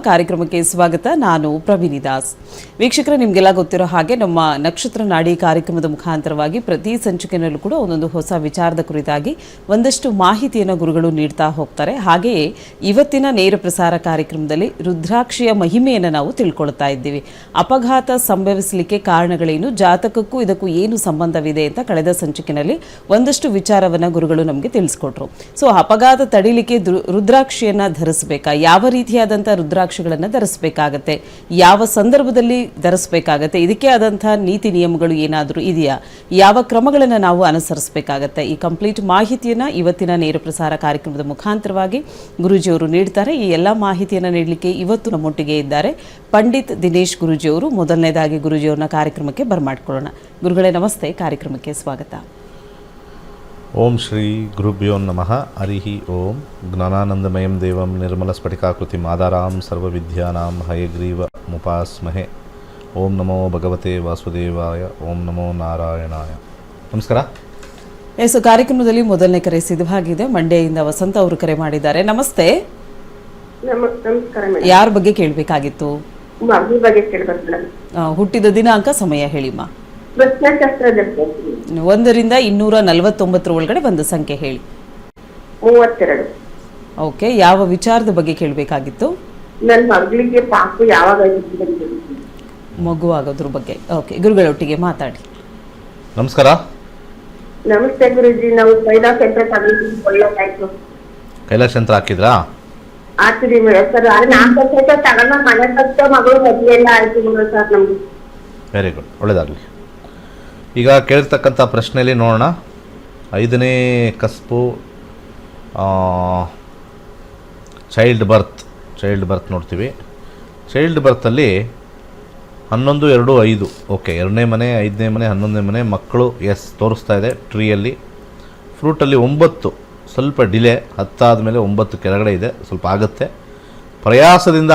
ಕಾರ್ಯಕ್ರಮಕ್ಕೆ ಸ್ವಾಗತ. ನಾನು ಪ್ರವೀಣಿ ದಾಸ್. ವೀಕ್ಷಕರೇ, ನಿಮಗೆಲ್ಲ ಗೊತ್ತಿರೋ ಹಾಗೆ ನಮ್ಮ ನಕ್ಷತ್ರ ನಾಡಿ ಕಾರ್ಯಕ್ರಮದ ಮುಖಾಂತರವಾಗಿ ಪ್ರತಿ ಸಂಚಿಕೆಯಲ್ಲೂ ಕೂಡ ಒಂದೊಂದು ಹೊಸ ವಿಚಾರದ ಕುರಿತಾಗಿ ಒಂದಷ್ಟು ಮಾಹಿತಿಯನ್ನು ಗುರುಗಳು ನೀಡ್ತಾ ಹೋಗ್ತಾರೆ. ಹಾಗೆಯೇ ಇವತ್ತಿನ ನೇರ ಪ್ರಸಾರ ಕಾರ್ಯಕ್ರಮದಲ್ಲಿ ರುದ್ರಾಕ್ಷಿಯ ಮಹಿಮೆಯನ್ನು ನಾವು ತಿಳ್ಕೊಳ್ತಾ ಇದ್ದೀವಿ. ಅಪಘಾತ ಸಂಭವಿಸಲಿಕ್ಕೆ ಕಾರಣಗಳೇನು, ಜಾತಕಕ್ಕೂ ಇದಕ್ಕೂ ಏನು ಸಂಬಂಧವಿದೆ ಅಂತ ಕಳೆದ ಸಂಚಿಕೆಯಲ್ಲಿ ಒಂದಷ್ಟು ವಿಚಾರವನ್ನು ಗುರುಗಳು ನಮಗೆ ತಿಳಿಸ್ಕೊಟ್ರು. ಸೊ ಅಪಘಾತ ತಡಿಲಿಕ್ಕೆ ರುದ್ರಾಕ್ಷಿಯನ್ನು ಧರಿಸಬೇಕಾ, ಯಾವ ರೀತಿಯಾದಂಥ ರುದ್ರಾಕ್ಷಿಗಳನ್ನು ಧರಿಸಬೇಕಾಗತ್ತೆ, ಯಾವ ಸಂದರ್ಭದಲ್ಲಿ ಧರಿಸಬೇಕಾಗತ್ತೆ, ಇದಕ್ಕೆ ಆದಂಥ ನೀತಿ ನಿಯಮಗಳು ಏನಾದರೂ ಇದೆಯಾ, ಯಾವ ಕ್ರಮಗಳನ್ನು ನಾವು ಅನುಸರಿಸಬೇಕಾಗತ್ತೆ, ಈ ಕಂಪ್ಲೀಟ್ ಮಾಹಿತಿಯನ್ನು ಇವತ್ತಿನ ನೇರ ಪ್ರಸಾರ ಕಾರ್ಯಕ್ರಮದ ಮುಖಾಂತರವಾಗಿ ಗುರೂಜಿಯವರು ನೀಡ್ತಾರೆ. ಈ ಎಲ್ಲ ಮಾಹಿತಿಯನ್ನು ನೀಡಲಿಕ್ಕೆ ಇವತ್ತು ನಮ್ಮೊಟ್ಟಿಗೆ ಇದ್ದಾರೆ ಪಂಡಿತ್ ದಿನೇಶ್ ಗುರೂಜಿಯವರು. ಮೊದಲನೇದಾಗಿ ಗುರೂಜಿಯವ್ರನ್ನ ಕಾರ್ಯಕ್ರಮಕ್ಕೆ ಬರಮಾಡ್ಕೊಳ್ಳೋಣ. ಗುರುಗಳೇ ನಮಸ್ತೆ, ಕಾರ್ಯಕ್ರಮಕ್ಕೆ ಸ್ವಾಗತ. ಓಂ ಶ್ರೀ ಗುರುಭ್ಯೋ ನಮಃ. ಹರಿ ಓಂ. ಜ್ಞಾನಾನಂದಮಯಂ ದೇವಂ ನಿರ್ಮಲ ಸ್ಫಟಿಕಾಕೃತಿಂ ಆಧಾರಾಂ ಸರ್ವವಿದ್ಯಾನಾಂ ಹಯಗ್ರೀವ ಮುಪಾಸ್ಮಹೆ. ಓಂ ನಮೋ ಭಗವತೆ ವಾಸುದೇವಾಯ. ಓಂ ನಮೋ ನಾರಾಯಣಾಯ. ನಮಸ್ಕಾರ. ಎಸ್, ಕಾರ್ಯಕ್ರಮದಲ್ಲಿ ಮೊದಲನೇ ಕರೆ ಸಿದ್ಧವಾಗಿದೆ. ಮಂಡ್ಯದಿಂದ ವಸಂತ ಅವರು ಕರೆ ಮಾಡಿದ್ದಾರೆ. ನಮಸ್ತೆ. ಯಾರ ಬಗ್ಗೆ ಕೇಳಬೇಕಾಗಿತ್ತು? ಹುಟ್ಟಿದ ದಿನಾಂಕ, ಸಮಯ ಹೇಳಿಮ್ಮ. 1 ರಿಂದ 249 ಒಳಗಡೆ ಒಂದು ಸಂಖ್ಯೆ ಹೇಳಿ. 32. ಓಕೆ, ಯಾವ ವಿಚಾರದ ಬಗ್ಗೆ ಕೇಳಬೇಕಾಗಿತ್ತು? ನನ್ನ ಮಗಳಿಗೆ ಪಾಪು ಯಾವಾಗ ಮಗು ಆಗೋದ್ರ ಬಗ್ಗೆ. ಓಕೆ, ಗುರುಗಳೊಟ್ಟಿಗೆ ಮಾತಾಡಿ. ನಮಸ್ಕಾರ. ನಮಸ್ತೆ ಗುರುಜಿ. ನಾವು ಕೈಲಾಸ ಯಂತ್ರ ತಗೊಂಡಿದ್ದೀವಿ, ಒಳ್ಳೆದಾಯ್ತು. ಕೈಲಾಸ ಯಂತ್ರ ಹಾಕಿದ್ರಾ? ಆಗ್ತಿದೀವಿ ಸರ್. 4 ವರ್ಷ ತಗೊಂಡ ಮನೆ ಕಷ್ಟ ಮಗಳು ಮದುವೆ ಎಲ್ಲ ಆಯ್ತು ಸರ್ ನಮ್ಗೆ. ವೆರಿ ಗುಡ್, ಒಳ್ಳೆಯದಾಗಲಿ. ಈಗ ಕೇಳಿರ್ತಕ್ಕಂಥ ಪ್ರಶ್ನೆಯಲ್ಲಿ ನೋಡೋಣ. 5ನೇ ಕಸ್ಪು ಚೈಲ್ಡ್ ಬರ್ತ್ ನೋಡ್ತೀವಿ. ಚೈಲ್ಡ್ ಬರ್ತಲ್ಲಿ 11, 2, 5. ಓಕೆ, 2ನೇ ಮನೆ, 5ನೇ ಮನೆ, 11ನೇ ಮನೆ ಮಕ್ಕಳು. ಎಸ್, ತೋರಿಸ್ತಾ ಇದೆ ಟ್ರೀಯಲ್ಲಿ. ಫ್ರೂಟಲ್ಲಿ 9, ಸ್ವಲ್ಪ ಡಿಲೇ. 10 ಆದಮೇಲೆ 9 ಕೆಳಗಡೆ ಇದೆ, ಸ್ವಲ್ಪ ಆಗುತ್ತೆ. ಪ್ರಯಾಸದಿಂದ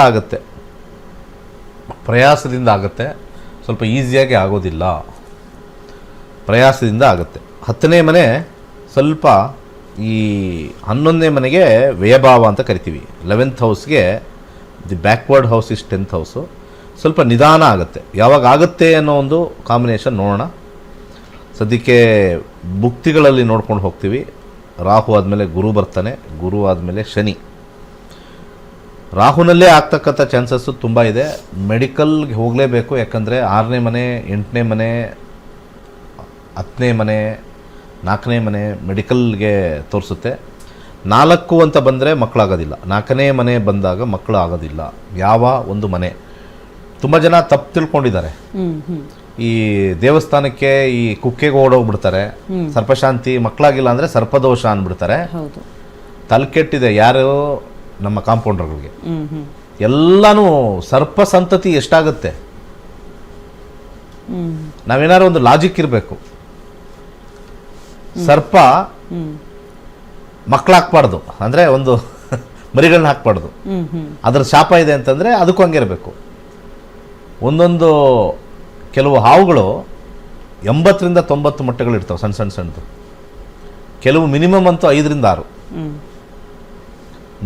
ಆಗುತ್ತೆ, ಸ್ವಲ್ಪ ಈಸಿಯಾಗಿ ಆಗೋದಿಲ್ಲ, ಪ್ರಯಾಸದಿಂದ ಆಗುತ್ತೆ. 10ನೇ ಮನೆ ಸ್ವಲ್ಪ, ಈ 11ನೇ ಮನೆಗೆ ವ್ಯಯಭಾವ ಅಂತ ಕರಿತೀವಿ. 11th ಹೌಸ್ಗೆ the backward house is 10th house. ಸ್ವಲ್ಪ ನಿಧಾನ ಆಗುತ್ತೆ. ಯಾವಾಗ ಆಗುತ್ತೆ ಅನ್ನೋ ಒಂದು ಕಾಂಬಿನೇಷನ್ ನೋಡೋಣ. ಸದ್ಯಕ್ಕೆ ಭುಕ್ತಿಗಳಲ್ಲಿ ನೋಡ್ಕೊಂಡು ಹೋಗ್ತೀವಿ. ರಾಹು ಆದಮೇಲೆ ಗುರು ಬರ್ತಾನೆ, ಗುರು ಆದಮೇಲೆ ಶನಿ. ರಾಹುನಲ್ಲೇ ಆಗ್ತಕ್ಕಂಥ ಚಾನ್ಸಸ್ಸು ತುಂಬ ಇದೆ. ಮೆಡಿಕಲ್ಗೆ ಹೋಗಲೇಬೇಕು, ಯಾಕಂದರೆ 6ನೇ ಮನೆ, 8ನೇ ಮನೆ, 10ನೇ ಮನೆ, 4ನೇ ಮನೆ ಮೆಡಿಕಲ್ಗೆ ತೋರಿಸುತ್ತೆ. 4 ಅಂತ ಬಂದರೆ ಮಕ್ಕಳಾಗೋದಿಲ್ಲ. 4ನೇ ಮನೆ ಬಂದಾಗ ಮಕ್ಕಳು ಆಗೋದಿಲ್ಲ. ಯಾವ ಒಂದು ಮನೆ, ತುಂಬ ಜನ ತಪ್ಪು ತಿಳ್ಕೊಂಡಿದ್ದಾರೆ. ಈ ದೇವಸ್ಥಾನಕ್ಕೆ ಈ ಕುಕ್ಕೆಗೆ ಓಡೋಗ್ಬಿಡ್ತಾರೆ. ಸರ್ಪಶಾಂತಿ, ಮಕ್ಕಳಾಗಿಲ್ಲ ಅಂದರೆ ಸರ್ಪದೋಷ ಅಂದ್ಬಿಡ್ತಾರೆ. ತಲೆಕೆಟ್ಟಿದೆ ಯಾರು ನಮ್ಮ ಕಾಂಪೌಂಡರ್ಗಳಿಗೆ. ಎಲ್ಲನೂ ಸರ್ಪ ಸಂತತಿ ಎಷ್ಟಾಗುತ್ತೆ. ನಾವೇನಾದ್ರು ಒಂದು ಲಾಜಿಕ್ ಇರಬೇಕು. ಸರ್ಪ ಮಕ್ಕಳಾಕ್ಬಾರ್ದು ಅಂದರೆ ಒಂದು ಮರಿಗಳನ್ನ ಹಾಕ್ಬಾರ್ದು. ಅದರ ಶಾಪ ಇದೆ ಅಂತಂದರೆ ಅದಕ್ಕೂ ಹಂಗೆ ಇರಬೇಕು. ಒಂದೊಂದು ಕೆಲವು ಹಾವುಗಳು 80 ರಿಂದ 90 ಮೊಟ್ಟೆಗಳಿರ್ತಾವೆ, ಸಣ್ಣದು. ಕೆಲವು ಮಿನಿಮಮ್ ಅಂತೂ 5 ರಿಂದ 6.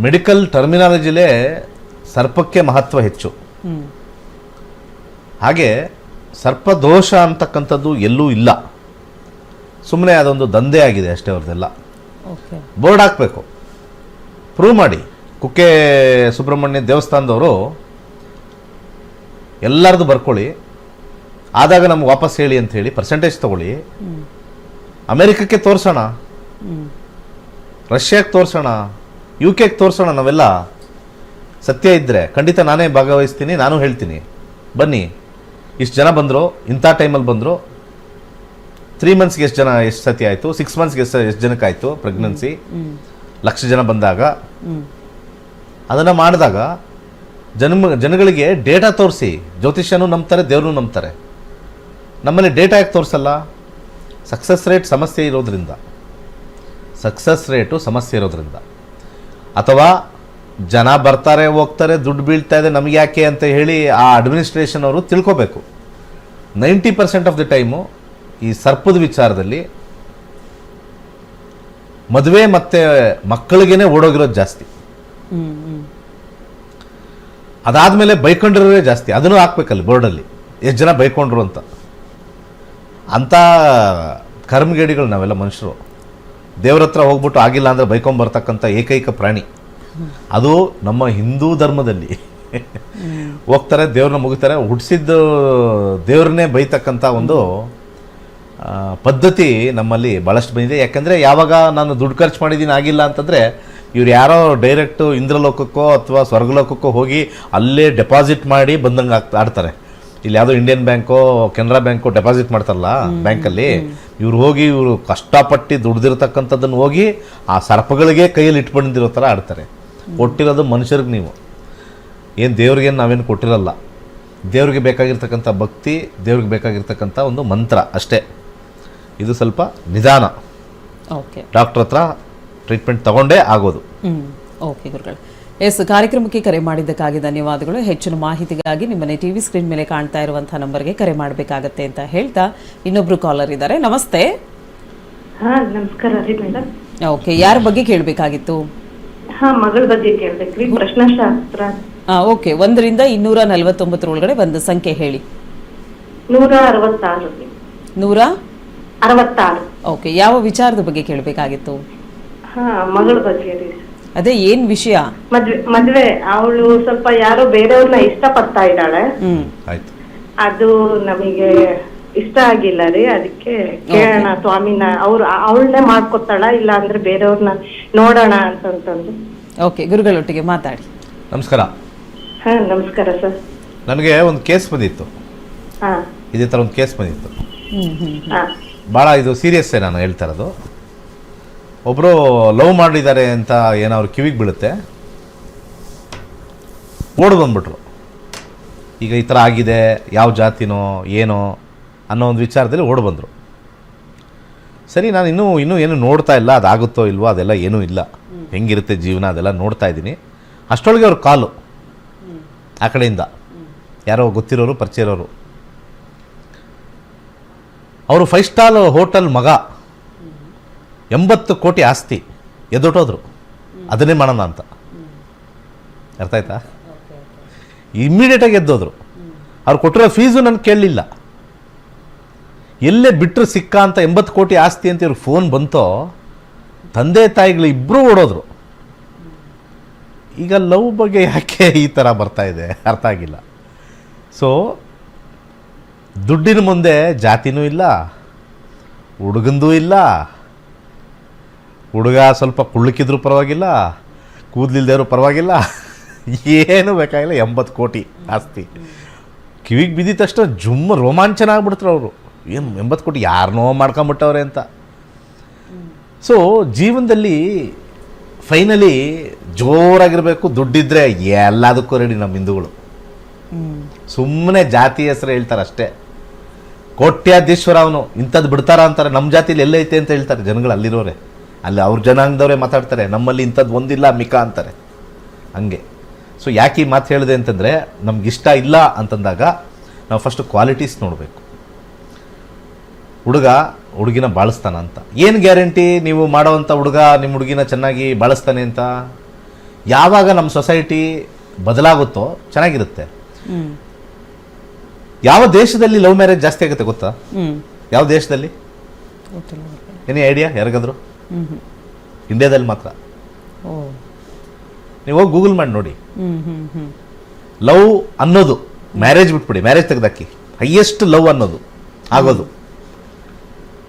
ಮೆಡಿಕಲ್ ಟರ್ಮಿನಾಲಜಿಲೇ ಸರ್ಪಕ್ಕೆ ಮಹತ್ವ ಹೆಚ್ಚು. ಹಾಗೆ ಸರ್ಪದೋಷ ಅಂತಕ್ಕಂಥದ್ದು ಎಲ್ಲೂ ಇಲ್ಲ. ಸುಮ್ಮನೆ ಅದೊಂದು ದಂಧೆ ಆಗಿದೆ ಅಷ್ಟೇ ಅವ್ರದ್ದೆಲ್ಲ. ಬೋರ್ಡ್ ಹಾಕಬೇಕು, ಪ್ರೂವ್ ಮಾಡಿ. ಕುಕ್ಕೆ ಸುಬ್ರಹ್ಮಣ್ಯ ದೇವಸ್ಥಾನದವರು ಎಲ್ಲರದು ಬರ್ಕೊಳ್ಳಿ, ಆದಾಗ ನಮ್ಗೆ ವಾಪಸ್ ಹೇಳಿ ಅಂತ ಹೇಳಿ ಪರ್ಸೆಂಟೇಜ್ ತಗೊಳ್ಳಿ. ಅಮೇರಿಕಕ್ಕೆ ತೋರಿಸೋಣ, ರಷ್ಯಾಕ್ಕೆ ತೋರಿಸೋಣ, UK ತೋರಿಸೋಣ. ನಾವೆಲ್ಲ ಸತ್ಯ ಇದ್ದರೆ ಖಂಡಿತ ನಾನೇ ಭಾಗವಹಿಸ್ತೀನಿ, ನಾನು ಹೇಳ್ತೀನಿ. ಬನ್ನಿ, ಇಷ್ಟು ಜನ ಬಂದರು, ಇಂಥ ಟೈಮಲ್ಲಿ ಬಂದರು. 3 ಮಂತ್ಸ್ಗೆ ಎಷ್ಟು ಸತಿ ಆಯಿತು, 6 ಮಂತ್ಸ್ಗೆ ಎಷ್ಟು ಜನಕ್ಕೆ ಆಯಿತು ಪ್ರೆಗ್ನೆನ್ಸಿ, 1,00,000 ಜನ ಬಂದಾಗ. ಅದನ್ನು ಮಾಡಿದಾಗ ಜನಗಳಿಗೆ ಡೇಟಾ ತೋರಿಸಿ. ಜ್ಯೋತಿಷ್ಯನೂ ನಂಬ್ತಾರೆ, ದೇವ್ರನ್ನೂ ನಂಬ್ತಾರೆ. ನಮ್ಮಲ್ಲಿ ಡೇಟಾ ಯಾಕೆ ತೋರಿಸಲ್ಲ? ಸಕ್ಸಸ್ ರೇಟು ಸಮಸ್ಯೆ ಇರೋದ್ರಿಂದ, ಅಥವಾ ಜನ ಬರ್ತಾರೆ ಹೋಗ್ತಾರೆ, ದುಡ್ಡು ಬೀಳ್ತಾ ಇದೆ, ನಮಗೆ ಯಾಕೆ ಅಂತ ಹೇಳಿ ಆ ಅಡ್ಮಿನಿಸ್ಟ್ರೇಷನ್ ಅವರು ತಿಳ್ಕೋಬೇಕು. 90% ಆಫ್ ದಿ ಟೈಮು ಈ ಸರ್ಪದ ವಿಚಾರದಲ್ಲಿ ಮದುವೆ ಮತ್ತು ಮಕ್ಕಳಿಗೇನೆ ಓಡೋಗಿರೋದು ಜಾಸ್ತಿ. ಅದಾದಮೇಲೆ ಬೈಕೊಂಡ್ರೆ ಜಾಸ್ತಿ, ಅದನ್ನು ಹಾಕ್ಬೇಕಲ್ಲಿ ಬೋರ್ಡಲ್ಲಿ ಎಷ್ಟು ಜನ ಬೈಕೊಂಡ್ರು ಅಂತ. ಅಂಥ ಕರ್ಮಗೇಡಿಗಳು ನಾವೆಲ್ಲ ಮನುಷ್ಯರು. ದೇವ್ರ ಹತ್ರ ಹೋಗ್ಬಿಟ್ಟು ಆಗಿಲ್ಲ ಅಂದರೆ ಬೈಕೊಂಬರ್ತಕ್ಕಂಥ ಏಕೈಕ ಪ್ರಾಣಿ ಅದು ನಮ್ಮ ಹಿಂದೂ ಧರ್ಮದಲ್ಲಿ. ಹೋಗ್ತಾರೆ, ದೇವ್ರನ್ನ ಮುಗಿತಾರೆ, ಹುಟ್ಟಿಸಿದ್ದು ದೇವ್ರನ್ನೇ ಬೈತಕ್ಕಂಥ ಒಂದು ಪದ್ಧತಿ ನಮ್ಮಲ್ಲಿ ಭಾಳಷ್ಟು ಬಂದಿದೆ. ಯಾಕಂದರೆ ಯಾವಾಗ ನಾನು ದುಡ್ಡು ಖರ್ಚು ಮಾಡಿದ್ದೀನಿ ಆಗಿಲ್ಲ ಅಂತಂದರೆ ಇವ್ರು ಯಾರೋ ಡೈರೆಕ್ಟು ಇಂದ್ರಲೋಕಕ್ಕೋ ಅಥವಾ ಸ್ವರ್ಗಲೋಕಕ್ಕೋ ಹೋಗಿ ಅಲ್ಲೇ ಡೆಪಾಸಿಟ್ ಮಾಡಿ ಬಂದಂಗೆ ಆಡ್ತಾರೆ. ಇಲ್ಲಿ ಯಾವುದೋ ಇಂಡಿಯನ್ ಬ್ಯಾಂಕೋ ಕೆನರಾ ಬ್ಯಾಂಕೋ ಡೆಪಾಸಿಟ್ ಮಾಡ್ತಾರಲ್ಲ ಬ್ಯಾಂಕಲ್ಲಿ, ಇವ್ರು ಹೋಗಿ ಇವರು ಕಷ್ಟಪಟ್ಟು ದುಡ್ದಿರ್ತಕ್ಕಂಥದ್ದನ್ನು ಹೋಗಿ ಆ ಸರ್ಪಗಳಿಗೆ ಕೈಯಲ್ಲಿ ಇಟ್ಕೊಂಡಿರೋ ಥರ ಆಡ್ತಾರೆ. ಕೊಟ್ಟಿರೋದು ಮನುಷ್ಯರಿಗೆ, ನೀವು ಏನು ದೇವ್ರಿಗೇನು ನಾವೇನು ಕೊಟ್ಟಿರಲ್ಲ. ದೇವ್ರಿಗೆ ಬೇಕಾಗಿರ್ತಕ್ಕಂಥ ಭಕ್ತಿ, ದೇವ್ರಿಗೆ ಬೇಕಾಗಿರ್ತಕ್ಕಂಥ ಒಂದು ಮಂತ್ರ ಅಷ್ಟೇ. ಇದು ಸ್ವಲ್ಪ ನಿಧಾನ, ಓಕೆ, ಡಾಕ್ಟ್ರ್ ಹತ್ರ ಟ್ರೀಟ್ಮೆಂಟ್ ತಗೊಂಡೇ ಆಗೋದು. ಓಕೆ ಗುರುಗಳು. ಎಸ್, ಕಾರ್ಯಕ್ರಮಕ್ಕೆ ಕರೆ ಮಾಡಿದ್ದಕ್ಕಾಗಿ ಧನ್ಯವಾದಗಳು. ಹೆಚ್ಚಿನ ಮಾಹಿತಿಗಾಗಿ ನಿಮ್ಮನೆ ಟಿವಿ ಸ್ಕ್ರೀನ್ ಮೇಲೆ ಕಾಣ್ತಾ ಇರುವಂತಹ ನಂಬರ್ಗೆ ಕರೆ ಮಾಡಬೇಕಾಗತ್ತೆ ಅಂತ ಹೇಳ್ತಾ ಇನ್ನೊಬ್ರು ಕಾಲರ್ ಇದ್ದಾರೆ. ನಮಸ್ತೆ. ಹಾ ನಮಸ್ಕಾರ ರೀ ಮೇಡಮ್. ಓಕೆ, ಯಾರ ಬಗ್ಗೆ ಕೇಳಬೇಕಾಗಿತ್ತು? ಹಾ, ಮಗಳ ಬಗ್ಗೆ ಕೇಳ್ಬೇಕ್ರಿ. ಪ್ರಶ್ನಾಶಾಸ್ತ್ರ. ಓಕೆ, 1ರಿಂದ 249 ಒಳಗಡೆ ಒಂದು ಸಂಖ್ಯೆ ಹೇಳಿ. 166. 166. ಓಕೆ, ಯಾವ ವಿಚಾರದ ಬಗ್ಗೆ ಕೇಳಬೇಕಾಗಿತ್ತು? ಹಾ, ಮಗಳ ಬಗ್ಗೆ ರೀ. ಅದೇ ಏನ್ ವಿಷಯ? ಮದ್ವೆ ಅವಳು ಸ್ವಲ್ಪ ಯಾರೋ ಬೇರೆಯವ್ರನ್ನ ಇಷ್ಟಪಡ್ತಾ ಇದ್ದಾಳೆ. ಆಯ್ತು, ಅದು ನಮಗೆ ಇಷ್ಟ ಆಗಿಲ್ಲ ರೀ. ಅದಕ್ಕೆ ಕೇಳೋಣ ಸ್ವಾಮಿನ, ಅವಳನ್ನೇ ಮಾಡ್ಕೊತಾಳ ಇಲ್ಲ ಅಂದ್ರೆ ಬೇರೆಯವ್ರನ್ನ ನೋಡೋಣ ಅಂತಂತಂದು. ಓಕೆ, ಗುರುಗಳೊಟ್ಟಿಗೆ ಮಾತಾಡಿ. ನಮಸ್ಕಾರ. ಹಾ ನಮಸ್ಕಾರ ಸರ್. ನನಗೆ ಒಂದು ಕೇಸ್ ಬಂದಿತ್ತು, ಹಾ ಇದೇ ಥರ ಒಂದು ಕೇಸ್ ಬಂದಿತ್ತು. ಹಾ ಭಾಳ ಇದು ಸೀರಿಯಸ್ಸೇ ನಾನು ಹೇಳ್ತಾ ಇರೋದು. ಒಬ್ಬರು ಲವ್ ಮಾಡಿದ್ದಾರೆ ಅಂತ ಏನೋ ಅವ್ರ ಕಿವಿಗೆ ಬೀಳುತ್ತೆ, ಓಡ್ ಬಂದ್ಬಿಟ್ರು. ಈಗ ಈ ಥರ ಆಗಿದೆ, ಯಾವ ಜಾತಿನೋ ಏನೋ ಅನ್ನೋ ಒಂದು ವಿಚಾರದಲ್ಲಿ ಓಡ್ ಬಂದರು. ಸರಿ, ನಾನು ಇನ್ನೂ ಏನು ನೋಡ್ತಾ ಇಲ್ಲ, ಅದಾಗುತ್ತೋ ಇಲ್ವೋ ಅದೆಲ್ಲ ಏನೂ ಇಲ್ಲ, ಹೆಂಗಿರುತ್ತೆ ಜೀವನ ಅದೆಲ್ಲ ನೋಡ್ತಾ ಇದ್ದೀನಿ. ಅಷ್ಟರೊಳಗೆ ಅವ್ರ ಕಾಲು ಆ ಕಡೆಯಿಂದ ಯಾರೋ ಗೊತ್ತಿರೋರು ಪರಿಚಯ ಇರೋರು, ಅವರು 5 ಸ್ಟಾರ್ ಹೋಟೆಲ್ ಮಗ, 80 ಕೋಟಿ ಆಸ್ತಿ, ಎದ್ದೊಟ್ಟೋದ್ರು ಅದನ್ನೇ ಮಾಡೋಣ ಅಂತ. ಅರ್ಥ ಆಯ್ತಾ? ಇಮ್ಮಿಡಿಯೇಟಾಗಿ ಎದ್ದೋದ್ರು. ಅವ್ರು ಕೊಟ್ಟಿರೋ ಫೀಸು ನನಗೆ ಕೇಳಲಿಲ್ಲ. ಎಲ್ಲೇ ಬಿಟ್ಟರು ಸಿಕ್ಕ ಅಂತ 80 ಕೋಟಿ ಆಸ್ತಿ ಅಂತ ಇವ್ರಿಗೆ ಫೋನ್ ಬಂತೋ, ತಂದೆ ತಾಯಿಗಳು ಇಬ್ಬರೂ ಓಡೋದ್ರು. ಈಗ ಲವ್ ಬಗ್ಗೆ ಯಾಕೆ ಈ ಥರ ಬರ್ತಾ ಇದೆ ಅರ್ಥ ಆಗಿಲ್ಲ. ಸೊ ದುಡ್ಡಿನ ಮುಂದೆ ಜಾತಿನೂ ಇಲ್ಲ, ಹುಡುಗಂದೂ ಇಲ್ಲ. ಹುಡುಗ ಸ್ವಲ್ಪ ಕುಳ್ಳಕ್ಕಿದ್ರೂ ಪರವಾಗಿಲ್ಲ, ಕೂದಲಿಲ್ದೇವ್ರೂ ಪರವಾಗಿಲ್ಲ, ಏನೂ ಬೇಕಾಗಿಲ್ಲ. 80 ಕೋಟಿ ಆಸ್ತಿ ಕಿವಿಗೆ ಬಿದ್ದಿದ ತಕ್ಷಣ ಜುಮ್ಮ ರೋಮಾಂಚನ ಆಗ್ಬಿಡ್ತಾರೆ ಅವರು. ಏನು 80 ಕೋಟಿ ಯಾರನ್ನೋ ಮಾಡ್ಕೊಂಬಿಟ್ಟವ್ರೆ ಅಂತ. ಸೊ ಜೀವನದಲ್ಲಿ ಫೈನಲಿ ಜೋರಾಗಿರಬೇಕು, ದುಡ್ಡಿದ್ರೆ ಎಲ್ಲದಕ್ಕೂ ರೆಡಿ ನಮ್ಮ ಹಿಂದೂಗಳು. ಸುಮ್ಮನೆ ಜಾತಿ ಹೆಸರು ಹೇಳ್ತಾರೆ ಅಷ್ಟೇ. ಕೋಟ್ಯಾಧೀಶ್ವರ ಅವನು, ಇಂಥದ್ದು ಬಿಡ್ತಾರ ಅಂತಾರೆ. ನಮ್ಮ ಜಾತಿಲಿ ಎಲ್ಲೈತೆ ಅಂತ ಹೇಳ್ತಾರೆ ಜನಗಳು, ಅಲ್ಲಿರೋರೆ, ಅಲ್ಲಿ ಅವ್ರ ಜನಾಂಗದವರೇ ಮಾತಾಡ್ತಾರೆ. ನಮ್ಮಲ್ಲಿ ಇಂಥದ್ದು ಒಂದಿಲ್ಲ ಮಿಕಾ ಅಂತಾರೆ ಹಂಗೆ. ಸೊ ಯಾಕೆ ಈ ಮಾತು ಹೇಳಿದೆ ಅಂತಂದರೆ, ನಮಗಿಷ್ಟ ಇಲ್ಲ ಅಂತಂದಾಗ ನಾವು ಫಸ್ಟು ಕ್ವಾಲಿಟೀಸ್ ನೋಡಬೇಕು. ಹುಡುಗ ಹುಡುಗಿನ ಬಾಳಿಸ್ತಾನ ಅಂತ ಏನು ಗ್ಯಾರಂಟಿ? ನೀವು ಮಾಡೋವಂಥ ಹುಡುಗ ನಿಮ್ಮ ಹುಡುಗಿನ ಚೆನ್ನಾಗಿ ಬಾಳಿಸ್ತಾನೆ ಅಂತ? ಯಾವಾಗ ನಮ್ಮ ಸೊಸೈಟಿ ಬದಲಾಗುತ್ತೋ ಚೆನ್ನಾಗಿರುತ್ತೆ. ಯಾವ ದೇಶದಲ್ಲಿ ಲವ್ ಮ್ಯಾರೇಜ್ ಜಾಸ್ತಿ ಆಗುತ್ತೆ ಗೊತ್ತಾ? ಯಾವ ದೇಶದಲ್ಲಿ? ಏನೇ ಐಡಿಯಾ ಯಾರಿಗಾದ್ರು? ಇಂಡಿಯಾದಲ್ಲಿ ಮಾತ್ರ. ನೀವು ಹೋಗಿ ಗೂಗಲ್ ಮಾಡಿ ನೋಡಿ. ಲವ್ ಅನ್ನೋದು, ಮ್ಯಾರೇಜ್ ಬಿಟ್ಬಿಡಿ, ಮ್ಯಾರೇಜ್ ತೆಗೆದಾಕಿ, ಹೈಯೆಸ್ಟ್ ಲವ್ ಅನ್ನೋದು ಆಗೋದು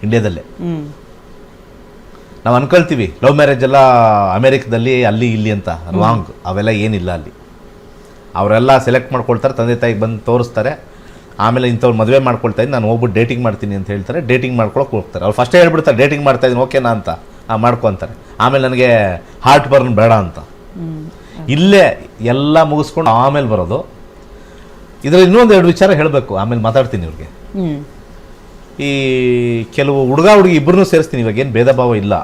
ಇಂಡಿಯಾದಲ್ಲೇ. ನಾವು ಅನ್ಕೊಳ್ತೀವಿ ಲವ್ ಮ್ಯಾರೇಜ್ ಎಲ್ಲ ಅಮೇರಿಕದಲ್ಲಿ ಅಲ್ಲಿ ಇಲ್ಲಿ ಅಂತ. ರಾಂಗ್, ಅವೆಲ್ಲ ಏನಿಲ್ಲ ಅಲ್ಲಿ. ಅವರೆಲ್ಲ ಸೆಲೆಕ್ಟ್ ಮಾಡ್ಕೊಳ್ತಾರೆ, ತಂದೆ ತಾಯಿಗೆ ಬಂದು ತೋರಿಸ್ತಾರೆ, ಆಮೇಲೆ ಇಂಥವ್ರು ಮದುವೆ ಮಾಡ್ಕೊಳ್ತಾ ಇದ್ದೀನಿ, ನಾನು ಹೋಗ್ಬಿಟ್ಟು ಡೇಟಿಂಗ್ ಮಾಡ್ತೀನಿ ಅಂತ ಹೇಳ್ತಾರೆ. ಡೇಟಿಂಗ್ ಮಾಡ್ಕೊಳಕ್ಕೆ ಹೋಗ್ತಾರೆ. ಅವ್ರು ಫಸ್ಟೇ ಹೇಳ್ಬಿಡ್ತಾರೆ ಡೇಟಿಂಗ್ ಮಾಡ್ತಾ ಇದ್ದೀನಿ, ಓಕೆನಾ ಅಂತ. ಮಾಡ್ಕೊ ಅಂತಾರೆ. ಆಮೇಲೆ ನನಗೆ ಹಾರ್ಟ್ ಬರ್ನ್ ಬೇಡ ಅಂತ. ಇಲ್ಲೇ ಎಲ್ಲ ಮುಗಿಸ್ಕೊಂಡು ಆಮೇಲೆ ಬರೋದು. ಇದರಲ್ಲಿ ಇನ್ನೊಂದು 2 ವಿಚಾರ ಹೇಳಬೇಕು, ಆಮೇಲೆ ಮಾತಾಡ್ತೀನಿ ಇವ್ರಿಗೆ. ಈ ಕೆಲವು ಹುಡುಗ ಹುಡುಗಿ ಇಬ್ಬರನ್ನೂ ಸೇರಿಸ್ತೀನಿ, ಇವಾಗ ಏನು ಭೇದ ಭಾವ ಇಲ್ಲ.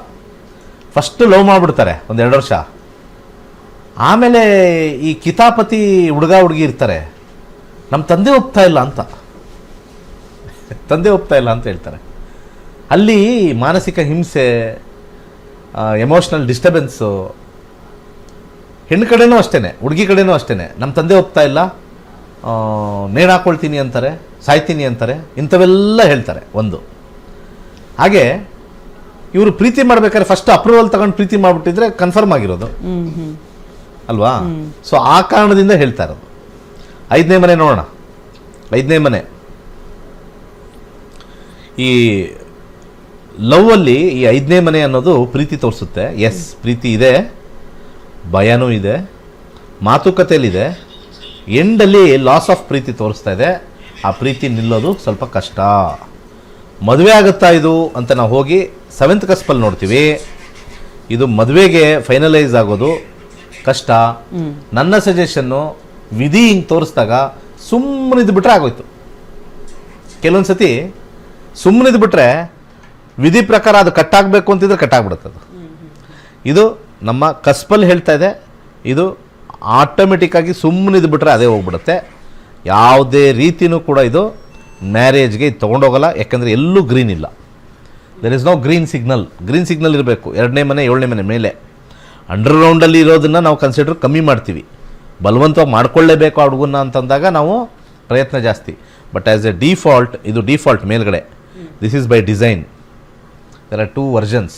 ಫಸ್ಟ್ ಲವ್ ಮಾಡಿಬಿಡ್ತಾರೆ 1-2 ವರ್ಷ, ಆಮೇಲೆ ಈ ಕಿತಾಪತಿ ಹುಡುಗ ಹುಡುಗಿ ಇರ್ತಾರೆ, ನಮ್ಮ ತಂದೆ ಒಪ್ತಾ ಇಲ್ಲ ಅಂತ, ತಂದೆ ಒಪ್ತಾ ಇಲ್ಲ ಅಂತ ಹೇಳ್ತಾರೆ. ಅಲ್ಲಿ ಮಾನಸಿಕ ಹಿಂಸೆ, ಎಮೋಷ್ನಲ್ ಡಿಸ್ಟರ್ಬೆನ್ಸು, ಹೆಣ್ಣು ಕಡೆನೂ ಅಷ್ಟೇ, ಹುಡುಗಿ ಕಡೆನೂ ಅಷ್ಟೇ. ನಮ್ಮ ತಂದೆ ಒಪ್ತಾ ಇಲ್ಲ, ನೇಣು ಹಾಕ್ಕೊಳ್ತೀನಿ ಅಂತಾರೆ, ಸಾಯ್ತೀನಿ ಅಂತಾರೆ, ಇಂಥವೆಲ್ಲ ಹೇಳ್ತಾರೆ. ಒಂದು ಹಾಗೆ ಇವರು ಪ್ರೀತಿ ಮಾಡ್ಬೇಕಾದ್ರೆ ಫಸ್ಟ್ ಅಪ್ರೂವಲ್ ತಗೊಂಡು ಪ್ರೀತಿ ಮಾಡಿಬಿಟ್ಟಿದ್ರೆ ಕನ್ಫರ್ಮ್ ಆಗಿರೋದು ಅಲ್ವಾ. ಸೊ ಆ ಕಾರಣದಿಂದ ಹೇಳ್ತಾ ಇರೋದು. 5ನೇ ಮನೆ ನೋಡೋಣ. 5ನೇ ಮನೆ ಈ ಲವ್ ಅಲ್ಲಿ ಈ 5ನೇ ಮನೆ ಅನ್ನೋದು ಪ್ರೀತಿ ತೋರಿಸುತ್ತೆ. ಎಸ್, ಪ್ರೀತಿ ಇದೆ, ಭಯನೂ ಇದೆ, ಮಾತುಕತೆಯಲ್ಲಿದೆ. ಎಂಡಲ್ಲಿ ಲಾಸ್ ಆಫ್ ಪ್ರೀತಿ ತೋರಿಸ್ತಾ ಇದೆ. ಆ ಪ್ರೀತಿ ನಿಲ್ಲೋದು ಸ್ವಲ್ಪ ಕಷ್ಟ. ಮದುವೆ ಆಗುತ್ತಾ ಇದು ಅಂತ ನಾವು ಹೋಗಿ 7th ಕಸ್ಪಲ್ಲಿ ನೋಡ್ತೀವಿ. ಇದು ಮದುವೆಗೆ ಫೈನಲೈಸ್ ಆಗೋದು ಕಷ್ಟ. ನನ್ನ ಸಜೆಷನ್ನು ವಿಧಿ ಹಿಂಗೆ ತೋರಿಸಿದಾಗ ಸುಮ್ಮನಿದ್ದು ಬಿಟ್ರೆ ಆಗೋಯ್ತು. ಕೆಲವೊಂದು ಸತಿ ಸುಮ್ಮನಿದ್ದು ಬಿಟ್ರೆ ವಿಧಿ ಪ್ರಕಾರ ಅದು ಕಟ್ಟಾಗಬೇಕು ಅಂತಿದ್ರೆ ಕಟ್ಟಾಗ್ಬಿಡುತ್ತೆ. ಅದು ಇದು ನಮ್ಮ ಕಸ್ಪಲ್ಲಿ ಹೇಳ್ತಾ ಇದೆ. ಇದು ಆಟೋಮೆಟಿಕ್ಕಾಗಿ ಸುಮ್ಮನಿದ್ದು ಬಿಟ್ರೆ ಅದೇ ಹೋಗ್ಬಿಡುತ್ತೆ. ಯಾವುದೇ ರೀತಿಯೂ ಕೂಡ ಇದು ಮ್ಯಾರೇಜ್ಗೆ ಇದು ತೊಗೊಂಡೋಗಲ್ಲ. ಯಾಕಂದರೆ ಎಲ್ಲೂ ಗ್ರೀನ್ ಇಲ್ಲ. There is no green signal. Green signal ಇರಬೇಕು 2ನೇ ಮನೆ 7ನೇ ಮನೆ ಮೇಲೆ. ಅಂಡರ್ಗ್ರೌಂಡಲ್ಲಿ ಇರೋದನ್ನು ನಾವು ಕನ್ಸಿಡರ್ ಕಮ್ಮಿ ಮಾಡ್ತೀವಿ. ಬಲವಂತವಾಗಿ ಮಾಡ್ಕೊಳ್ಳೇಬೇಕು ಆ ಹುಡುಗನ್ನ ಅಂತಂದಾಗ ನಾವು ಪ್ರಯತ್ನ ಜಾಸ್ತಿ. ಬಟ್ ಆ್ಯಸ್ ಎ ಡಿಫಾಲ್ಟ್ ಇದು ಡಿಫಾಲ್ಟ್ ಮೇಲ್ಗಡೆ. This is by design. There are 2 versions.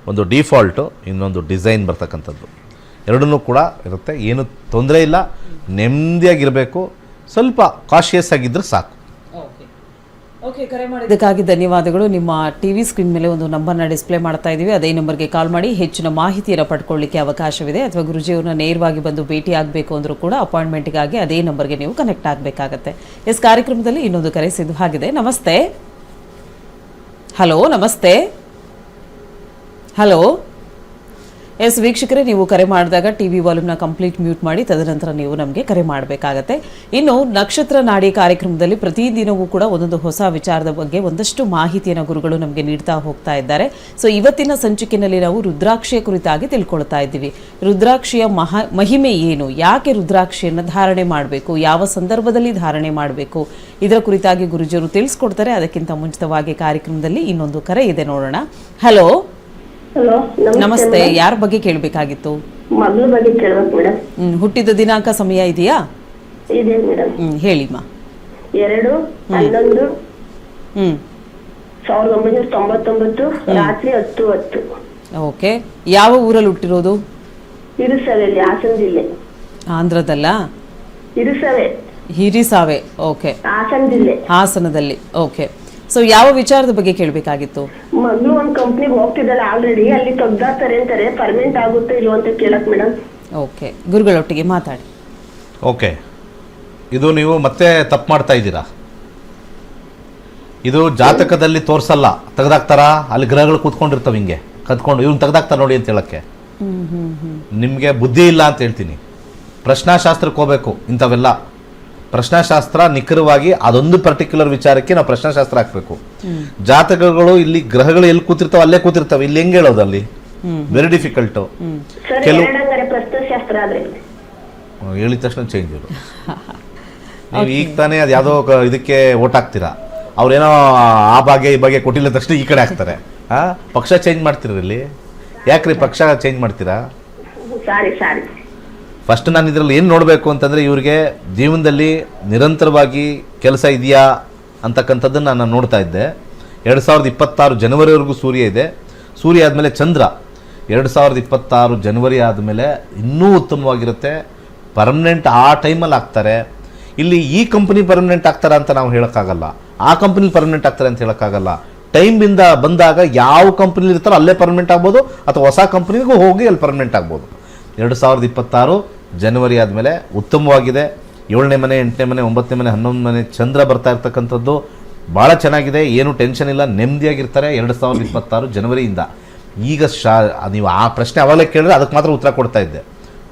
ಒಂದು ಡಿಫಾಲ್ಟು, ಇನ್ನೊಂದು ಡಿಸೈನ್ ಬರ್ತಕ್ಕಂಥದ್ದು. ಎರಡನ್ನೂ ಕೂಡ ಇರುತ್ತೆ. ಏನು ತೊಂದರೆ ಇಲ್ಲ, ನೆಮ್ಮದಿಯಾಗಿರಬೇಕು. ಸ್ವಲ್ಪ ಕಾಶಿಯಸ್ ಆಗಿದ್ದರೆ ಸಾಕು. ಓಕೆ, ಕರೆ ಮಾಡಿದ್ದಕ್ಕಾಗಿ ಧನ್ಯವಾದಗಳು. ನಿಮ್ಮ ಟಿವಿ ಸ್ಕ್ರೀನ್ ಮೇಲೆ ಒಂದು ನಂಬರ್ನ ಡಿಸ್ಪ್ಲೇ ಮಾಡ್ತಾ ಇದ್ದೀವಿ. ಅದೇ ನಂಬರ್ಗೆ ಕಾಲ್ ಮಾಡಿ ಹೆಚ್ಚಿನ ಮಾಹಿತಿಯನ್ನು ಪಡ್ಕೊಳ್ಳಿಕ್ಕೆ ಅವಕಾಶವಿದೆ. ಅಥವಾ ಗುರುಜಿಯವ್ರನ್ನ ನೇರವಾಗಿ ಬಂದು ಭೇಟಿ ಆಗಬೇಕು ಅಂದರೂ ಕೂಡ ಅಪಾಯಿಂಟ್ಮೆಂಟ್ಗಾಗಿ ಅದೇ ನಂಬರ್ಗೆ ನೀವು ಕನೆಕ್ಟ್ ಆಗಬೇಕಾಗತ್ತೆ. ಎಸ್, ಕಾರ್ಯಕ್ರಮದಲ್ಲಿ ಇನ್ನೊಂದು ಕರೆ ಸಿದ್ಧವಾಗಿದೆ. ನಮಸ್ತೆ. ಹಲೋ, ನಮಸ್ತೆ. ಹಲೋ. ಎಸ್ ವೀಕ್ಷಕರೇ, ನೀವು ಕರೆ ಮಾಡಿದಾಗ ಟಿವಿ ವಾಲ್ಯೂಮ್ನ ಕಂಪ್ಲೀಟ್ ಮ್ಯೂಟ್ ಮಾಡಿ ತದನಂತರ ನೀವು ನಮಗೆ ಕರೆ ಮಾಡಬೇಕಾಗತ್ತೆ. ಇನ್ನು ನಕ್ಷತ್ರ ನಾಡಿ ಕಾರ್ಯಕ್ರಮದಲ್ಲಿ ಪ್ರತಿದಿನವೂ ಕೂಡ ಒಂದೊಂದು ಹೊಸ ವಿಚಾರದ ಬಗ್ಗೆ ಒಂದಷ್ಟು ಮಾಹಿತಿಯನ್ನು ಗುರುಗಳು ನಮಗೆ ನೀಡ್ತಾ ಹೋಗ್ತಾ ಇದ್ದಾರೆ. ಸೊ ಇವತ್ತಿನ ಸಂಚಿಕೆಯಲ್ಲಿ ನಾವು ರುದ್ರಾಕ್ಷಿಯ ಕುರಿತಾಗಿ ತಿಳ್ಕೊಳ್ತಾ ಇದ್ದೀವಿ. ರುದ್ರಾಕ್ಷಿಯ ಮಹಿಮೆ ಏನು, ಯಾಕೆ ರುದ್ರಾಕ್ಷಿಯನ್ನು ಧಾರಣೆ ಮಾಡಬೇಕು, ಯಾವ ಸಂದರ್ಭದಲ್ಲಿ ಧಾರಣೆ ಮಾಡಬೇಕು, ಇದರ ಕುರಿತಾಗಿ ಗುರುಜಿಯವರು ತಿಳಿಸ್ಕೊಡ್ತಾರೆ. ಅದಕ್ಕಿಂತ ಮುಂಚಿತವಾಗಿ ಕಾರ್ಯಕ್ರಮದಲ್ಲಿ ಇನ್ನೊಂದು ಕರೆ ಇದೆ, ನೋಡೋಣ. ಹಲೋ. ಹಲೋ, ನಮಸ್ತೆ. ಯಾರ ಬಗ್ಗೆ ಕೇಳಬೇಕಾಗಿತ್ತು? ಮಗಳ ಬಗ್ಗೆ ಕೇಳ್ಬೇಕು ಮೇಡಮ್. ಹುಟ್ಟಿದ ದಿನಾಂಕ ಸಮಯ ಇದೆಯಾ? ಇದೆ ಮೇಡಮ್. ಹೇಳಿಮ್ಮ. 2/11/1999 ರಾತ್ರಿ 10:10. ಓಕೆ. ಯಾವ ಊರಲ್ಲಿ ಹುಟ್ಟಿರೋದು? ಹಿರಿಸವೆಯಲ್ಲಿ, ಹಾಸನ ಜಿಲ್ಲೆ. ಆಂಧ್ರದಲ್ಲ? ಹಿರಿಸಾವೆ. ಓಕೆ, ಹಾಸನ ಜಿಲ್ಲೆ, ಹಾಸನದಲ್ಲಿ. ಓಕೆ. ಸೊ ಯಾವ ವಿಚಾರದ ಬಗ್ಗೆ ಕೇಳಬೇಕಾಗಿತ್ತು? ಮಗಳು ಒಂದ್ ಕಂಪ್ನಿಗೆ ಹೋಗ್ತಿದ್ದಾಳೆ ಆಲ್ರೆಡಿ. ಅಲ್ಲಿ ತೆಗ್ದಾಕ್ತಾರೆ ಅಂತಾರೆ, ಪರ್ಮನೆಂಟ್ ಆಗುತ್ತೆ ಇಲ್ವ ಅಂತ ಕೇಳಕ್ ಮೇಡಮ್. ಓಕೆ, ಗುರುಗಳೊಟ್ಟಿಗೆ ಮಾತಾಡಿ. ಓಕೆ, ಇದು ನೀವು ಮತ್ತೆ ತಪ್ಪು ಮಾಡ್ತಾ ಇದ್ದೀರಾ. ಇದು ಜಾತಕದಲ್ಲಿ ತೋರಿಸಲ್ಲ, ತೆಗೆದಾಕ್ತಾರಾ? ಅಲ್ಲಿ ಗ್ರಹಗಳು ಕೂತ್ಕೊಂಡಿರ್ತವೆ ಹಿಂಗೆ ಕತ್ಕೊಂಡು, ಇವ್ನು ತೆಗೆದಾಕ್ತಾರೆ ನೋಡಿ ಅಂತ ಹೇಳಕ್ಕೆ. ನಿಮಗೆ ಬುದ್ಧಿ ಇಲ್ಲ ಅಂತ ಹೇಳ್ತೀನಿ. ಪ್ರಶ್ನಾಶಾಸ್ತ್ರಕ್ಕೆ ಹೋಗ್ಬೇಕು. ಇಂಥವೆಲ್ಲ ಪ್ರಶ್ನಾಶಾಸ್ತ್ರ ನಿಖರವಾಗಿ ಅದೊಂದು ಪರ್ಟಿಕ್ಯುಲರ್ ವಿಚಾರಕ್ಕೆ ನಾವು ಪ್ರಶ್ನಾಶಾಸ್ತ್ರ ಹಾಕಬೇಕು. ಜಾತಕಗಳು ಇಲ್ಲಿ ಗ್ರಹಗಳು ಎಲ್ಲಿ ಕೂತಿರ್ತಾವೆ ಅಲ್ಲೇ ಕೂತಿರ್ತಾವೆ. ಇಲ್ಲಿ ಹೆಂಗೆ ಹೇಳೋದು? ಅಲ್ಲಿ ವೆರಿ ಡಿಫಿಕಲ್ಟು. ಕೆಲವು ಪ್ರಶ್ನಾಶಾಸ್ತ್ರ ಆದ್ರೆ ಹೇಳಿದ ತಕ್ಷಣ ಚೇಂಜ್ ಇರು. ನೀವು ಈಗ ತಾನೇ ಅದು ಯಾವುದೋ ಇದಕ್ಕೆ ಓಟ್ ಹಾಕ್ತೀರಾ, ಅವ್ರೇನೋ ಆ ಭಾಗ್ಯ ಈ ಭಾಗ್ಯ ಕೊಟ್ಟಿಲ್ಲ ತಕ್ಷಣ ಈ ಕಡೆ ಹಾಕ್ತಾರೆ. ಪಕ್ಷ ಚೇಂಜ್ ಮಾಡ್ತೀರ ಇಲ್ಲಿ. ಯಾಕ್ರಿ ಪಕ್ಷ ಚೇಂಜ್ ಮಾಡ್ತೀರಾ? ಸಾರಿ. ಫಸ್ಟ್ ನಾನು ಇದರಲ್ಲಿ ಏನು ನೋಡಬೇಕು ಅಂತಂದರೆ, ಇವ್ರಿಗೆ ಜೀವನದಲ್ಲಿ ನಿರಂತರವಾಗಿ ಕೆಲಸ ಇದೆಯಾ ಅಂತಕ್ಕಂಥದ್ದನ್ನು ನಾನು ನೋಡ್ತಾ ಇದ್ದೆ. 2026 ಜನವರಿವರೆಗೂ ಸೂರ್ಯ ಇದೆ. ಸೂರ್ಯ ಆದಮೇಲೆ ಚಂದ್ರ. 2026 ಜನವರಿ ಆದಮೇಲೆ ಇನ್ನೂ ಉತ್ತಮವಾಗಿರುತ್ತೆ. ಪರ್ಮನೆಂಟ್ ಆ ಟೈಮಲ್ಲಿ ಆಗ್ತಾರೆ. ಇಲ್ಲಿ ಈ ಕಂಪ್ನಿ ಪರ್ಮನೆಂಟ್ ಆಗ್ತಾರೆ ಅಂತ ನಾವು ಹೇಳೋಕ್ಕಾಗಲ್ಲ, ಆ ಕಂಪ್ನಿ ಪರ್ಮನೆಂಟ್ ಆಗ್ತಾರೆ ಅಂತ ಹೇಳೋಕ್ಕಾಗಲ್ಲ. ಟೈಮಿಂದ ಬಂದಾಗ ಯಾವ ಕಂಪ್ನಿಲಿ ಇರ್ತಾರೋ ಅಲ್ಲೇ ಪರ್ಮನೆಂಟ್ ಆಗ್ಬೋದು, ಅಥವಾ ಹೊಸ ಕಂಪ್ನಿಗೂ ಹೋಗಿ ಅಲ್ಲಿ ಪರ್ಮನೆಂಟ್ ಆಗ್ಬೋದು. 2026 ಜನವರಿ ಆದಮೇಲೆ ಉತ್ತಮವಾಗಿದೆ. 7ನೇ ಮನೆ, 8ನೇ ಮನೆ, 9ನೇ ಮನೆ, 11ನೇ ಮನೆ ಚಂದ್ರ ಬರ್ತಾ ಇರ್ತಕ್ಕಂಥದ್ದು ಭಾಳ ಚೆನ್ನಾಗಿದೆ. ಏನು ಟೆನ್ಷನ್ ಇಲ್ಲ, ನೆಮ್ಮದಿಯಾಗಿರ್ತಾರೆ 2026 ಜನವರಿಯಿಂದ. ಈಗ ನೀವು ಆ ಪ್ರಶ್ನೆ ಅವಾಗಲೇ ಕೇಳಿದ್ರೆ ಅದಕ್ಕೆ ಮಾತ್ರ ಉತ್ತರ ಕೊಡ್ತಾ ಇದ್ದೆ.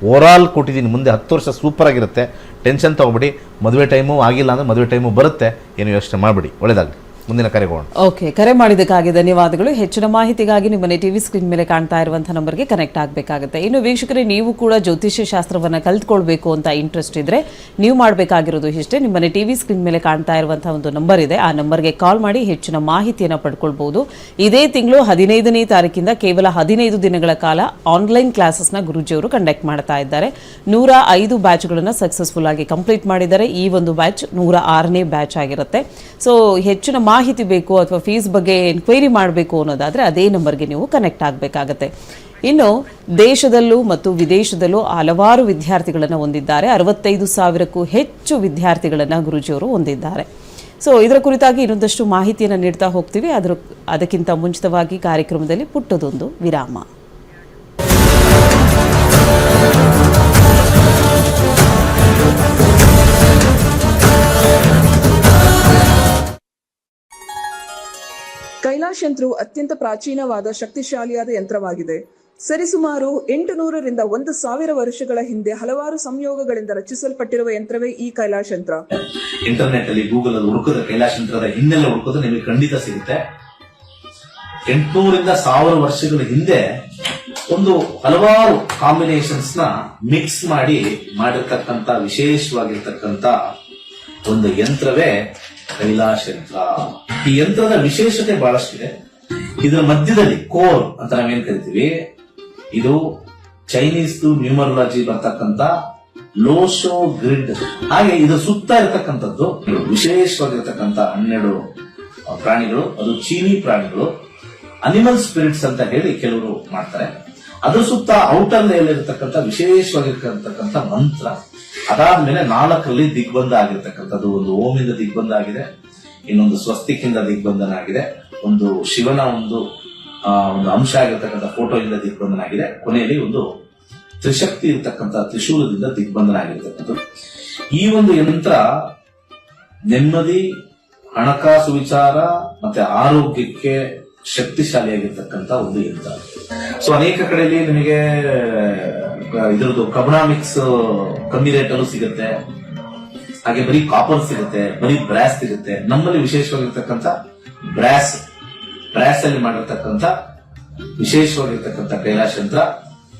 ಓವರಾಲ್ ಕೊಟ್ಟಿದ್ದೀನಿ. ಮುಂದೆ 10 ವರ್ಷ ಸೂಪರಾಗಿರುತ್ತೆ. ಟೆನ್ಷನ್ ತೊಗೊಬಿಡಿ. ಮದುವೆ ಟೈಮು ಆಗಿಲ್ಲ ಅಂದರೆ ಮದುವೆ ಟೈಮು ಬರುತ್ತೆ, ಏನು ಯೋಚನೆ ಮಾಡಿಬಿಡಿ. ಒಳ್ಳೆಯದಾಗಲಿ. ಮುಂದಿನ ಕರೆಗೋಣ. ಓಕೆ, ಕರೆ ಮಾಡಿದ್ದಕ್ಕಾಗಿ ಧನ್ಯವಾದಗಳು. ಹೆಚ್ಚಿನ ಮಾಹಿತಿಗಾಗಿ ನಿಮ್ಮನೆ ಟಿವಿ ಸ್ಕ್ರೀನ್ ಮೇಲೆ ಕಾಣ್ತಾ ಇರುವಂತಹ ನಂಬರ್ಗೆ ಕನೆಕ್ಟ್ ಆಗಬೇಕಾಗುತ್ತೆ. ಇನ್ನು ವೀಕ್ಷಕರೇ, ನೀವು ಕೂಡ ಜ್ಯೋತಿಷ್ಯ ಶಾಸ್ತ್ರವನ್ನು ಕಲ್ತ್ಕೊಳ್ಬೇಕು ಅಂತ ಇಂಟ್ರೆಸ್ಟ್ ಇದ್ರೆ ನೀವು ಮಾಡಬೇಕಾಗಿರೋದು ಇಷ್ಟೇ. ನಿಮ್ಮನೆ ಟಿವಿ ಸ್ಕ್ರೀನ್ ಮೇಲೆ ಕಾಣ್ತಾ ಇರುವಂತಹ ಒಂದು ನಂಬರ್ ಇದೆ, ಆ ನಂಬರ್ಗೆ ಕಾಲ್ ಮಾಡಿ ಹೆಚ್ಚಿನ ಮಾಹಿತಿಯನ್ನು ಪಡ್ಕೊಳ್ಬಹುದು. ಇದೇ ತಿಂಗಳು 15ನೇ ತಾರೀಕಿಂದ ಕೇವಲ 15 ದಿನಗಳ ಕಾಲ ಆನ್ಲೈನ್ ಕ್ಲಾಸಸ್ನ ಗುರೂಜಿಯವರು ಕಂಡಕ್ಟ್ ಮಾಡ್ತಾ ಇದ್ದಾರೆ. 105 ಬ್ಯಾಚ್ಗಳನ್ನು ಸಕ್ಸಸ್ಫುಲ್ ಆಗಿ ಕಂಪ್ಲೀಟ್ ಮಾಡಿದ್ದಾರೆ. ಈ ಒಂದು ಬ್ಯಾಚ್ 106ನೇ ಬ್ಯಾಚ್ ಆಗಿರುತ್ತೆ. ಸೊ ಹೆಚ್ಚಿನ ಮಾಹಿತಿ ಬೇಕು ಅಥವಾ ಫೀಸ್ ಬಗ್ಗೆ ಎನ್ಕ್ವೈರಿ ಮಾಡಬೇಕು ಅನ್ನೋದಾದರೆ ಅದೇ ನಂಬರ್ಗೆ ನೀವು ಕನೆಕ್ಟ್ ಆಗಬೇಕಾಗತ್ತೆ. ಇನ್ನು ದೇಶದಲ್ಲೂ ಮತ್ತು ವಿದೇಶದಲ್ಲೂ ಹಲವಾರು ವಿದ್ಯಾರ್ಥಿಗಳನ್ನು ಹೊಂದಿದ್ದಾರೆ. 65,000ಕ್ಕೂ ಹೆಚ್ಚು ವಿದ್ಯಾರ್ಥಿಗಳನ್ನು ಗುರೂಜಿಯವರು ಹೊಂದಿದ್ದಾರೆ. ಸೊ ಇದರ ಕುರಿತಾಗಿ ಇನ್ನೊಂದಷ್ಟು ಮಾಹಿತಿಯನ್ನು ನೀಡ್ತಾ ಹೋಗ್ತೀವಿ. ಅದಕ್ಕಿಂತ ಮುಂಚಿತವಾಗಿ ಕಾರ್ಯಕ್ರಮದಲ್ಲಿ ಪುಟ್ಟದೊಂದು ವಿರಾಮ. ಕೈಲಾಶ್ ಯಂತ್ರವು ಅತ್ಯಂತ ಪ್ರಾಚೀನವಾದ ಶಕ್ತಿಶಾಲಿಯಾದ ಯಂತ್ರವಾಗಿದೆ. ಸರಿಸುಮಾರು 800ರಿಂದ 1,000 ವರ್ಷಗಳ ಹಿಂದೆ ಹಲವಾರು ಸಂಯೋಗಗಳಿಂದ ರಚಿಸಲ್ಪಟ್ಟಿರುವ ಯಂತ್ರವೇ ಈ ಕೈಲಾಶ್ ಯಂತ್ರ. ಇಂಟರ್ನೆಟ್ ಅಲ್ಲಿ ಗೂಗಲ್ ಅಲ್ಲಿ ಹುಡುಕಿದ್ರೆ ಕೈಲಾಶ್ ಯಂತ್ರದ ಹಿನ್ನೆಲೆ ಹುಡುಕಿದ್ರೆ ನಿಮಗೆ ಖಂಡಿತ ಸಿಗುತ್ತೆ. 800ರಿಂದ 1000 ವರ್ಷಗಳ ಹಿಂದೆ ಒಂದು ಹಲವಾರು ಕಾಂಬಿನೇಷನ್ಸ್ ನ ಮಿಕ್ಸ್ ಮಾಡಿರ್ತಕ್ಕಂಥ ವಿಶೇಷವಾಗಿರ್ತಕ್ಕಂಥ ಒಂದು ಯಂತ್ರವೇ ಕೈಲಾಶ್ ಯಂತ್ರ. ಈ ಯಂತ್ರದ ವಿಶೇಷತೆ ಬಹಳಷ್ಟಿದೆ. ಇದರ ಮಧ್ಯದಲ್ಲಿ ಕೋರ್ ಅಂತ ನಾವೇನ್ ಕರಿತೀವಿ, ಇದು ಚೈನೀಸ್ ನ್ಯೂಮರಾಲಜಿ ಬರ್ತಕ್ಕಂಥ ಲೋಶೋ ಗ್ರಿಡ್. ಹಾಗೆ ಇದು ಸುತ್ತ ಇರತಕ್ಕಂಥದ್ದು ವಿಶೇಷವಾಗಿರ್ತಕ್ಕಂಥ 12 ಪ್ರಾಣಿಗಳು, ಅದು ಚೀನಿ ಪ್ರಾಣಿಗಳು, ಅನಿಮಲ್ ಸ್ಪಿರಿಟ್ಸ್ ಅಂತ ಹೇಳಿ ಕೆಲವರು ಮಾಡ್ತಾರೆ. ಅದ್ರ ಸುತ್ತ ಔಟರ್ ಲೇಯರ್ ಇರತಕ್ಕಂಥ ವಿಶೇಷವಾಗಿರ್ತಕ್ಕಂಥ ಮಂತ್ರ. ಅದಾದ್ಮೇಲೆ 4ರಲ್ಲಿ ದಿಗ್ಬಂಧ ಆಗಿರ್ತಕ್ಕಂಥದ್ದು. ಒಂದು ಓಮಿಂದ ದಿಗ್ಬಂಧ ಆಗಿದೆ, ಇನ್ನೊಂದು ಸ್ವಸ್ತಿಕಿಂದ ದಿಗ್ಬಂಧನ ಆಗಿದೆ, ಒಂದು ಶಿವನ ಒಂದು ಅಂಶ ಆಗಿರ್ತಕ್ಕಂಥ ಫೋಟೋ ಇಂದ ದಿಗ್ಬಂಧನ ಆಗಿದೆ, ಕೊನೆಯಲ್ಲಿ ಒಂದು ತ್ರಿಶಕ್ತಿ ಇರತಕ್ಕಂಥ ತ್ರಿಶೂಲದಿಂದ ದಿಗ್ಬಂಧನ ಆಗಿರ್ತಕ್ಕಂಥದ್ದು. ಈ ಒಂದು ಯಂತ್ರ ನೆಮ್ಮದಿ, ಹಣಕಾಸು ವಿಚಾರ ಮತ್ತೆ ಆರೋಗ್ಯಕ್ಕೆ ಶಕ್ತಿಶಾಲಿಯಾಗಿರ್ತಕ್ಕಂಥ ಒಂದು ಯಂತ್ರ. ಸೊ ಅನೇಕ ಕಡೆಯಲ್ಲಿ ನಿಮಗೆ ಇದ್ರದ್ದು ಕಬ್ಣ ಮಿಕ್ಸ್ ಕಮ್ಮಿ ರೇಟ್ ಅಲ್ಲೂ ಸಿಗುತ್ತೆ, ಹಾಗೆ ಬರೀ ಕಾಪರ್ ಸಿಗುತ್ತೆ, ಬರೀ ಬ್ರಾಸ್ ಸಿಗುತ್ತೆ. ನಮ್ಮಲ್ಲಿ ವಿಶೇಷವಾಗಿರ್ತಕ್ಕಂಥ ಬ್ರಾಸ್ ಅಲ್ಲಿ ಮಾಡಿರ್ತಕ್ಕಂಥ ವಿಶೇಷವಾಗಿರ್ತಕ್ಕಂಥ ಕೈಲಾಶ್ ಯಂತ್ರ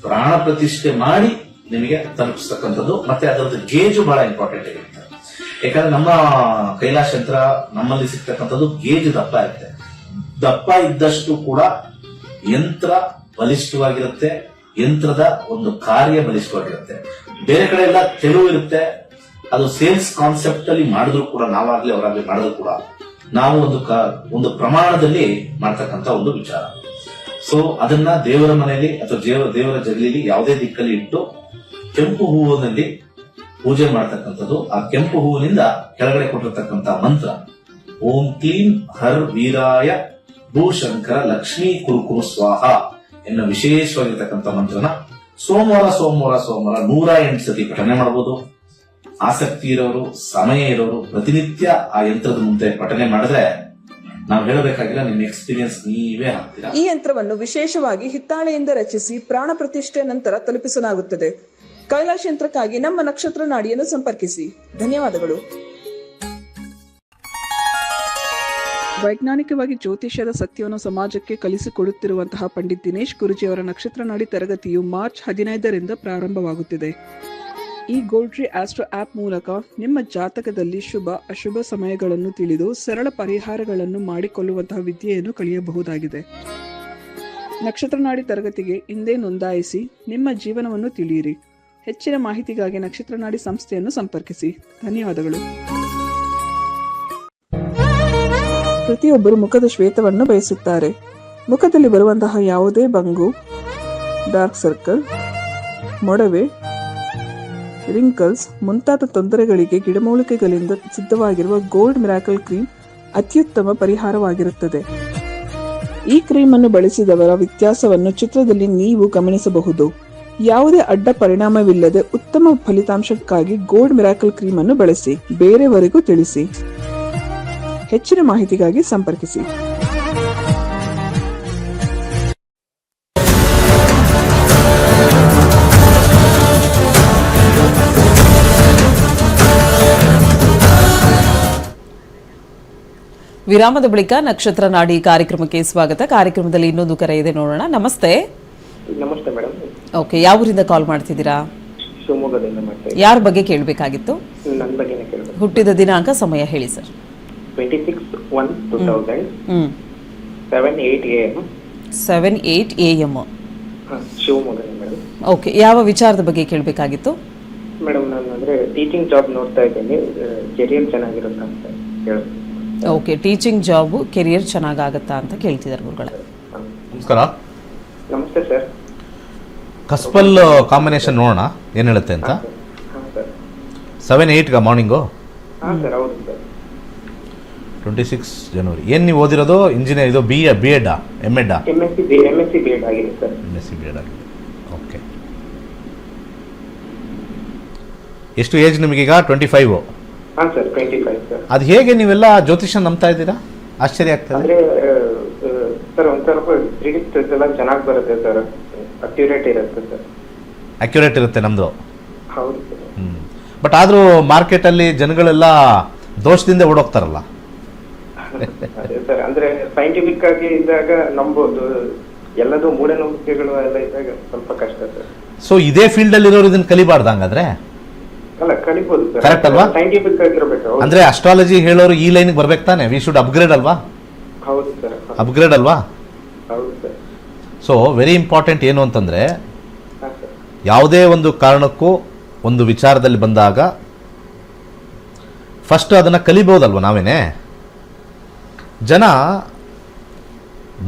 ಪ್ರಾಣ ಪ್ರತಿಷ್ಠೆ ಮಾಡಿ ನಿಮಗೆ ತಲುಪಿಸ್ತಕ್ಕಂಥದ್ದು. ಮತ್ತೆ ಅದರದ್ದು ಗೇಜು ಬಹಳ ಇಂಪಾರ್ಟೆಂಟ್ ಆಗಿರುತ್ತೆ. ಯಾಕಂದ್ರೆ ನಮ್ಮ ಕೈಲಾಶ್ ಯಂತ್ರ ನಮ್ಮಲ್ಲಿ ಸಿಗ್ತಕ್ಕಂಥದ್ದು ಗೇಜ್ ದಪ್ಪ ಇರುತ್ತೆ. ದಪ್ಪ ಇದ್ದಷ್ಟು ಕೂಡ ಯಂತ್ರ ಬಲಿಷ್ಠವಾಗಿರುತ್ತೆ, ಯಂತ್ರದ ಒಂದು ಕಾರ್ಯ ಬಲಿಷ್ಠವಾಗಿರುತ್ತೆ. ಬೇರೆ ಕಡೆ ಎಲ್ಲ ತೆಳು ಇರುತ್ತೆ, ಅದು ಸೇಲ್ಸ್ ಕಾನ್ಸೆಪ್ಟ್ ಅಲ್ಲಿ ಮಾಡಿದ್ರು ಕೂಡ, ನಾವಾಗ್ಲಿ ಅವರಾಗ್ಲಿ ಮಾಡಿದ್ರು ಕೂಡ ನಾವು ಒಂದು ಪ್ರಮಾಣದಲ್ಲಿ ಮಾಡ್ತಕ್ಕಂಥ ಒಂದು ವಿಚಾರ. ಸೊ ಅದನ್ನ ದೇವರ ಮನೆಯಲ್ಲಿ ಅಥವಾ ದೇವರ ಜಗಲಿಲಿ ಯಾವುದೇ ದಿಕ್ಕಲ್ಲಿ ಇಟ್ಟು ಕೆಂಪು ಹೂವಿನಲ್ಲಿ ಪೂಜೆ ಮಾಡ್ತಕ್ಕಂಥದ್ದು. ಆ ಕೆಂಪು ಹೂವಿನಿಂದ ಕೆಳಗಡೆ ಕೊಟ್ಟಿರ್ತಕ್ಕಂಥ ಮಂತ್ರ ಓಂ ಕ್ಲೀಂ ಹರ್ ವೀರಾಯ ಭೂಶಂಕರ ಲಕ್ಷ್ಮೀ ಕುರುಕುರು ಸ್ವಾಹ ಎನ್ನುವ ವಿಶೇಷವಾಗಿರ್ತಕ್ಕಂಥ ಮಂತ್ರನ ಸೋಮವಾರ 108 ಸತಿ ಪಠನೆ ಮಾಡಬಹುದು. ಆಸಕ್ತಿ ಇರೋರು, ಸಮಯ ಇರೋರು ಪ್ರತಿನಿತ್ಯ ಆ ಯಂತ್ರದ ಮುಂದೆ ಪಠನೆ ಮಾಡಿದ್ರೆ ನಾವು ಹೇಳಬೇಕಾಗಿಲ್ಲ, ನಿಮ್ಮ ಎಕ್ಸ್ಪೀರಿಯನ್ಸ್ ನೀವೇ ಹಾಕ್ತೀರಾ. ಈ ಯಂತ್ರವನ್ನು ವಿಶೇಷವಾಗಿ ಹಿತ್ತಾಳೆಯಿಂದ ರಚಿಸಿ ಪ್ರಾಣ ಪ್ರತಿಷ್ಠೆ ನಂತರ ತಲುಪಿಸಲಾಗುತ್ತದೆ. ಕೈಲಾಶ್ ಯಂತ್ರಕ್ಕಾಗಿ ನಮ್ಮ ನಕ್ಷತ್ರ ನಾಡಿಯನ್ನು ಸಂಪರ್ಕಿಸಿ. ಧನ್ಯವಾದಗಳು. ವೈಜ್ಞಾನಿಕವಾಗಿ ಜ್ಯೋತಿಷ್ಯದ ಸತ್ಯವನ್ನು ಸಮಾಜಕ್ಕೆ ಕಲಿಸಿಕೊಡುತ್ತಿರುವಂತಹ ಪಂಡಿತ್ ದಿನೇಶ್ ಗುರುಜಿಯವರ ನಕ್ಷತ್ರ ನಾಡಿ ತರಗತಿಯು ಮಾರ್ಚ್ 15ರಿಂದ ಪ್ರಾರಂಭವಾಗುತ್ತಿದೆ. ಈ ಗೋಲ್ಡ್ರಿ ಆಸ್ಟ್ರೋ ಆಪ್ ಮೂಲಕ ನಿಮ್ಮ ಜಾತಕದಲ್ಲಿ ಶುಭ ಅಶುಭ ಸಮಯಗಳನ್ನು ತಿಳಿದು ಸರಳ ಪರಿಹಾರಗಳನ್ನು ಮಾಡಿಕೊಳ್ಳುವಂತಹ ವಿದ್ಯೆಯನ್ನು ಕಲಿಯಬಹುದಾಗಿದೆ. ನಕ್ಷತ್ರ ನಾಡಿ ತರಗತಿಗೆ ಇಂದೇ ನೋಂದಾಯಿಸಿ ನಿಮ್ಮ ಜೀವನವನ್ನು ತಿಳಿಯಿರಿ. ಹೆಚ್ಚಿನ ಮಾಹಿತಿಗಾಗಿ ನಕ್ಷತ್ರ ನಾಡಿ ಸಂಸ್ಥೆಯನ್ನು ಸಂಪರ್ಕಿಸಿ. ಧನ್ಯವಾದಗಳು. ಪ್ರತಿಯೊಬ್ಬರು ಮುಖದ ಶ್ವೇತವನ್ನು ಬಯಸುತ್ತಾರೆ. ಮುಖದಲ್ಲಿ ಬರುವಂತಹ ಯಾವುದೇ ಬಂಗು, ಡಾರ್ಕ್ ಸರ್ಕಲ್, ಮೊಡವೆ, ರಿಂಕಲ್ಸ್ ಮುಂತಾದ ತೊಂದರೆಗಳಿಗೆ ಗಿಡಮೂಲಿಕೆಗಳಿಂದ ಸಿದ್ಧವಾಗಿರುವ ಗೋಲ್ಡ್ ಮಿರಾಕಲ್ ಕ್ರೀಮ್ ಅತ್ಯುತ್ತಮ ಪರಿಹಾರವಾಗಿರುತ್ತದೆ. ಈ ಕ್ರೀಮ್ ಅನ್ನು ಬಳಸಿದವರ ವ್ಯತ್ಯಾಸವನ್ನು ಚಿತ್ರದಲ್ಲಿ ನೀವು ಗಮನಿಸಬಹುದು. ಯಾವುದೇ ಅಡ್ಡ ಪರಿಣಾಮವಿಲ್ಲದೆ ಉತ್ತಮ ಫಲಿತಾಂಶಕ್ಕಾಗಿ ಗೋಲ್ಡ್ ಮಿರಾಕಲ್ ಕ್ರೀಮ್ ಅನ್ನು ಬಳಸಿ. ಬೇರೆಯವರಿಗೂ ತಿಳಿಸಿ. ಹೆಚ್ಚಿನ ಮಾಹಿತಿಗಾಗಿ ಸಂಪರ್ಕಿಸಿ. ವಿರಾಮದ ಬಳಿಕ ನಕ್ಷತ್ರ ನಾಡಿ ಕಾರ್ಯಕ್ರಮಕ್ಕೆ ಸ್ವಾಗತ. ಕಾರ್ಯಕ್ರಮದಲ್ಲಿ ಇನ್ನೊಂದು ಕರೆ ಇದೆ, ನೋಡೋಣ. ನಮಸ್ತೆ. ನಮಸ್ತೆ ಮೇಡಮ್. ಓಕೆ, ಯಾವ ಊರಿಂದ ಕಾಲ್ ಮಾಡ್ತಿದ್ದೀರಾ? ಶಿವಮೊಗ್ಗದಿಂದ ಮಾಡ್ತಾ ಯಾರ ಬಗ್ಗೆ ಕೇಳಬೇಕಾಗಿತ್ತು? ನನ್ನ ಬಗ್ಗೆನೇ ಕೇಳಬೇಕು. ಹುಟ್ಟಿದ ದಿನಾಂಕ, ಸಮಯ ಹೇಳಿ ಸರ್. 26/1/2000 7:08 AM. 7:08 AM. ಶಿವಮೊಗ್ಗನೇ ಮೇಡಮ್. ಓಕೆ, ಯಾವ ವಿಚಾರದ ಬಗ್ಗೆ ಕೇಳಬೇಕಾಗಿತ್ತು? ಮೇಡಮ್ ನಾನು ಅಂದ್ರೆ ಟೀಚಿಂಗ್ ಜಾಬ್ ನೋಡ್ತಾ ಇದ್ದೀನಿ, ಕೆರಿಯರ್ ಚೆನ್ನಾಗಿರುತ್ತೆ ಅಂತ ಹೇಳ್ತೀನಿ. ಓಕೆ, ಟೀಚಿಂಗ್ ಜಾಬ್ ಕೆರಿಯರ್ ಚೆನ್ನಾಗಾಗತ್ತಾ ಅಂತ ಕೇಳ್ತಿದ್ದಾರೆ ಗುರುಗಳೇ. ನಮಸ್ಕಾರ. ನಮಸ್ತೆ ಸರ್. ಕಸ್ಪಲ್ ಕಾಂಬಿನೇಷನ್ ನೋಡೋಣ ಏನು ಹೇಳುತ್ತೆ ಅಂತ. ಹಾಂ ಸರ್. 7-8 ಮಾರ್ನಿಂಗು. ಹಾಂ ಸರ್, ಹೌದು ಸರ್. 26 ಜನವರಿ. ಏನು ನೀವು ಓದಿರೋದು? ಇಂಜಿನಿಯರ್, ಇದು ಬಿ ಎಡ್ಡಾ MEdಾ? MSc B.Ed ಆಗಿದೆ ಸರ್. MSc B.Ed ಆಗಿದೆ. ಓಕೆ. ಎಷ್ಟು ಏಜ್ ನಿಮಗೀಗ? 25. ಹಾಂ ಸರ್, 25 ಸರ್. ಅದು ಹೇಗೆ ನೀವೆಲ್ಲ ಜ್ಯೋತಿಷ ನಂಬ್ತಾ ಇದ್ದೀರಾ? ಆಶ್ಚರ್ಯ ಆಗ್ತದೆ. ಅಂದ್ರೆ ಸರ್ ಒಂದು ಸ್ವಲ್ಪ ಪ್ರಿಡಿಕ್ಟ್ ಎಲ್ಲ ಚೆನ್ನಾಗಿ ಬರುತ್ತೆ ಸರ್, ಅಕ್ಯುರೇಟ್ ಇರುತ್ತೆ ಸರ್. ಅಕ್ಯುರೇಟ್ ಇರುತ್ತೆ ನಮ್ಮದು. ಹೌದು ಸರ್. ಬಟ್ ಆದರೂ ಮಾರ್ಕೆಟಲ್ಲಿ ಜನಗಳೆಲ್ಲ ದೋಷದಿಂದ ಓಡೋಗ್ತಾರಲ್ಲ. ಅದೇ ಸರ್, ಅಂದ್ರೆ ಸೈಂಟಿಫಿಕ್ ಆಗಿ ಇದ್ದಾಗ ನಂಬೋದು, ಎಲ್ಲದೂ ಮೂಢನಂಬಿಕೆಗಳು ಎಲ್ಲ ಇದ್ದಾಗ ಸ್ವಲ್ಪ ಕಷ್ಟ ಸರ್. ಸೊ ಇದೇ ಫೀಲ್ಡಲ್ಲಿ ಇರೋರು ಇದನ್ನು ಕಲಿಬಾರ್ದು ಹಂಗಾದ್ರೆ? ಅಲ್ಲ, ಕಲಿಬಹುದು ಸರ್. ಕರೆಕ್ಟ್ ಅಲ್ವಾ? ಸೈಂಟಿಫಿಕ್ ಆಗಿರ್ಬೇಕು. ಅಂದ್ರೆ ಅಸ್ಟ್ರಾಲಜಿ ಹೇಳೋರು ಈ ಲೈನ್ಗೆ ಬರ್ಬೇಕು ತಾನೆ? ವಿ ಶುಡ್ ಅಪ್ಗ್ರೇಡ್ ಅಲ್ವಾ? ಹೌದು ಸರ್. ಅಪ್ಗ್ರೇಡ್ ಅಲ್ವಾ? ಹೌದು ಸರ್. ಸೊ ವೆರಿ ಇಂಪಾರ್ಟೆಂಟ್ ಏನು ಅಂತಂದ್ರೆ, ಹಾಂ ಸರ್. ಯಾವುದೇ ಒಂದು ಕಾರಣಕ್ಕೂ ಒಂದು ವಿಚಾರದಲ್ಲಿ ಬಂದಾಗ ಫಸ್ಟ್ ಅದನ್ನು ಕಲಿಬೋದಲ್ವ ನಾವೇನೆ. ಜನ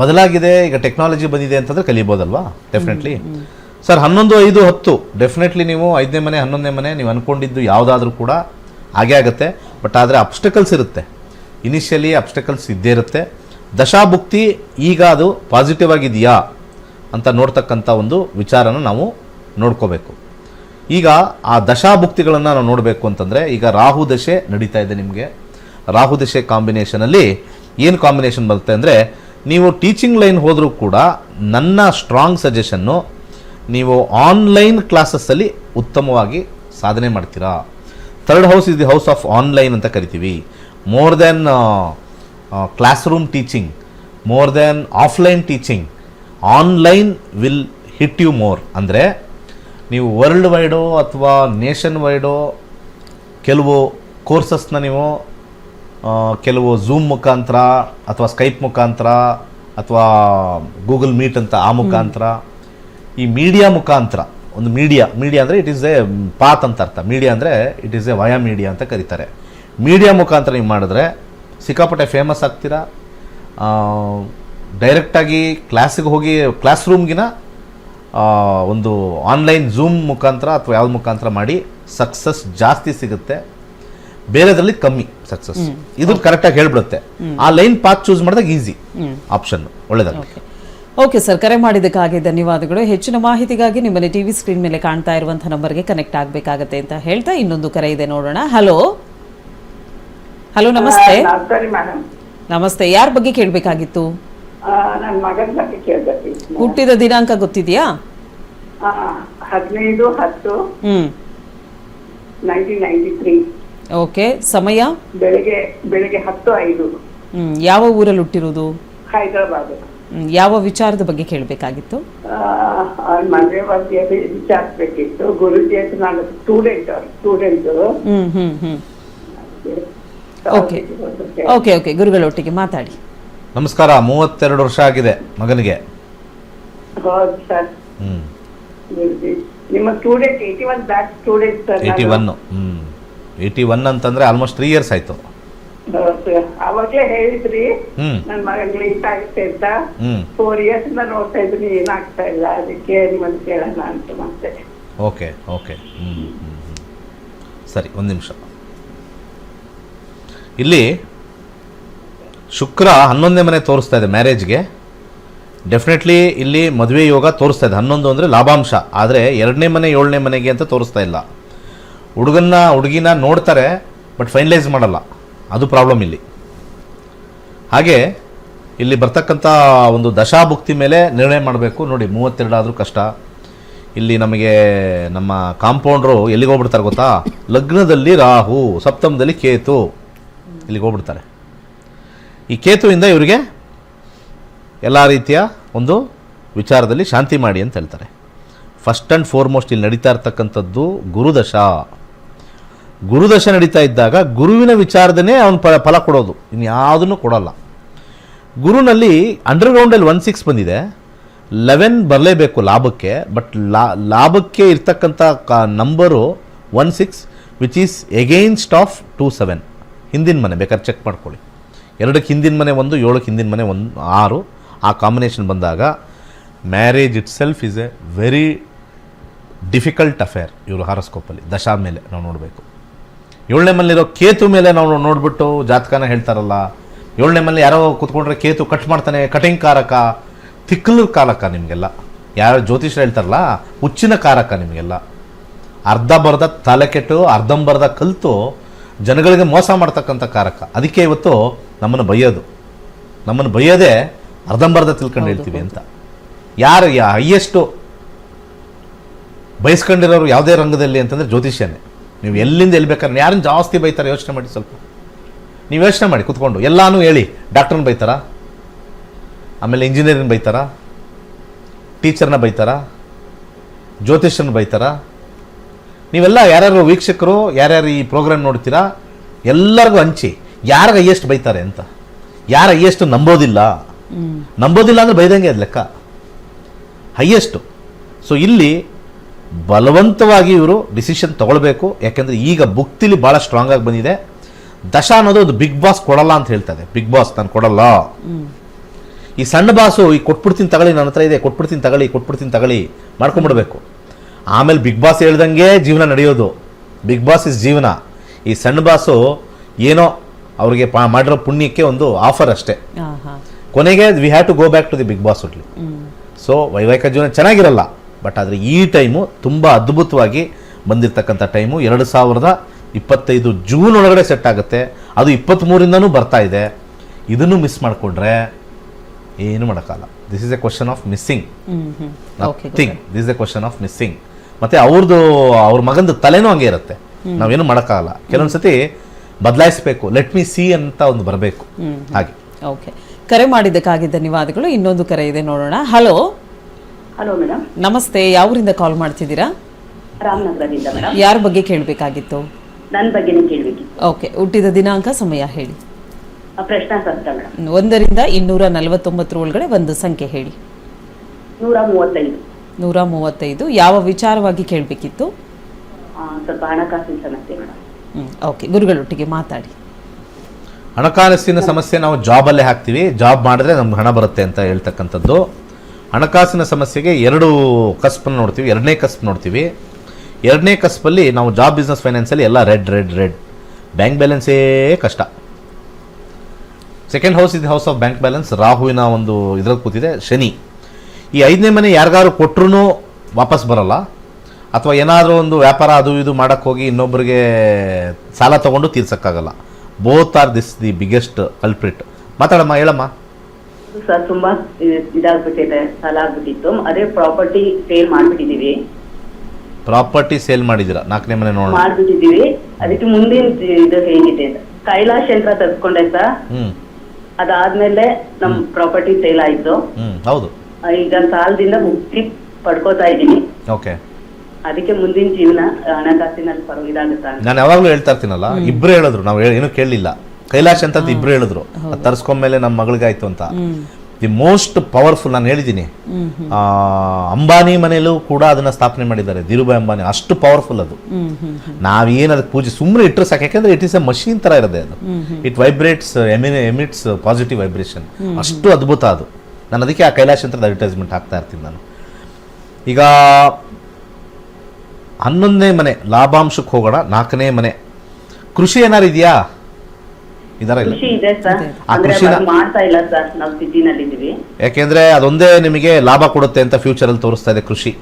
ಬದಲಾಗಿದೆ, ಈಗ ಟೆಕ್ನಾಲಜಿ ಬಂದಿದೆ ಅಂತಂದ್ರೆ ಕಲಿಬೋದಲ್ವಾ? Definitely sir. 11, 5, 10 ಡೆಫಿನೆಟ್ಲಿ ನೀವು 5ನೇ ಮನೆ 11ನೇ ಮನೆ ನೀವು ಅಂದ್ಕೊಂಡಿದ್ದು ಯಾವುದಾದ್ರೂ ಕೂಡ ಹಾಗೇ ಆಗುತ್ತೆ. ಬಟ್ ಆದರೆ ಅಬ್ಸ್ಟಕಲ್ಸ್ ಇರುತ್ತೆ, ಇನಿಷಿಯಲಿ ಅಬ್ಸ್ಟಕಲ್ಸ್ ಇದ್ದೇ ಇರುತ್ತೆ. ದಶಾಭುಕ್ತಿ ಈಗ ಅದು ಪಾಸಿಟಿವ್ ಆಗಿದೆಯಾ ಅಂತ ನೋಡ್ತಕ್ಕಂಥ ಒಂದು ವಿಚಾರನ ನಾವು ನೋಡ್ಕೋಬೇಕು. ಈಗ ಆ ದಶಾಭುಕ್ತಿಗಳನ್ನು ನಾವು ನೋಡಬೇಕು ಅಂತಂದರೆ, ಈಗ ರಾಹು ದಶೆ ನಡೀತಾ ಇದೆ ನಿಮಗೆ. ರಾಹು ದಶೆ ಕಾಂಬಿನೇಷನಲ್ಲಿ ಏನು ಕಾಂಬಿನೇಷನ್ ಬರುತ್ತೆ ಅಂದರೆ, ನೀವು ಟೀಚಿಂಗ್ ಲೈನ್ ಹೋದರೂ ಕೂಡ ನನ್ನ ಸ್ಟ್ರಾಂಗ್ ಸಜೆಷನ್ನು, ನೀವು ಆನ್ಲೈನ್ ಕ್ಲಾಸಸ್ಸಲ್ಲಿ ಉತ್ತಮವಾಗಿ ಸಾಧನೆ ಮಾಡ್ತೀರಾ. 3rd house is the house of online ಅಂತ ಕರಿತೀವಿ. More than classroom teaching, more than offline teaching, online will hit you more. ಅಂದರೆ ನೀವು ವರ್ಲ್ಡ್ ವೈಡೋ ಅಥವಾ ನೇಷನ್ ವೈಡೋ ಕೆಲವು ಕೋರ್ಸಸ್ನ ನೀವು ಕೆಲವು ಝೂಮ್ ಮುಖಾಂತರ ಅಥವಾ ಸ್ಕೈಪ್ ಮುಖಾಂತರ ಅಥವಾ ಗೂಗಲ್ ಮೀಟ್ ಅಂತ ಆ ಮುಖಾಂತರ, ಈ ಮೀಡಿಯಾ ಮುಖಾಂತರ, ಒಂದು ಮೀಡಿಯಾ ಅಂದರೆ ಇಟ್ ಈಸ್ ಎ ಪಾತ್ ಅಂತ ಅರ್ಥ. ಮೀಡಿಯಾ ಅಂದರೆ it is A via media ಅಂತ ಕರೀತಾರೆ. ಮೀಡಿಯಾ ಮುಖಾಂತರ ನೀವು ಮಾಡಿದ್ರೆ ಸಿಕ್ಕಾಪಟ್ಟೆ ಫೇಮಸ್ ಆಗ್ತೀರಾ. ಡೈರೆಕ್ಟಾಗಿ ಕ್ಲಾಸಿಗೆ ಹೋಗಿ ಕ್ಲಾಸ್ ರೂಮ್ಗಿನ ಒಂದು ಆನ್ಲೈನ್ ಝೂಮ್ ಮುಖಾಂತರ ಅಥವಾ ಯಾವ್ದು ಮುಖಾಂತರ ಮಾಡಿ ಸಕ್ಸಸ್ ಜಾಸ್ತಿ ಸಿಗುತ್ತೆ, ಬೇರೆದ್ರಲ್ಲಿ ಕಮ್ಮಿ ಸಕ್ಸಸ್. ಇದು ಕರೆಕ್ಟಾಗಿ ಹೇಳ್ಬಿಡುತ್ತೆ. ಆ ಲೈನ್ ಪಾತ್ ಚೂಸ್ ಮಾಡಿದಾಗ ಈಸಿ ಆಪ್ಷನ್, ಒಳ್ಳೆದಾಗುತ್ತೆ. ಓಕೆ ಸರ್, ಕರೆ ಮಾಡಿದ್ದಕ್ಕಾಗಿ ಧನ್ಯವಾದಗಳು. ಹೆಚ್ಚಿನ ಮಾಹಿತಿಗಾಗಿ ನಿಮ್ಮನೆ ಟಿವಿ ಸ್ಕ್ರೀನ್ ಮೇಲೆ ಕಾಣ್ತಾ ಇರುವಂತಹ ನಂಬರ್ಗೆ ಕನೆಕ್ಟ್ ಆಗಬೇಕಾಗತ್ತೆ ಅಂತ ಹೇಳ್ತಾ ಇನ್ನೊಂದು ಕರೆ ಇದೆ, ನೋಡೋಣ. ಹಲೋ. ನಮಸ್ತೆ. ನಮಸ್ತೆ, ಯಾರ ಬಗ್ಗೆ ಕೇಳಬೇಕಾಗಿತ್ತು? ನನ್ನ ಮಗನ ಬಗ್ಗೆ ಕೇಳಬೇಕಿತ್ತು. ಹುಟ್ಟಿದ ದಿನಾಂಕ ಗೊತ್ತಿದೆಯಾ? 15/10/1993. ಓಕೆ, ಸಮಯ? ಬೆಳಿಗ್ಗೆ 10:05. ಯಾವ ಊರಲ್ಲಿ ಹುಟ್ಟಿರೋದು? ಹೈದರಾಬಾದ್. ಯಾವ ವಿಚಾರದ ಬಗ್ಗೆ ಕೇಳಬೇಕಾಗಿತ್ತು? ಮದುವೆ ಬಗ್ಗೆ ವಿಚಾರಿಸಬೇಕಿತ್ತು. ಗುರುಜಿ ಹತ್ರ ನಾನು ಸ್ಟೂಡೆಂಟ್. ಓಕೆ ಓಕೆ ಓಕೆ, ಗುರುಗಳೊಟ್ಟಿಗೆ ಮಾತಾಡಿ. ನಮಸ್ಕಾರ. 32 ವರ್ಷ ಆಗಿದೆ ಮಗನಿಗೆ. ಹೌದು ಸರ್. ಗುರುಜಿ ನಿಮ್ಮ ಸ್ಟೂಡೆಂಟ್ 81 ಬ್ಯಾಚ್ ಸ್ಟೂಡೆಂಟ್ ಸರ್. 81 ಅಂತಂದ್ರೆ ಆಲ್ಮೋಸ್ಟ್ 3 ಇಯರ್ಸ್ ಆಯ್ತು. ಅವಾಗ್ಲೇ ಹೇಳಿದ್ರಿ ನನ್ ಮಗನಿಗೆ ಲೇಟ್ ಆಗುತ್ತೆ ಅಂತ. 4 ಇಯರ್ಸ್ ಇಂದ ನೋಡ್ತಾ ಇದ್ದೀನಿ, ಏನಾಗ್ತಾ ಇಲ್ಲ, ಅದಕ್ಕೆ ನಿಮ್ಮನ್ನು ಕೇಳೋಣ ಅಂತ ಮತ್ತೆ. ಓಕೆ ಓಕೆ, ಸರಿ, ಒಂದು ನಿಮಿಷ. ಇಲ್ಲಿ ಶುಕ್ರ 11ನೇ ಮನೆ ತೋರಿಸ್ತಾ ಇದೆ ಮ್ಯಾರೇಜ್ಗೆ. ಡೆಫಿನೆಟ್ಲಿ ಇಲ್ಲಿ ಮದುವೆ ಯೋಗ ತೋರಿಸ್ತಾ ಇದೆ. 11 ಅಂದರೆ ಲಾಭಾಂಶ, ಆದರೆ 2ನೇ ಮನೆ 7ನೇ ಮನೆಗೆ ಅಂತ ತೋರಿಸ್ತಾ ಇಲ್ಲ. ಹುಡುಗಿನ ನೋಡ್ತಾರೆ ಬಟ್ ಫೈನಲೈಸ್ ಮಾಡಲ್ಲ, ಅದು ಪ್ರಾಬ್ಲಮ್ ಇಲ್ಲಿ. ಹಾಗೆ ಇಲ್ಲಿ ಬರ್ತಕ್ಕಂಥ ಒಂದು ದಶಾಭುಕ್ತಿ ಮೇಲೆ ನಿರ್ಣಯ ಮಾಡಬೇಕು. ನೋಡಿ, 32 ಆದರೂ ಕಷ್ಟ. ಇಲ್ಲಿ ನಮಗೆ ನಮ್ಮ ಕಾಂಪೌಂಡ್ರು ಎಲ್ಲಿಗೆ ಹೋಗ್ಬಿಡ್ತಾರೆ ಗೊತ್ತಾ? ಲಗ್ನದಲ್ಲಿ ರಾಹು, ಸಪ್ತಮದಲ್ಲಿ ಕೇತು, ಇಲ್ಲಿಗೆ ಹೋಗ್ಬಿಡ್ತಾರೆ. ಈ ಕೇತುವಿಂದ ಇವರಿಗೆ ಎಲ್ಲ ರೀತಿಯ ಒಂದು ವಿಚಾರದಲ್ಲಿ ಶಾಂತಿ ಮಾಡಿ ಅಂತ ಹೇಳ್ತಾರೆ. ಫಸ್ಟ್ ಆ್ಯಂಡ್ ಫಾರ್ಮೋಸ್ಟ್ ಇಲ್ಲಿ ನಡೀತಾ ಇರ್ತಕ್ಕಂಥದ್ದು ಗುರುದಶ ನಡೀತಾ ಇದ್ದಾಗ ಗುರುವಿನ ವಿಚಾರದನೇ ಅವನು ಫಲ ಕೊಡೋದು, ಇನ್ಯಾವುದನ್ನು ಕೊಡೋಲ್ಲ. ಗುರುನಲ್ಲಿ ಅಂಡರ್ಗ್ರೌಂಡಲ್ಲಿ 1-6 ಬಂದಿದೆ, 11 ಬರಲೇಬೇಕು ಲಾಭಕ್ಕೆ. ಬಟ್ ಲಾಭಕ್ಕೆ ಇರ್ತಕ್ಕಂಥ number 1-6 which is against of 2-7. ಹಿಂದಿನ ಮನೆ ಬೇಕಾದ್ರೆ ಚೆಕ್ ಮಾಡ್ಕೊಳ್ಳಿ. 2ಕ್ಕೆ ಹಿಂದಿನ ಮನೆ 1, 7ಕ್ಕೆ ಹಿಂದಿನ ಮನೆ 6. ಆ ಕಾಂಬಿನೇಷನ್ ಬಂದಾಗ marriage it self is A very difficult affair. ಇವರು ಹಾರೋಸ್ಕೋಪಲ್ಲಿ ದಶಾ ಮೇಲೆ ನಾವು ನೋಡಬೇಕು. 7ನೇ ಮನೆಯಲ್ಲಿರೋ ಕೇತು ಮೇಲೆ ನಾವು ನೋಡಿಬಿಟ್ಟು ಜಾತಕನ ಹೇಳ್ತಾರಲ್ಲ, 7ನೇ ಮನೆ ಯಾರೋ ಕೂತ್ಕೊಂಡ್ರೆ ಕೇತು ಕಟ್ ಮಾಡ್ತಾನೆ, ಕಟಿಂಗ್ ಕಾರಕ, ತಿಕ್ಕಲು ಕಾರಕ ನಿಮಗೆಲ್ಲ. ಯಾರೋ ಜ್ಯೋತಿಷ್ಯರು ಹೇಳ್ತಾರಲ್ಲ, ಹುಚ್ಚಿನ ಕಾರಕ ನಿಮಗೆಲ್ಲ. ಅರ್ಧ ಬರ್ಧ ತಲೆ ಕೆಟ್ಟು ಅರ್ಧಂಬರ್ಧ ಕಲಿತು ಜನಗಳಿಗೆ ಮೋಸ ಮಾಡ್ತಕ್ಕಂಥ ಕಾರಕ. ಅದಕ್ಕೆ ಇವತ್ತು ನಮ್ಮನ್ನು ಬೈಯೋದೇ ಅರ್ಧಂಬರ್ಧ ತಿಳ್ಕೊಂಡು ಹೇಳ್ತೀವಿ ಅಂತ. ಯಾರು ಹೈಯೆಸ್ಟು ಬಯಸ್ಕೊಂಡಿರೋರು ಯಾವುದೇ ರಂಗದಲ್ಲಿ ಅಂತಂದರೆ ಜ್ಯೋತಿಷ್ಯನೇ. ನೀವು ಎಲ್ಲಿಂದ ಎಲ್ಲಿ ಬೇಕಾದ್ರೆ ಯಾರನ್ನು ಜಾಸ್ತಿ ಬೈತಾರೆ ಯೋಚನೆ ಮಾಡಿ. ಸ್ವಲ್ಪ ನೀವು ಯೋಚನೆ ಮಾಡಿ ಕೂತ್ಕೊಂಡು. ಎಲ್ಲಾನು ಹೇಳಿ, ಡಾಕ್ಟ್ರನ್ನ ಬೈತಾರಾ, ಆಮೇಲೆ ಇಂಜಿನಿಯರಿಂಗ್ ಬೈತಾರಾ, ಟೀಚರ್ನ ಬೈತಾರಾ, ಜ್ಯೋತಿಷ್ಯನ ಬೈತಾರಾ? ನೀವೆಲ್ಲ ಯಾರ್ಯಾರು ವೀಕ್ಷಕರು ಯಾರ್ಯಾರು ಈ ಪ್ರೋಗ್ರಾಮ್ ನೋಡ್ತೀರಾ ಎಲ್ಲರಿಗೂ ಹಂಚಿ ಯಾರಿಗೆ ಹೈಯೆಸ್ಟ್ ಬೈತಾರೆ ಅಂತ. ಯಾರು ಹೈಯೆಸ್ಟ್ ನಂಬೋದಿಲ್ಲ ಅಂದರೆ ಬೈದಂಗೆ ಅದು ಲೆಕ್ಕ, ಹೈಯೆಸ್ಟು. ಸೊ ಇಲ್ಲಿ ಬಲವಂತವಾಗಿ ಇವರು ಡಿಸಿಷನ್ ತೊಗೊಳ್ಬೇಕು. ಯಾಕೆಂದರೆ ಈಗ ಭುಕ್ತಿಲಿ ಭಾಳ ಸ್ಟ್ರಾಂಗ್ ಆಗಿ ಬಂದಿದೆ. ದಶಾ ಅನ್ನೋದು ಒಂದು ಬಿಗ್ ಬಾಸ್ ಕೊಡಲ್ಲ ಅಂತ ಹೇಳ್ತದೆ. ಬಿಗ್ ಬಾಸ್ ನಾನು ಕೊಡಲ್ಲ. ಈ ಸಣ್ಣ ಬಾಸು ಈ ಕೊಟ್ಬಿಡ್ತೀನಿ ತಗೊಳ್ಳಿ, ನನ್ನ ಹತ್ರ ಇದೆ, ಕೊಟ್ಬಿಡ್ತೀನಿ ತಗೊಳ್ಳಿ ಮಾಡ್ಕೊಂಬಿಡ್ಬೇಕು. ಆಮೇಲೆ ಬಿಗ್ ಬಾಸ್ ಹೇಳ್ದಂಗೆ ಜೀವನ ನಡೆಯೋದು. ಬಿಗ್ ಬಾಸ್ ಇಸ್ ಜೀವನ. ಈ ಸಣ್ಣ ಬಾಸು ಏನೋ ಅವ್ರಿಗೆ ಮಾಡಿರೋ ಪುಣ್ಯಕ್ಕೆ ಒಂದು ಆಫರ್ ಅಷ್ಟೇ. ಕೊನೆಗೆ we have to go back to the big boss ಒಟ್ಲಿ. ಸೊ ವೈವಾಹಿಕ ಜೀವನ ಚೆನ್ನಾಗಿರಲ್ಲ, ಬಟ್ ಆದರೆ ಈ ಟೈಮು ತುಂಬ ಅದ್ಭುತವಾಗಿ ಬಂದಿರತಕ್ಕಂಥ ಟೈಮು. 2025 ಜೂನ್ ಒಳಗಡೆ ಸೆಟ್ ಆಗುತ್ತೆ. ಅದು 23ರಿಂದನೂ ಬರ್ತಾ ಇದೆ. ಇದನ್ನು ಮಿಸ್ ಮಾಡಿಕೊಂಡ್ರೆ ಏನು ಮಾಡೋಕ್ಕಲ್ಲ. This is a question of missing, nothing. This is a question of missing. ಮತ್ತು ಅವ್ರ ಮಗಂದು ತಲೆನೂ ಹಂಗೆ ಇರುತ್ತೆ. ನಾವೇನು ಮಾಡೋಕ್ಕಾಗಲ್ಲ. ಕೆಲವೊಂದ್ಸತಿ ಬದಲಾಯಿಸಬೇಕು. ಲೆಟ್ ಮಿ ಸಿ ಅಂತ ಒಂದು ಬರಬೇಕು. ಹಾಗೆ. ಓಕೆ, ಕರೆ ಮಾಡಿದ್ದಕ್ಕಾಗಿ ಧನ್ಯವಾದಗಳು. ಇನ್ನೊಂದು ಕರೆ ಇದೆ, ನೋಡೋಣ. Hello madam. ನಮಸ್ತೆ, ಯಾವೂರಿಂದ ಕಾಲ್ ಮಾಡ್ತಿದ್ದೀರಾ? ರಾಮನಗರದಿಂದ ಮೇಡಮ್. ಯಾರ ಬಗ್ಗೆ ಕೇಳಬೇಕಾಗಿತ್ತು? ನನ್ನ ಬಗ್ಗೆನೇ ಕೇಳಬೇಕಿತ್ತು. ಓಕೆ, ಹುಟ್ಟಿದ ದಿನಾಂಕ, ಸಮಯ ಹೇಳಿ. ಪ್ರಶ್ನಾಶಾಸ್ತ್ರ ಮೇಡಮ್. 1ರಿಂದ 249 ಒಳಗಡೆ ಒಂದು ಸಂಖ್ಯೆ ಹೇಳಿ. 135. 135. ಯಾವ ವಿಚಾರವಾಗಿ ಕೇಳಬೇಕಿತ್ತು? ಸ್ವಲ್ಪ ಹಣಕಾಸಿನ ಸಮಸ್ಯೆ ಮೇಡಮ್. ಓಕೆ, ಗುರುಗಳೊಟ್ಟಿಗೆ ಮಾತಾಡಿ. ಹಣಕಾಸಿನ ಸಮಸ್ಯೆ ನಾವು ಜಾಬಲ್ಲೇ ಹಾಕ್ತೀವಿ. ಜಾಬ್ ಮಾಡಿದ್ರೆ ನಮ್ಗೆ ಹಣ ಬರುತ್ತೆ ಅಂತ ಹೇಳ್ತಕ್ಕಂಥದ್ದು. ಹಣಕಾಸಿನ ಸಮಸ್ಯೆಗೆ 2 ಕಸ್ಪನ್ನು ನೋಡ್ತೀವಿ. 2ನೇ ಕಸ್ಪ್ ನೋಡ್ತೀವಿ. 2ನೇ ಕಸ್ಪಲ್ಲಿ ನಾವು ಜಾಬ್, ಬಿಸ್ನೆಸ್, ಫೈನಾನ್ಸಲ್ಲಿ ಎಲ್ಲ ರೆಡ್. ಬ್ಯಾಂಕ್ ಬ್ಯಾಲೆನ್ಸೇ ಕಷ್ಟ. ಸೆಕೆಂಡ್ ಹೌಸ್ ಇದು ಹೌಸ್ ಆಫ್ ಬ್ಯಾಂಕ್ ಬ್ಯಾಲೆನ್ಸ್. ರಾಹುವಿನ ಒಂದು ಇದ್ರಲ್ಲಿ ಕೂತಿದೆ ಶನಿ. ಈ 5ನೇ ಮನೆ ಯಾರಿಗಾರು ಕೊಟ್ಟರು ವಾಪಸ್ ಬರಲ್ಲ. ಅಥವಾ ಏನಾದರೂ ಒಂದು ವ್ಯಾಪಾರ ಅದು ಇದು ಮಾಡೋಕ್ಕೆ ಹೋಗಿ ಇನ್ನೊಬ್ಬರಿಗೆ ಸಾಲ ತೊಗೊಂಡು ತೀರ್ಸೋಕ್ಕಾಗಲ್ಲ. Both are the biggest culprit. ಮಾತಾಡಮ್ಮ, ಹೇಳಮ್ಮ. ಸರ್ ತುಂಬಾ ಇದಾಗ್ಬಿಟ್ಟಿದೆ, ಸಾಲ ಆಗ್ಬಿಟ್ಟಿತ್ತು. ಅದೇ ಪ್ರಾಪರ್ಟಿ ಸೇಲ್ ಮಾಡ್ಬಿಟ್ಟಿದೀವಿ. ಪ್ರಾಪರ್ಟಿ ಸೇಲ್ ಮಾಡಿದ್ದೀರಾ? 4ನೇ ಮನೆ ನೋಡೋಣ. ಮಾಡ್ಬಿಟ್ಟಿದೀವಿ. ಅದಕ್ಕೆ ಮುಂದಿನ ಇದು ಹೇಗಿದೆ ಅಂತ ಕೈಲಾಶ್ ಯಂತ್ರ ತರ್ಸ್ಕೊಂಡೆ ಸರ್. ಅದಾದ್ಮೇಲೆ ನಮ್ ಪ್ರಾಪರ್ಟಿ ಸೇಲ್ ಆಯ್ತು. ಹೌದು. ಈಗ ಸಾಲದಿಂದ ಮುಕ್ತಿ ಪಡ್ಕೋತಾ ಇದ್ದೀನಿ. ಓಕೆ. ಅದಕ್ಕೆ ಮುಂದಿನ ಜೀವನ ಹಣಕಾಸಿನಲ್ಲಿ ಇದಾಗುತ್ತಾ? ನಾನು ಯಾವಾಗಲೂ ಹೇಳ್ತಾ ಇರ್ತೀನಲ್ಲ, ಇಬ್ರು ಹೇಳಿದ್ರು, ನಾವು ಏನೂ ಕೇಳಲಿಲ್ಲ. ಕೈಲಾಶ್ ಅಂತ ಇಬ್ರು ಹೇಳಿದ್ರು, ತರಿಸ್ಕೊಂಡ್ಮೇಲೆ ನಮ್ಮ ಮಗಳಿಗಾಯ್ತು ಅಂತ. ದಿ ಮೋಸ್ಟ್ ಪವರ್ಫುಲ್, ನಾನು ಹೇಳಿದ್ದೀನಿ, ಅಂಬಾನಿ ಮನೆಯಲ್ಲೂ ಕೂಡ ಅದನ್ನ ಸ್ಥಾಪನೆ ಮಾಡಿದ್ದಾರೆ, ಧೀರುಭಾಯ್ ಅಂಬಾನಿ. ಅಷ್ಟು ಪವರ್ಫುಲ್ ಅದು. ನಾವೇನು ಅದಕ್ಕೆ ಪೂಜೆ ಸುಮ್ಮನೆ ಇಟ್ಟರೆ ಸಾಕು. ಯಾಕೆಂದ್ರೆ ಇಟ್ ಈಸ್ ಎ ಮಷೀನ್ ತರ ಇರೋದೆ ಅದು. It vibrates, emits positive vibration. ಅಷ್ಟು ಅದ್ಭುತ ಅದು. ನಾನು ಅದಕ್ಕೆ ಆ ಕೈಲಾಶ್ ಯಂತ್ರದ ಅಡ್ವರ್ಟೈಸ್ಮೆಂಟ್ ಹಾಕ್ತಾ ಇರ್ತೀನಿ ನಾನು. ಈಗ 11ನೇ ಮನೆ ಲಾಭಾಂಶಕ್ಕೆ ಹೋಗೋಣ. 4ನೇ ಮನೆ ಕೃಷಿ ಏನಾರು ಇದೆಯಾ? ಯಾಕೆಂದ್ರೆ ಅದೊಂದೇ ನಿಮಗೆ ಲಾಭ ಕೊಡುತ್ತೆ ಅಂತ ಫ್ಯೂಚರ್ ಅಲ್ಲಿ ತೋರಿಸ್ತಾ ಇದೆ ಕೃಷಿ.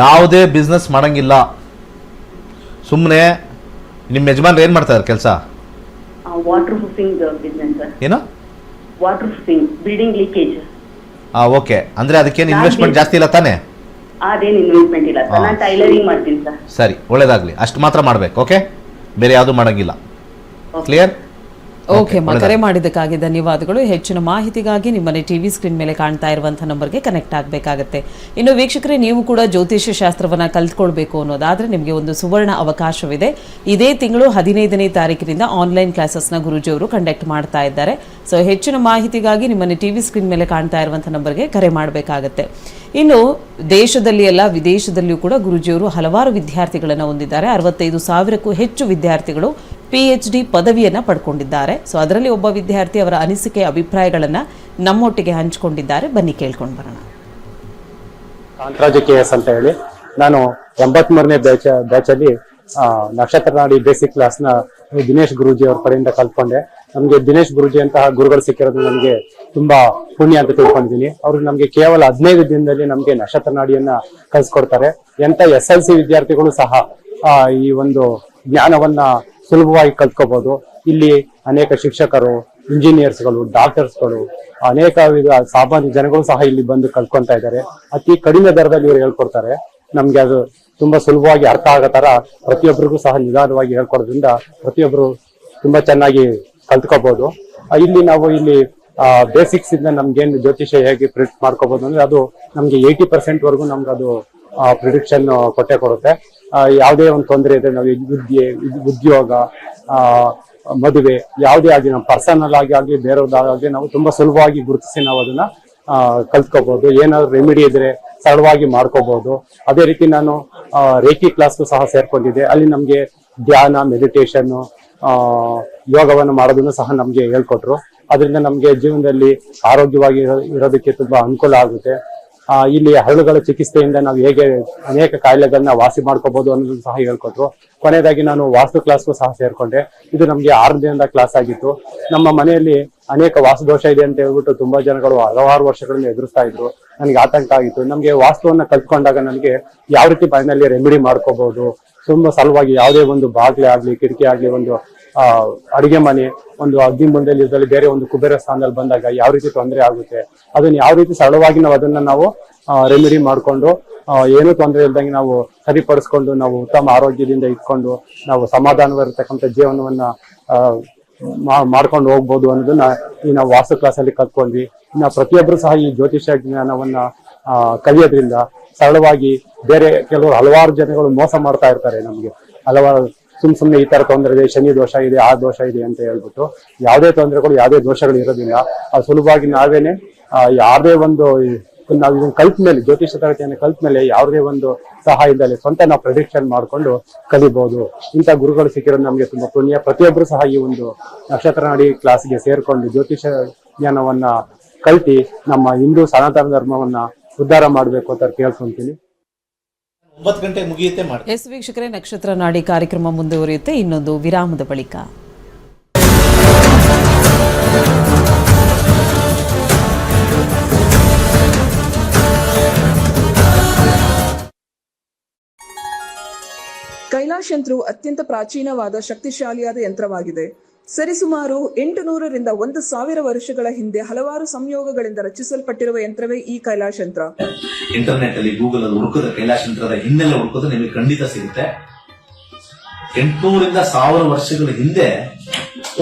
ಯಾವುದೇ ಬಿಸ್ನೆಸ್ ಮಾಡಂಗಿಲ್ಲ. ಸುಮ್ಮನೆ ನಿಮ್ಮ ಯಜಮಾನ್ರು ಏನ್ ಮಾಡ್ತಾ ಇದ್ದಾರೆ ಕೆಲಸ? Waterproofing business. ಏನು? Waterproofing, building leakage. Okay, ಅಂದ್ರೆ ಅದಕ್ಕೇನು ಇನ್ವೆಸ್ಟ್ಮೆಂಟ್ ಜಾಸ್ತಿ ಇಲ್ಲ ತಾನೆ? ಅದೇನು ಇನ್ವೆಸ್ಟ್ಮೆಂಟ್ ಇಲ್ಲ ಸರ್. ನಾನು ಟೈಲರಿಂಗ್ ಮಾಡ್ತೀನಿ ಸರ್. ಸರಿ, ಒಳ್ಳೇದಾಗ್ಲಿ. ಅಷ್ಟು ಮಾತ್ರ ಮಾಡ್ಬೇಕು. ಓಕೆ, ಬೇರೆ ಯಾವುದು ಮಾಡಂಗಿಲ್ಲ. ಕ್ಲಿಯರ್? ಓಕೆ ಅಮ್ಮ, ಕರೆ ಮಾಡಿದ್ದಕ್ಕಾಗಿ ಧನ್ಯವಾದಗಳು. ಹೆಚ್ಚಿನ ಮಾಹಿತಿಗಾಗಿ ನಿಮ್ಮನೆ ಟಿವಿ ಸ್ಕ್ರೀನ್ ಮೇಲೆ ಕಾಣ್ತಾ ಇರುವಂತಹ ನಂಬರ್ಗೆ ಕನೆಕ್ಟ್ ಆಗಬೇಕಾಗುತ್ತೆ. ಇನ್ನು ವೀಕ್ಷಕರೇ, ನೀವು ಕೂಡ ಜ್ಯೋತಿಷ್ಯ ಶಾಸ್ತ್ರವನ್ನ ಕಲ್ತ್ಕೊಳ್ಬೇಕು ಅನ್ನೋದಾದ್ರೆ ನಿಮಗೆ ಒಂದು ಸುವರ್ಣ ಅವಕಾಶವಿದೆ. ಇದೇ ತಿಂಗಳು 15ನೇ ತಾರೀಕಿನಿಂದ ಆನ್ಲೈನ್ ಕ್ಲಾಸಸ್ನ ಗುರೂಜಿಯವರು ಕಂಡಕ್ಟ್ ಮಾಡ್ತಾ ಇದ್ದಾರೆ. ಸೊ ಹೆಚ್ಚಿನ ಮಾಹಿತಿಗಾಗಿ ನಿಮ್ಮನೆ ಟಿವಿ ಸ್ಕ್ರೀನ್ ಮೇಲೆ ಕಾಣ್ತಾ ಇರುವಂತಹ ನಂಬರ್ಗೆ ಕರೆ ಮಾಡಬೇಕಾಗತ್ತೆ. ಇನ್ನು ದೇಶದಲ್ಲಿ ಅಲ್ಲ, ವಿದೇಶದಲ್ಲಿಯೂ ಕೂಡ ಗುರೂಜಿಯವರು ಹಲವಾರು ವಿದ್ಯಾರ್ಥಿಗಳನ್ನು ಹೊಂದಿದ್ದಾರೆ. 65,000ಕ್ಕೂ ಹೆಚ್ಚು ವಿದ್ಯಾರ್ಥಿಗಳು PhD ಪದವಿಯನ್ನ ಪಡ್ಕೊಂಡಿದ್ದಾರೆ. ಸೊ ಅದರಲ್ಲಿ ಒಬ್ಬ ವಿದ್ಯಾರ್ಥಿ ಅವರ ಅನಿಸಿಕೆ ಅಭಿಪ್ರಾಯಗಳನ್ನ ನಮ್ಮೊಟ್ಟಿಗೆ ಹಂಚಿಕೊಂಡಿದ್ದಾರೆ. ಬನ್ನಿ ಕೇಳ್ಕೊಂಡು ಬರೋಣ. ಕಾಂತರಾಜ KS ಅಂತ ಹೇಳಿ, ನಾನು 83ನೇ ಬ್ಯಾಚ್ ಅಲ್ಲಿ ನಕ್ಷತ್ರ ನಾಡಿ ಬೇಸಿಕ್ ಕ್ಲಾಸ್ ನ ದಿನೇಶ್ ಗುರೂಜಿ ಅವ್ರ ಕಡೆಯಿಂದ ಕಲ್ತ್ಕೊಂಡೆ. ನಮ್ಗೆ ದಿನೇಶ್ ಗುರೂಜಿ ಅಂತಹ ಗುರುಗಳು ಸಿಕ್ಕಿರೋದು ನಮ್ಗೆ ತುಂಬಾ ಪುಣ್ಯ ಅಂತ ತಿಳ್ಕೊಂಡಿದ್ದೀನಿ. ಅವ್ರು ನಮ್ಗೆ ಕೇವಲ 15 ದಿನದಲ್ಲಿ ನಮ್ಗೆ ನಕ್ಷತ್ರ ನಾಡಿಯನ್ನ ಕಲ್ಸ್ಕೊಡ್ತಾರೆ. ಎಂತ SLC ವಿದ್ಯಾರ್ಥಿಗಳು ಸಹ ಈ ಒಂದು ಜ್ಞಾನವನ್ನ ಸುಲಭವಾಗಿ ಕಲ್ತ್ಕೋಬಹುದು. ಇಲ್ಲಿ ಅನೇಕ ಶಿಕ್ಷಕರು, ಇಂಜಿನಿಯರ್ಸ್ಗಳು, ಡಾಕ್ಟರ್ಸ್ಗಳು, ಅನೇಕ ಸಾಮಾನ್ಯ ಜನಗಳು ಸಹ ಇಲ್ಲಿ ಬಂದು ಕಲ್ತ್ಕೊಂತಾ ಇದ್ದಾರೆ. ಅತಿ ಕಡಿಮೆ ದರದಲ್ಲಿ ಇವರು ಹೇಳ್ಕೊಡ್ತಾರೆ. ನಮ್ಗೆ ಅದು ತುಂಬಾ ಸುಲಭವಾಗಿ ಅರ್ಥ ಆಗೋ ತರ ಪ್ರತಿಯೊಬ್ಬರಿಗೂ ಸಹ ನಿಧಾನವಾಗಿ ಹೇಳ್ಕೊಡೋದ್ರಿಂದ ಪ್ರತಿಯೊಬ್ಬರು ತುಂಬಾ ಚೆನ್ನಾಗಿ ಕಲ್ತ್ಕೋಬಹುದು. ಇಲ್ಲಿ ನಾವು ಇಲ್ಲಿ ಬೇಸಿಕ್ಸ್ ಇಂದ ನಮ್ಗೇನು ಜ್ಯೋತಿಷ್ಯ ಹೇಗೆ ಪ್ರಿಡಿಕ್ಟ್ ಮಾಡ್ಕೋಬಹುದು ಅಂದ್ರೆ ಅದು ನಮ್ಗೆ 80% ವರೆಗೂ ನಮ್ಗೆ ಅದು ಪ್ರಿಡಿಕ್ಷನ್ ಕೊಟ್ಟೆ ಕೊಡುತ್ತೆ. ಯಾವುದೇ ಒಂದು ತೊಂದರೆ ಇದೆ, ನಾವು ವಿದ್ಯೆ, ಉದ್ಯೋಗ, ಮದುವೆ ಯಾವುದೇ ಆಗಲಿ, ನಮ್ಮ ಪರ್ಸನಲ್ ಆಗಲಿ ಬೇರೆಯವ್ರದ್ದಾಗಲಿ ನಾವು ತುಂಬಾ ಸುಲಭವಾಗಿ ಗುರುತಿಸಿ ನಾವು ಅದನ್ನ ಕಲ್ತ್ಕೋಬಹುದು. ಏನಾದ್ರು ರೆಮಿಡಿ ಇದ್ರೆ ಸರಳವಾಗಿ ಮಾಡ್ಕೋಬಹುದು. ಅದೇ ರೀತಿ ನಾನು ರೇಖಿ ಕ್ಲಾಸ್ಗೂ ಸಹ ಸೇರ್ಕೊಂಡಿದ್ದೆ. ಅಲ್ಲಿ ನಮ್ಗೆ ಧ್ಯಾನ, ಮೆಡಿಟೇಷನ್, ಯೋಗವನ್ನು ಮಾಡೋದನ್ನು ಸಹ ನಮ್ಗೆ ಹೇಳ್ಕೊಟ್ರು. ಅದರಿಂದ ನಮ್ಗೆ ಜೀವನದಲ್ಲಿ ಆರೋಗ್ಯವಾಗಿ ಇರೋದಕ್ಕೆ ತುಂಬಾ ಅನುಕೂಲ ಆಗುತ್ತೆ. ಇಲ್ಲಿ ಹರಳುಗಳ ಚಿಕಿತ್ಸೆಯಿಂದ ನಾವು ಹೇಗೆ ಅನೇಕ ಕಾಯಿಲೆಗಳನ್ನ ವಾಸಿ ಮಾಡ್ಕೋಬಹುದು ಅನ್ನೋದನ್ನು ಸಹ ಹೇಳ್ಕೊಟ್ರು. ಕೊನೆಯದಾಗಿ ನಾನು ವಾಸ್ತು ಕ್ಲಾಸ್ಗೂ ಸಹ ಸೇರ್ಕೊಂಡೆ. ಇದು ನಮ್ಗೆ 6 ದಿನದ ಕ್ಲಾಸ್ ಆಗಿತ್ತು. ನಮ್ಮ ಮನೆಯಲ್ಲಿ ಅನೇಕ ವಾಸ್ತುದೋಷ ಇದೆ ಅಂತ ಹೇಳ್ಬಿಟ್ಟು ತುಂಬಾ ಜನಗಳು ಹಲವಾರು ವರ್ಷಗಳಿಂದ ಎದುರಿಸ್ತಾ ಇದ್ರು. ನನಗೆ ಆತಂಕ ಆಗಿತ್ತು. ನಮ್ಗೆ ವಾಸ್ತುವನ್ನ ಕಲ್ತ್ಕೊಂಡಾಗ ನನಗೆ ಯಾವ ರೀತಿ ಮನೆಯಲ್ಲಿ ರೆಮಿಡಿ ಮಾಡ್ಕೋಬಹುದು, ತುಂಬಾ ಸಲುವಾಗಿ ಯಾವುದೇ ಒಂದು ಬಾಗ್ಲೆ ಆಗ್ಲಿ, ಕಿಟಕಿ ಆಗ್ಲಿ, ಒಂದು ಅಡಿಗೆ ಮನೆ, ಒಂದು ಅಗ್ನಿ ಮುಂದೆಯಲ್ಲಿ ಬೇರೆ ಒಂದು ಕುಬೇರ ಸ್ಥಾನದಲ್ಲಿ ಬಂದಾಗ ಯಾವ ರೀತಿ ತೊಂದರೆ ಆಗುತ್ತೆ, ಅದನ್ನ ಯಾವ ರೀತಿ ಸರಳವಾಗಿ ನಾವು ಅದನ್ನ ನಾವು ರೆಮಿಡಿ ಮಾಡ್ಕೊಂಡು ಏನೂ ತೊಂದರೆ ಇಲ್ದಂಗೆ ನಾವು ಸರಿಪಡಿಸ್ಕೊಂಡು ನಾವು ಉತ್ತಮ ಆರೋಗ್ಯದಿಂದ ಇಟ್ಕೊಂಡು ನಾವು ಸಮಾಧಾನವಿರತಕ್ಕಂಥ ಜೀವನವನ್ನ ಮಾಡ್ಕೊಂಡು ಹೋಗ್ಬೋದು ಅನ್ನೋದನ್ನ ಈ ನಾವು ವಾಸ್ತು ಕ್ಲಾಸ್ ಅಲ್ಲಿ ಕಲ್ತ್ಕೊಂಡ್ವಿ. ಇನ್ನು ಪ್ರತಿಯೊಬ್ಬರು ಸಹ ಈ ಜ್ಯೋತಿಷ್ಯ ಜ್ಞಾನವನ್ನ ಕಲಿಯೋದ್ರಿಂದ ಸರಳವಾಗಿ ಬೇರೆ ಕೆಲವರು ಹಲವಾರು ಜನಗಳು ಮೋಸ ಮಾಡ್ತಾ ಇರ್ತಾರೆ. ನಮ್ಗೆ ಹಲವಾರು ಸುಮ್ನೆ ಈ ತರ ತೊಂದರೆ ಇದೆ, ಶನಿ ದೋಷ ಇದೆ, ಆ ದೋಷ ಇದೆ ಅಂತ ಹೇಳ್ಬಿಟ್ಟು ಯಾವುದೇ ತೊಂದರೆಗಳು, ಯಾವುದೇ ದೋಷಗಳು ಇರೋದಿಲ್ಲ. ಅದು ಸುಲಭವಾಗಿ ನಾವೇನೆ ಯಾವ್ದೇ ಒಂದು ನಾವು ಇದನ್ನ ಕಲ್ತ ಮೇಲೆ, ಜ್ಯೋತಿಷ್ಯ ತರಗತಿಯನ್ನು ಕಲ್ತ ಮೇಲೆ ಯಾವುದೇ ಒಂದು ಸಹಾಯದಲ್ಲಿ ಸ್ವಂತ ನಾವು ಪ್ರೆಡಿಕ್ಷನ್ ಮಾಡ್ಕೊಂಡು ಕಲಿಬಹುದು. ಇಂಥ ಗುರುಗಳು ಸಿಕ್ಕಿರೋದು ನಮ್ಗೆ ತುಂಬಾ ಪುಣ್ಯ. ಪ್ರತಿಯೊಬ್ಬರು ಸಹ ಈ ಒಂದು ನಕ್ಷತ್ರ ನಾಡಿ ಕ್ಲಾಸ್ಗೆ ಸೇರ್ಕೊಂಡು ಜ್ಯೋತಿಷ್ಯ ಜ್ಞಾನವನ್ನ ಕಲ್ತಿ ನಮ್ಮ ಹಿಂದೂ ಸನಾತನ ಧರ್ಮವನ್ನ ಉದ್ಧಾರ ಮಾಡ್ಬೇಕು ಅಂತ ಕೇಳ್ಕೊಂತೀನಿ. 9 ಗಂಟೆಗೆ ಮುಗಿಯುತ್ತೆ ಮಾಡಿ. ಎಸ್ ವೀಕ್ಷಕರೇ, ನಕ್ಷತ್ರ ನಾಡಿ ಕಾರ್ಯಕ್ರಮ ಮುಂದುವರಿಯುತ್ತೆ ಇನ್ನೊಂದು ವಿರಾಮದ ಬಳಿಕ. ಕೈಲಾಶ್ ಯಂತ್ರವು ಅತ್ಯಂತ ಪ್ರಾಚೀನವಾದ ಶಕ್ತಿಶಾಲಿಯಾದ ಯಂತ್ರವಾಗಿದೆ. ಸರಿಸುಮಾರು 800 ರಿಂದ 1000 ವರ್ಷಗಳ ಹಿಂದೆ ಹಲವಾರು ಸಂಯೋಗಗಳಿಂದ ರಚಿಸಲ್ಪಟ್ಟಿರುವ ಯಂತ್ರವೇ ಈ ಕೈಲಾಶ್ ಯಂತ್ರ. ಇಂಟರ್ನೆಟ್ ಅಲ್ಲಿ, ಗೂಗಲ್ ಅಲ್ಲಿ ಹುಡುಕಿದ್ರೆ ಕೈಲಾಶ್ ಯಂತ್ರದ ಹಿನ್ನೆಲೆ ಹುಡುಕಿದ್ರೆ ನಿಮಗೆ ಖಂಡಿತ ಸಿಗುತ್ತೆ. 800 ರಿಂದ 1000 ವರ್ಷಗಳ ಹಿಂದೆ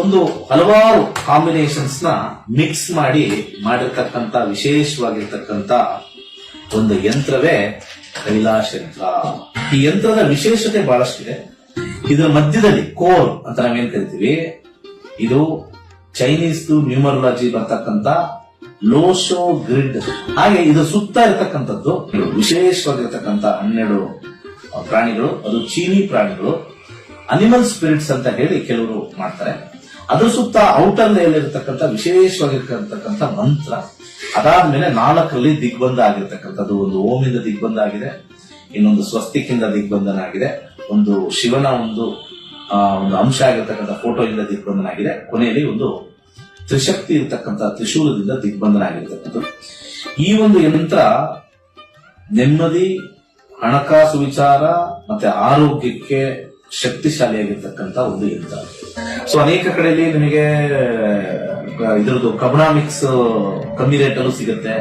ಒಂದು ಹಲವಾರು ಕಾಂಬಿನೇಷನ್ಸ್ ನ ಮಿಕ್ಸ್ ಮಾಡಿರ್ತಕ್ಕಂಥ ವಿಶೇಷವಾಗಿರ್ತಕ್ಕಂಥ ಒಂದು ಯಂತ್ರವೇ ಕೈಲಾಶ್ ಯಂತ್ರ. ಈ ಯಂತ್ರದ ವಿಶೇಷತೆ ಬಹಳಷ್ಟಿದೆ. ಇದರ ಮಧ್ಯದಲ್ಲಿ ಕೋರ್ ಅಂತ ನಾವೇನ್ ಕರಿತೀವಿ, ಇದು ಚೈನೀಸ್ ನ್ಯೂಮರಾಲಜಿ ಬರ್ತಕ್ಕಂಥ ಲೋಶೋ ಗ್ರಿಡ್. ಹಾಗೆ ಇದು ಸುತ್ತ ಇರತಕ್ಕಂಥದ್ದು ವಿಶೇಷವಾಗಿರ್ತಕ್ಕಂಥ 12 ಪ್ರಾಣಿಗಳು. ಅದು ಚೀನಿ ಪ್ರಾಣಿಗಳು, ಅನಿಮಲ್ ಸ್ಪಿರಿಟ್ಸ್ ಅಂತ ಹೇಳಿ ಕೆಲವರು ಮಾಡ್ತಾರೆ. ಅದ್ರ ಸುತ್ತ ಔಟರ್ ಲೇಯರ್ ಇರತಕ್ಕಂಥ ವಿಶೇಷವಾಗಿರ್ತಕ್ಕಂಥ ಮಂತ್ರ. ಅದಾದ್ಮೇಲೆ 4ರಲ್ಲಿ ದಿಗ್ಬಂಧ ಆಗಿರ್ತಕ್ಕಂಥದ್ದು. ಒಂದು ಓಮಿಂದ ದಿಗ್ಬಂಧ ಆಗಿದೆ, ಇನ್ನೊಂದು ಸ್ವಸ್ತಿಕಿಂದ ದಿಗ್ಬಂಧನ ಆಗಿದೆ, ಒಂದು ಶಿವನ ಒಂದು ಅಂಶ ಆಗಿರ್ತಕ್ಕಂಥ ಫೋಟೋ ಇಂದ ದಿಗ್ಬಂಧನ ಆಗಿದೆ, ಕೊನೆಯಲ್ಲಿ ಒಂದು ತ್ರಿಶಕ್ತಿ ಇರತಕ್ಕಂಥ ತ್ರಿಶೂಲದಿಂದ ದಿಗ್ಬಂಧನ ಆಗಿರ್ತಕ್ಕಂಥದ್ದು. ಈ ಒಂದು ಯಂತ್ರ ನೆಮ್ಮದಿ, ಹಣಕಾಸು ವಿಚಾರ ಮತ್ತೆ ಆರೋಗ್ಯಕ್ಕೆ ಶಕ್ತಿಶಾಲಿಯಾಗಿರ್ತಕ್ಕಂಥ ಒಂದು ಯಂತ್ರ. ಸೊ ಅನೇಕ ಕಡೆಯಲ್ಲಿ ನಿಮಗೆ ಇದ್ರದ್ದು ಕಬ್ಣ ಮಿಕ್ಸ್ ಕಮ್ಮಿ ರೇಟ್ ಅಲ್ಲೂ ಸಿಗುತ್ತೆ,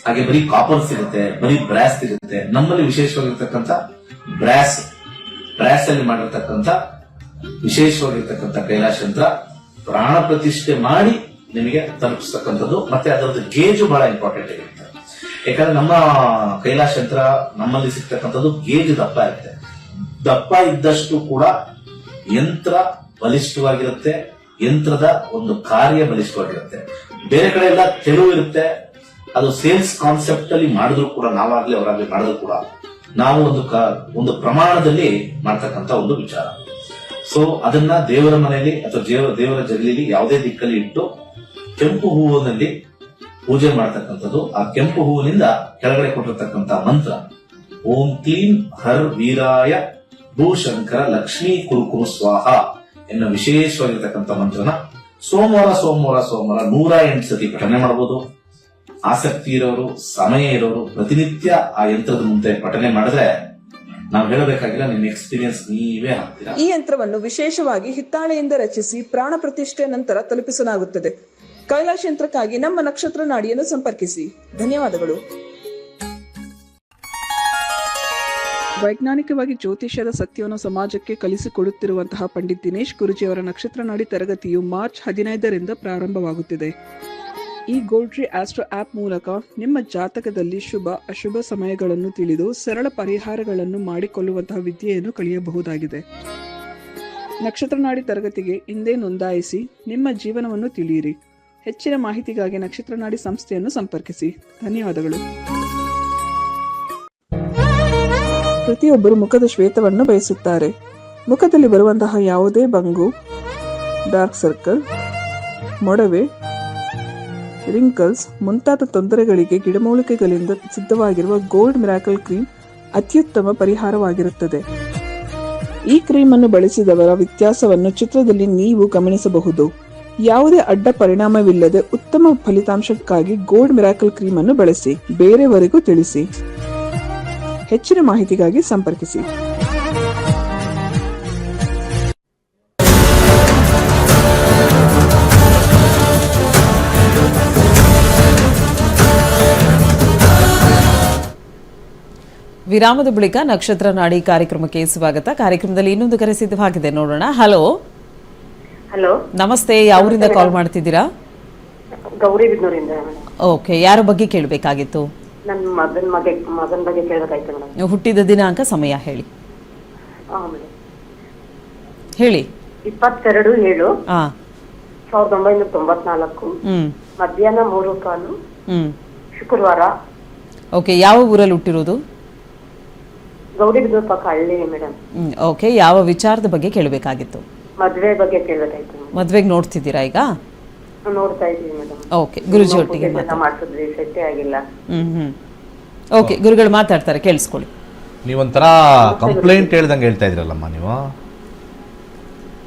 ಹಾಗೆ ಬರೀ ಕಾಪರ್ ಸಿಗುತ್ತೆ, ಬರೀ ಬ್ರಾಸ್ ಸಿಗುತ್ತೆ. ನಮ್ಮಲ್ಲಿ ವಿಶೇಷವಾಗಿರ್ತಕ್ಕಂಥ ಬ್ರಾಸ್ ಅಲ್ಲಿ ಮಾಡಿರ್ತಕ್ಕಂಥ ವಿಶೇಷವಾಗಿರ್ತಕ್ಕಂಥ ಕೈಲಾಶ್ ಯಂತ್ರ ಪ್ರಾಣ ಪ್ರತಿಷ್ಠೆ ಮಾಡಿ ನಿಮಗೆ ತಲುಪಿಸ್ತಕ್ಕಂಥದ್ದು. ಮತ್ತೆ ಅದರದ್ದು ಗೇಜು ಬಹಳ ಇಂಪಾರ್ಟೆಂಟ್ ಆಗಿರುತ್ತೆ. ಯಾಕಂದ್ರೆ ನಮ್ಮ ಕೈಲಾಸ ಯಂತ್ರ ನಮ್ಮಲ್ಲಿ ಸಿಗ್ತಕ್ಕಂಥದ್ದು ಗೇಜ್ ದಪ್ಪ ಇರುತ್ತೆ. ದಪ್ಪ ಇದ್ದಷ್ಟು ಕೂಡ ಯಂತ್ರ ಬಲಿಷ್ಠವಾಗಿರುತ್ತೆ, ಯಂತ್ರದ ಒಂದು ಕಾರ್ಯ ಬಲಿಷ್ಠವಾಗಿರುತ್ತೆ. ಬೇರೆ ಕಡೆ ಎಲ್ಲ ತೆಳು ಇರುತ್ತೆ, ಅದು ಸೇಲ್ಸ್ ಕಾನ್ಸೆಪ್ಟ್ ಅಲ್ಲಿ ಮಾಡಿದ್ರು ಕೂಡ, ನಾವಾಗ್ಲಿ ಅವರಾಗ್ಲಿ ಮಾಡಿದ್ರು ಕೂಡ ನಾವು ಒಂದು ಪ್ರಮಾಣದಲ್ಲಿ ಮಾಡ್ತಕ್ಕಂಥ ಒಂದು ವಿಚಾರ. ಸೊ ಅದನ್ನ ದೇವರ ಮನೆಯಲ್ಲಿ ಅಥವಾ ದೇವರ ಜಗಲಿಲಿ ಯಾವುದೇ ದಿಕ್ಕಲ್ಲಿ ಇಟ್ಟು ಕೆಂಪು ಹೂವಿನಲ್ಲಿ ಪೂಜೆ ಮಾಡ್ತಕ್ಕಂಥದ್ದು. ಆ ಕೆಂಪು ಹೂವಿನಿಂದ ಕೆಳಗಡೆ ಕೊಟ್ಟಿರ್ತಕ್ಕಂಥ ಮಂತ್ರ ಓಂ ಕ್ಲೀಂ ಹರ್ ವೀರಾಯ ಭೂಶಂಕರ ಲಕ್ಷ್ಮೀ ಕುರುಕುರು ಸ್ವಾಹ ಎನ್ನುವ ವಿಶೇಷವಾಗಿರ್ತಕ್ಕಂಥ ಮಂತ್ರನ ಸೋಮವಾರ 108 ಸತಿ ಪಠನೆ ಮಾಡಬಹುದು. ಆಸಕ್ತಿ ಇರೋರು, ಸಮಯ ಇರೋರು ಪ್ರತಿನಿತ್ಯ ಆ ಯಂತ್ರದ ಮುಂದೆ ಪಠನೆ ಮಾಡಿದ್ರೆ ನಾವು ಹೇಳಬೇಕಾಗಿಲ್ಲ, ನಿಮ್ಮ ಎಕ್ಸ್ಪೀರಿಯನ್ಸ್ ನೀವೇ ಹಾಕ್ತೀರಾ. ಈ ಯಂತ್ರವನ್ನು ವಿಶೇಷವಾಗಿ ಹಿತ್ತಾಳೆಯಿಂದ ರಚಿಸಿ ಪ್ರಾಣ ಪ್ರತಿಷ್ಠೆ ನಂತರ ತಲುಪಿಸಲಾಗುತ್ತದೆ. ಕೈಲಾಶ ಯಂತ್ರಕ್ಕಾಗಿ ನಮ್ಮ ನಕ್ಷತ್ರ ನಾಡಿಯನ್ನು ಸಂಪರ್ಕಿಸಿ. ಧನ್ಯವಾದಗಳು. ವೈಜ್ಞಾನಿಕವಾಗಿ ಜ್ಯೋತಿಷ್ಯದ ಸತ್ಯವನ್ನು ಸಮಾಜಕ್ಕೆ ಕಲಿಸಿಕೊಡುತ್ತಿರುವಂತಹ ಪಂಡಿತ್ ದಿನೇಶ್ ಗುರೂಜಿಯವರ ನಕ್ಷತ್ರ ನಾಡಿ ತರಗತಿಯು ಮಾರ್ಚ್ 15ರಿಂದ ಪ್ರಾರಂಭವಾಗುತ್ತಿದೆ. ಈ ಗೋಲ್ಡ್ರಿ ಆಸ್ಟ್ರೋ ಆಪ್ ಮೂಲಕ ನಿಮ್ಮ ಜಾತಕದಲ್ಲಿ ಶುಭ ಅಶುಭ ಸಮಯಗಳನ್ನು ತಿಳಿದು ಸರಳ ಪರಿಹಾರಗಳನ್ನು ಮಾಡಿಕೊಳ್ಳುವಂತಹ ವಿದ್ಯೆಯನ್ನು ಕಲಿಯಬಹುದಾಗಿದೆ. ನಕ್ಷತ್ರ ನಾಡಿ ತರಗತಿಗೆ ಹಿಂದೆ ನೋಂದಾಯಿಸಿ ನಿಮ್ಮ ಜೀವನವನ್ನು ತಿಳಿಯಿರಿ. ಹೆಚ್ಚಿನ ಮಾಹಿತಿಗಾಗಿ ನಕ್ಷತ್ರ ನಾಡಿ ಸಂಸ್ಥೆಯನ್ನು ಸಂಪರ್ಕಿಸಿ. ಧನ್ಯವಾದಗಳು. ಪ್ರತಿಯೊಬ್ಬರು ಮುಖದ ಶ್ವೇತವನ್ನು ಬಯಸುತ್ತಾರೆ. ಮುಖದಲ್ಲಿ ಬರುವಂತಹ ಯಾವುದೇ ಬಂಗು, ಡಾರ್ಕ್ ಸರ್ಕಲ್, ಮೊಡವೆ, ರಿಂಕಲ್ಸ್ ಮುಂತಾದ ತೊಂದರೆಗಳಿಗೆ ಗಿಡಮೂಲಿಕೆಗಳಿಂದ ಸಿದ್ಧವಾಗಿರುವ ಗೋಲ್ಡ್ ಮಿರಾಕಲ್ ಕ್ರೀಮ್ ಅತ್ಯುತ್ತಮ ಪರಿಹಾರವಾಗಿರುತ್ತದೆ. ಈ ಕ್ರೀಮ್ ಅನ್ನು ಬಳಸಿದವರ ವ್ಯತ್ಯಾಸವನ್ನು ಚಿತ್ರದಲ್ಲಿ ನೀವು ಗಮನಿಸಬಹುದು. ಯಾವುದೇ ಅಡ್ಡ ಪರಿಣಾಮವಿಲ್ಲದೆ ಉತ್ತಮ ಫಲಿತಾಂಶಕ್ಕಾಗಿ ಗೋಲ್ಡ್ ಮಿರಾಕಲ್ ಕ್ರೀಮ್ ಅನ್ನು ಬಳಸಿ. ಬೇರೆಯವರಿಗೂ ತಿಳಿಸಿ. ಹೆಚ್ಚಿನ ಮಾಹಿತಿಗಾಗಿ ಸಂಪರ್ಕಿಸಿ. ವಿರಾಮದ ಬಳಿಕ ನಕ್ಷತ್ರ ನಾಡಿ ಕಾರ್ಯಕ್ರಮಕ್ಕೆ ಸ್ವಾಗತ. ಕಾರ್ಯಕ್ರಮದಲ್ಲಿ ಇನ್ನೊಂದು ಕರೆ ಸಿದ್ಧವಾಗಿದೆ, ನೋಡೋಣ. ಹಲೋ ಹಲೋ, ನಮಸ್ತೆ. ಯಾವೂರಿಂದ ಕಾಲ್ ಮಾಡ್ತಿದ್ದೀರಾ? ಗೌರಿಬಿದನೂರಿಂದ. ಓಕೆ, ಯಾರ ಬಗ್ಗೆ ಕೇಳಬೇಕಾಗಿತ್ತು? ನನ್ನ ಮಗನ ಬಗ್ಗೆ ಕೇಳಬೇಕಾಯ್ತು ಮೇಡಮ್. ಹುಟ್ಟಿದ ದಿನಾಂಕ, ಸಮಯ ಹೇಳಿ. ಹೇಳಿ. 22/7/1994 ಮಧ್ಯಾಹ್ನ 3:15 ಶುಕ್ರವಾರ. ಓಕೆ, ಯಾವ ಊರಲ್ಲಿ ಹುಟ್ಟಿರೋದು? ಗೌರಿಬಿದನೂರು ಪಕ್ಕ ಹಳ್ಳಿ ಮೇಡಮ್. ಓಕೆ, ಯಾವ ವಿಚಾರದ ಬಗ್ಗೆ ಕೇಳಬೇಕಾಗಿತ್ತು? ಮದ್ವೆ ಬಗ್ಗೆ ಕೇಳಬೇಕಾಯ್ತು. ಮದ್ವೆಗೆ ನೋಡ್ತಿದ್ದೀರಾ ಈಗ? ನೋಡ್ತಾ ಇದ್ದೀವಿ ಮೇಡಮ್. ಓಕೆ, ಗುರುಜಿ ಒಟ್ಟಿಗೆ ಮಾಡ್ತಿದ್ವಿ, ಸೆಟ್ಟೆ ಆಗಿಲ್ಲ. ಓಕೆ, ಗುರುಗಳು ಮಾತಾಡ್ತಾರೆ, ಕೇಳಿಸ್ಕೊಳ್ಳಿ. ನೀವೊಂಥರ ಕಂಪ್ಲೇಂಟ್ ಹೇಳ್ದಂಗೆ ಹೇಳ್ತಾ ಇದ್ರಲ್ಲಮ್ಮ ನೀವು.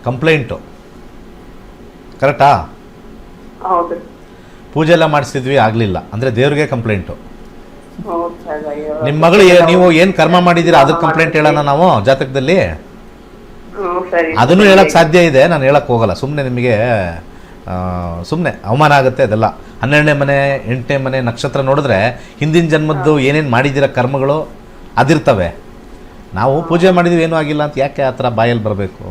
ಕಂಪ್ಲೇಂಟು ಕರೆಕ್ಟಾ? ಹೌದು. ಪೂಜೆ ಎಲ್ಲ ಮಾಡಿಸಿದ್ವಿ, ಆಗಲಿಲ್ಲ ಅಂದರೆ ದೇವ್ರಿಗೆ ಕಂಪ್ಲೇಂಟು. ನಿಮ್ಮ ಮಗಳು ನೀವು ಏನು ಕರ್ಮ ಮಾಡಿದ್ದೀರಾ ಅದ್ರ ಕಂಪ್ಲೇಂಟ್ ಹೇಳೋಣ ನಾವು ಜಾತಕದಲ್ಲಿ. ಅದನ್ನು ಹೇಳಕ್ ಸಾಧ್ಯ ಇದೆ, ನಾನು ಹೇಳಕ್ ಹೋಗಲ್ಲ. ಸುಮ್ಮನೆ ನಿಮಗೆ ಸುಮ್ಮನೆ ಅವಮಾನ ಆಗುತ್ತೆ ಅದೆಲ್ಲ. 12ನೇ ಮನೆ 8ನೇ ಮನೆ ನಕ್ಷತ್ರ ನೋಡಿದ್ರೆ ಹಿಂದಿನ ಜನ್ಮದ್ದು ಏನೇನು ಮಾಡಿದ್ದೀರ ಕರ್ಮಗಳು ಅದಿರ್ತವೆ. ನಾವು ಪೂಜೆ ಮಾಡಿದ್ವಿ ಏನೂ ಆಗಿಲ್ಲ ಅಂತ ಯಾಕೆ ಆ ಥರ ಬಾಯಲ್ಲಿ ಬರಬೇಕು?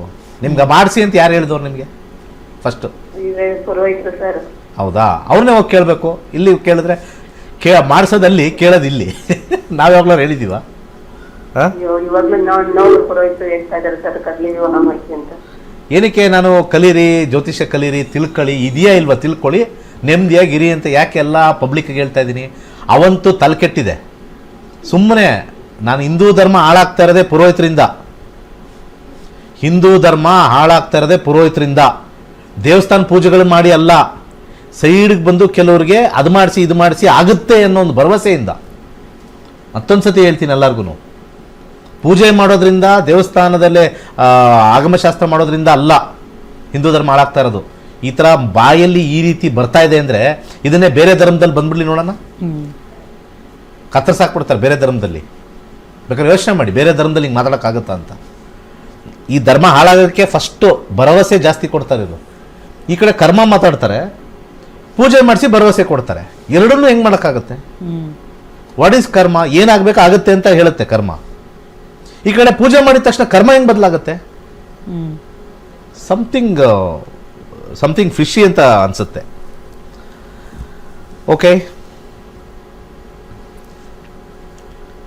ನಿಮ್ಗೆ ಮಾಡಿಸಿ ಅಂತ ಯಾರು ಹೇಳಿದವ್ರು ನಿಮಗೆ ಫಸ್ಟು? ಹೌದಾ? ಅವ್ರನ್ನೇ ಹೋಗಿ ಕೇಳಬೇಕು. ಇಲ್ಲಿ ಕೇಳಿದ್ರೆ ಮಾಡಿಸೋದಲ್ಲಿ ಕೇಳೋದು ಇಲ್ಲಿ. ನಾವ್ಯಾವಾಗಲೂ ಹೇಳಿದ್ದೀವ? ಏನಕ್ಕೆ ನಾನು ಕಲೀರಿ, ಜ್ಯೋತಿಷ್ಯ ಕಲೀರಿ, ತಿಳ್ಕೊಳ್ಳಿ, ಇದೆಯಾ ಇಲ್ವಾ ತಿಳ್ಕೊಳ್ಳಿ, ನೆಮ್ಮದಿಯಾಗಿರಿ ಅಂತ ಯಾಕೆ ಎಲ್ಲ ಪಬ್ಲಿಕ್ಗೆ ಹೇಳ್ತಾ ಇದ್ದೀನಿ? ಅವಂತೂ ತಲೆ ಕೆಟ್ಟಿದೆ. ಸುಮ್ಮನೆ ನಾನು ಹಿಂದೂ ಧರ್ಮ ಹಾಳಾಗ್ತಾ ಇರೋದೇ ಪುರೋಹಿತರಿಂದ. ಹಿಂದೂ ಧರ್ಮ ಹಾಳಾಗ್ತಾ ಇರೋದೇ ಪುರೋಹಿತರಿಂದ. ದೇವಸ್ಥಾನ ಪೂಜೆಗಳು ಮಾಡಿ ಅಲ್ಲ, ಸೈಡ್ಗೆ ಬಂದು ಕೆಲವ್ರಿಗೆ ಅದು ಮಾಡಿಸಿ ಇದು ಮಾಡಿಸಿ ಆಗುತ್ತೆ ಅನ್ನೋ ಒಂದು ಭರವಸೆಯಿಂದ. ಮತ್ತೊಂದು ಸತಿ ಹೇಳ್ತೀನಿ ಎಲ್ಲರಿಗೂ, ಪೂಜೆ ಮಾಡೋದ್ರಿಂದ, ದೇವಸ್ಥಾನದಲ್ಲೇ ಆಗಮಶಾಸ್ತ್ರ ಮಾಡೋದ್ರಿಂದ ಅಲ್ಲ ಹಿಂದೂ ಧರ್ಮ ಹಾಳಾಗ್ತಾ ಇರೋದು. ಈ ಥರ ಬಾಯಲ್ಲಿ ಈ ರೀತಿ ಬರ್ತಾ ಇದೆ ಅಂದರೆ ಇದನ್ನೇ ಬೇರೆ ಧರ್ಮದಲ್ಲಿ ಬಂದ್ಬಿಡ್ಲಿ ನೋಡೋಣ. ಕತ್ತರಿಸಾಕ್ಬಿಡ್ತಾರೆ ಬೇರೆ ಧರ್ಮದಲ್ಲಿ. ಬೇಕಾದ್ರೆ ಯೋಚನೆ ಮಾಡಿ, ಬೇರೆ ಧರ್ಮದಲ್ಲಿ ಹಿಂಗೆ ಮಾತಾಡೋಕ್ಕಾಗುತ್ತಾ ಅಂತ. ಈ ಧರ್ಮ ಹಾಳಾಗೋದಕ್ಕೆ ಫಸ್ಟು ಭರವಸೆ ಜಾಸ್ತಿ ಕೊಡ್ತಾರೆ. ಇದು ಈ ಕಡೆ ಕರ್ಮ ಮಾತಾಡ್ತಾರೆ, ಪೂಜೆ ಮಾಡಿಸಿ ಭರವಸೆ ಕೊಡ್ತಾರೆ. ಎರಡನ್ನೂ ಹೆಂಗೆ ಮಾಡೋಕ್ಕಾಗುತ್ತೆ? ವಾಟ್ ಈಸ್ ಕರ್ಮ? ಏನಾಗಬೇಕು ಆಗುತ್ತೆ ಅಂತ ಹೇಳುತ್ತೆ ಕರ್ಮ. ಈ ಕಡೆ ಪೂಜೆ ಮಾಡಿದ ತಕ್ಷಣ ಕರ್ಮ ಹೆಂಗೆ ಬದಲಾಗುತ್ತೆ? ಸಮಥಿಂಗ್ ಸಮಥಿಂಗ್ ಫಿಶಿ ಅಂತ ಅನ್ಸುತ್ತೆ. ಓಕೆ,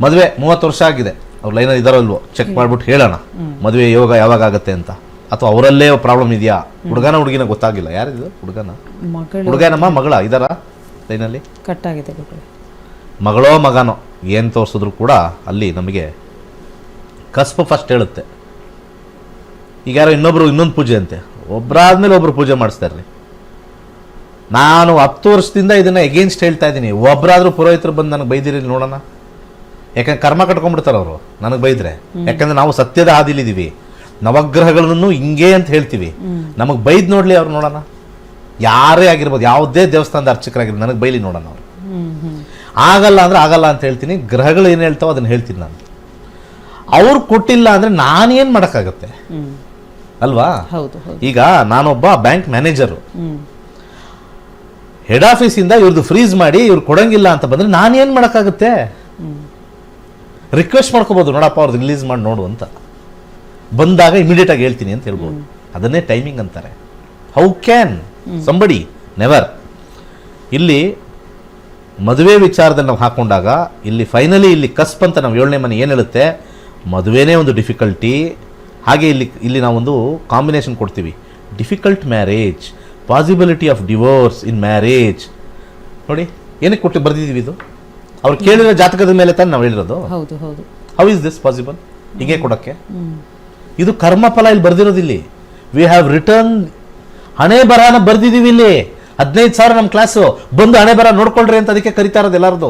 ಮದುವೆ 30 ವರ್ಷ ಆಗಿದೆ, ಅವ್ರು ಲೈನಲ್ಲಿ ಇದಾರೋ ಇಲ್ವೋ ಚೆಕ್ ಮಾಡ್ಬಿಟ್ಟು ಹೇಳೋಣ ಮದುವೆ ಯೋಗ ಯಾವಾಗ ಆಗುತ್ತೆ ಅಂತ. ಅಥವಾ ಅವರಲ್ಲೇ ಪ್ರಾಬ್ಲಮ್ ಇದೆಯಾ, ಹುಡುಗಿನ ಗೊತ್ತಾಗಿಲ್ಲ, ಯಾರಿದು ಹುಡುಗನಮ್ಮ ಮಗಳ ಇದಾರ ಲೈನಲ್ಲಿ, ಕಟ್ ಆಗಿದೆ ಗುರುಗಳೇ. ಮಗಳೋ ಮಗನೋ ಏನು ತೋರಿಸಿದ್ರು ಕೂಡ ಅಲ್ಲಿ ನಮಗೆ ಕಸ್ಪ ಫಸ್ಟ್ ಹೇಳುತ್ತೆ. ಈಗ ಯಾರೋ ಇನ್ನೊಂದು ಪೂಜೆ ಅಂತೆ, ಒಬ್ಬರಾದ್ಮೇಲೆ ಒಬ್ರು ಪೂಜೆ ಮಾಡಿಸ್ತಾರ್ರಿ. ನಾನು 10 ವರ್ಷದಿಂದ ಇದನ್ನ ಎಗೇನ್ಸ್ಟ್ ಹೇಳ್ತಾ ಇದ್ದೀನಿ. ಒಬ್ಬರಾದ್ರೂ ಪುರೋಹಿತರು ಬಂದು ನನಗೆ ಬೈದಿರಿ ನೋಡೋಣ. ಯಾಕಂದ್ರೆ ಕರ್ಮ ಕಟ್ಕೊಂಡ್ಬಿಡ್ತಾರೆ ಅವರು ನನಗೆ ಬೈದ್ರೆ. ಯಾಕಂದ್ರೆ ನಾವು ಸತ್ಯದ ಹಾದಿಲಿದ್ದೀವಿ, ನವಗ್ರಹಗಳನ್ನು ಹಿಂಗೆ ಅಂತ ಹೇಳ್ತೀವಿ. ನಮಗೆ ಬೈದ್ ನೋಡ್ಲಿ ಅವ್ರು ನೋಡೋಣ. ಯಾರೇ ಆಗಿರ್ಬೋದು, ಯಾವುದೇ ದೇವಸ್ಥಾನದ ಅರ್ಚಕರಾಗಿರ್ಬೋದು, ನನಗೆ ಬೈಲಿ ನೋಡೋಣ ಅವರು. ಆಗಲ್ಲ ಅಂದ್ರೆ ಆಗಲ್ಲ ಅಂತ ಹೇಳ್ತೀನಿ. ಗ್ರಹಗಳು ಏನು ಹೇಳ್ತಾವೋ ಅದನ್ನ ಹೇಳ್ತೀನಿ ನಾನು. ಅವ್ರು ಕೊಟ್ಟಿಲ್ಲ ಅಂದ್ರೆ ನಾನೇನ್ ಮಾಡೋಕ್ಕಾಗತ್ತೆ ಅಲ್ವಾ? ಈಗ ನಾನೊಬ್ಬ ಬ್ಯಾಂಕ್ ಮ್ಯಾನೇಜರು, ಹೆಡ್ ಆಫೀಸಿಂದ ಇವ್ರದ್ದು ಫ್ರೀಸ್ ಮಾಡಿ ಇವ್ರು ಕೊಡಂಗಿಲ್ಲ ಅಂತ ಬಂದ್ರೆ ನಾನೇನ್ ಮಾಡೋಕ್ಕಾಗುತ್ತೆ? ರಿಕ್ವೆಸ್ಟ್ ಮಾಡ್ಕೋಬಹುದು, ನೋಡಪ್ಪ ಅವ್ರದ್ದು ರಿಲೀಸ್ ಮಾಡಿ ನೋಡು ಅಂತ. ಬಂದಾಗ ಇಮಿಡಿಯೇಟ್ ಆಗಿ ಹೇಳ್ತೀನಿ ಅಂತ ಹೇಳ್ಬೋದು. ಅದನ್ನೇ ಟೈಮಿಂಗ್ ಅಂತಾರೆ. How can somebody never. ಇಲ್ಲಿ ಮದುವೆ ವಿಚಾರದಲ್ಲಿ ನಾವು ಹಾಕೊಂಡಾಗ ಇಲ್ಲಿ ಫೈನಲಿ ಇಲ್ಲಿ ಕಸ್ಪ್ ಅಂತ ನಾವು 7ನೇ ಮನೆ ಏನು ಹೇಳುತ್ತೆ, ಮದುವೆನೇ ಒಂದು ಡಿಫಿಕಲ್ಟಿ. ಹಾಗೆ ಇಲ್ಲಿ ನಾವೊಂದು ಕಾಂಬಿನೇಷನ್ ಕೊಡ್ತೀವಿ, difficult marriage, possibility of divorce in marriage. ನೋಡಿ ಏನಕ್ಕೆ ಕೊಟ್ಟು ಬರ್ದಿದ್ದೀವಿ ಇದು, ಅವ್ರು ಕೇಳಿರೋ ಜಾತಕದ ಮೇಲೆ ತಾನೆ ನಾವು ಹೇಳಿರೋದು. ಹೌ ಇಸ್ ದಿಸ್ ಪಾಸಿಬಲ್ ಹೀಗೆ ಕೊಡೋಕ್ಕೆ? ಇದು ಕರ್ಮಫಲ ಇಲ್ಲಿ ಬರ್ದಿರೋದಿಲ್ಲಿ. ವಿ ಹ್ಯಾವ್ ರಿಟರ್ನ್ ಹಣೆ ಬರಹನ ಬರ್ದಿದ್ದೀವಿ ಇಲ್ಲಿ. 15,000 ನಮ್ಮ ಕ್ಲಾಸು ಬಂದು ಹಣೆ ಬರ ನೋಡ್ಕೊಳ್ರಿ ಅಂತ ಅದಕ್ಕೆ ಕರಿತಾ ಇರೋದು ಎಲ್ಲರದು.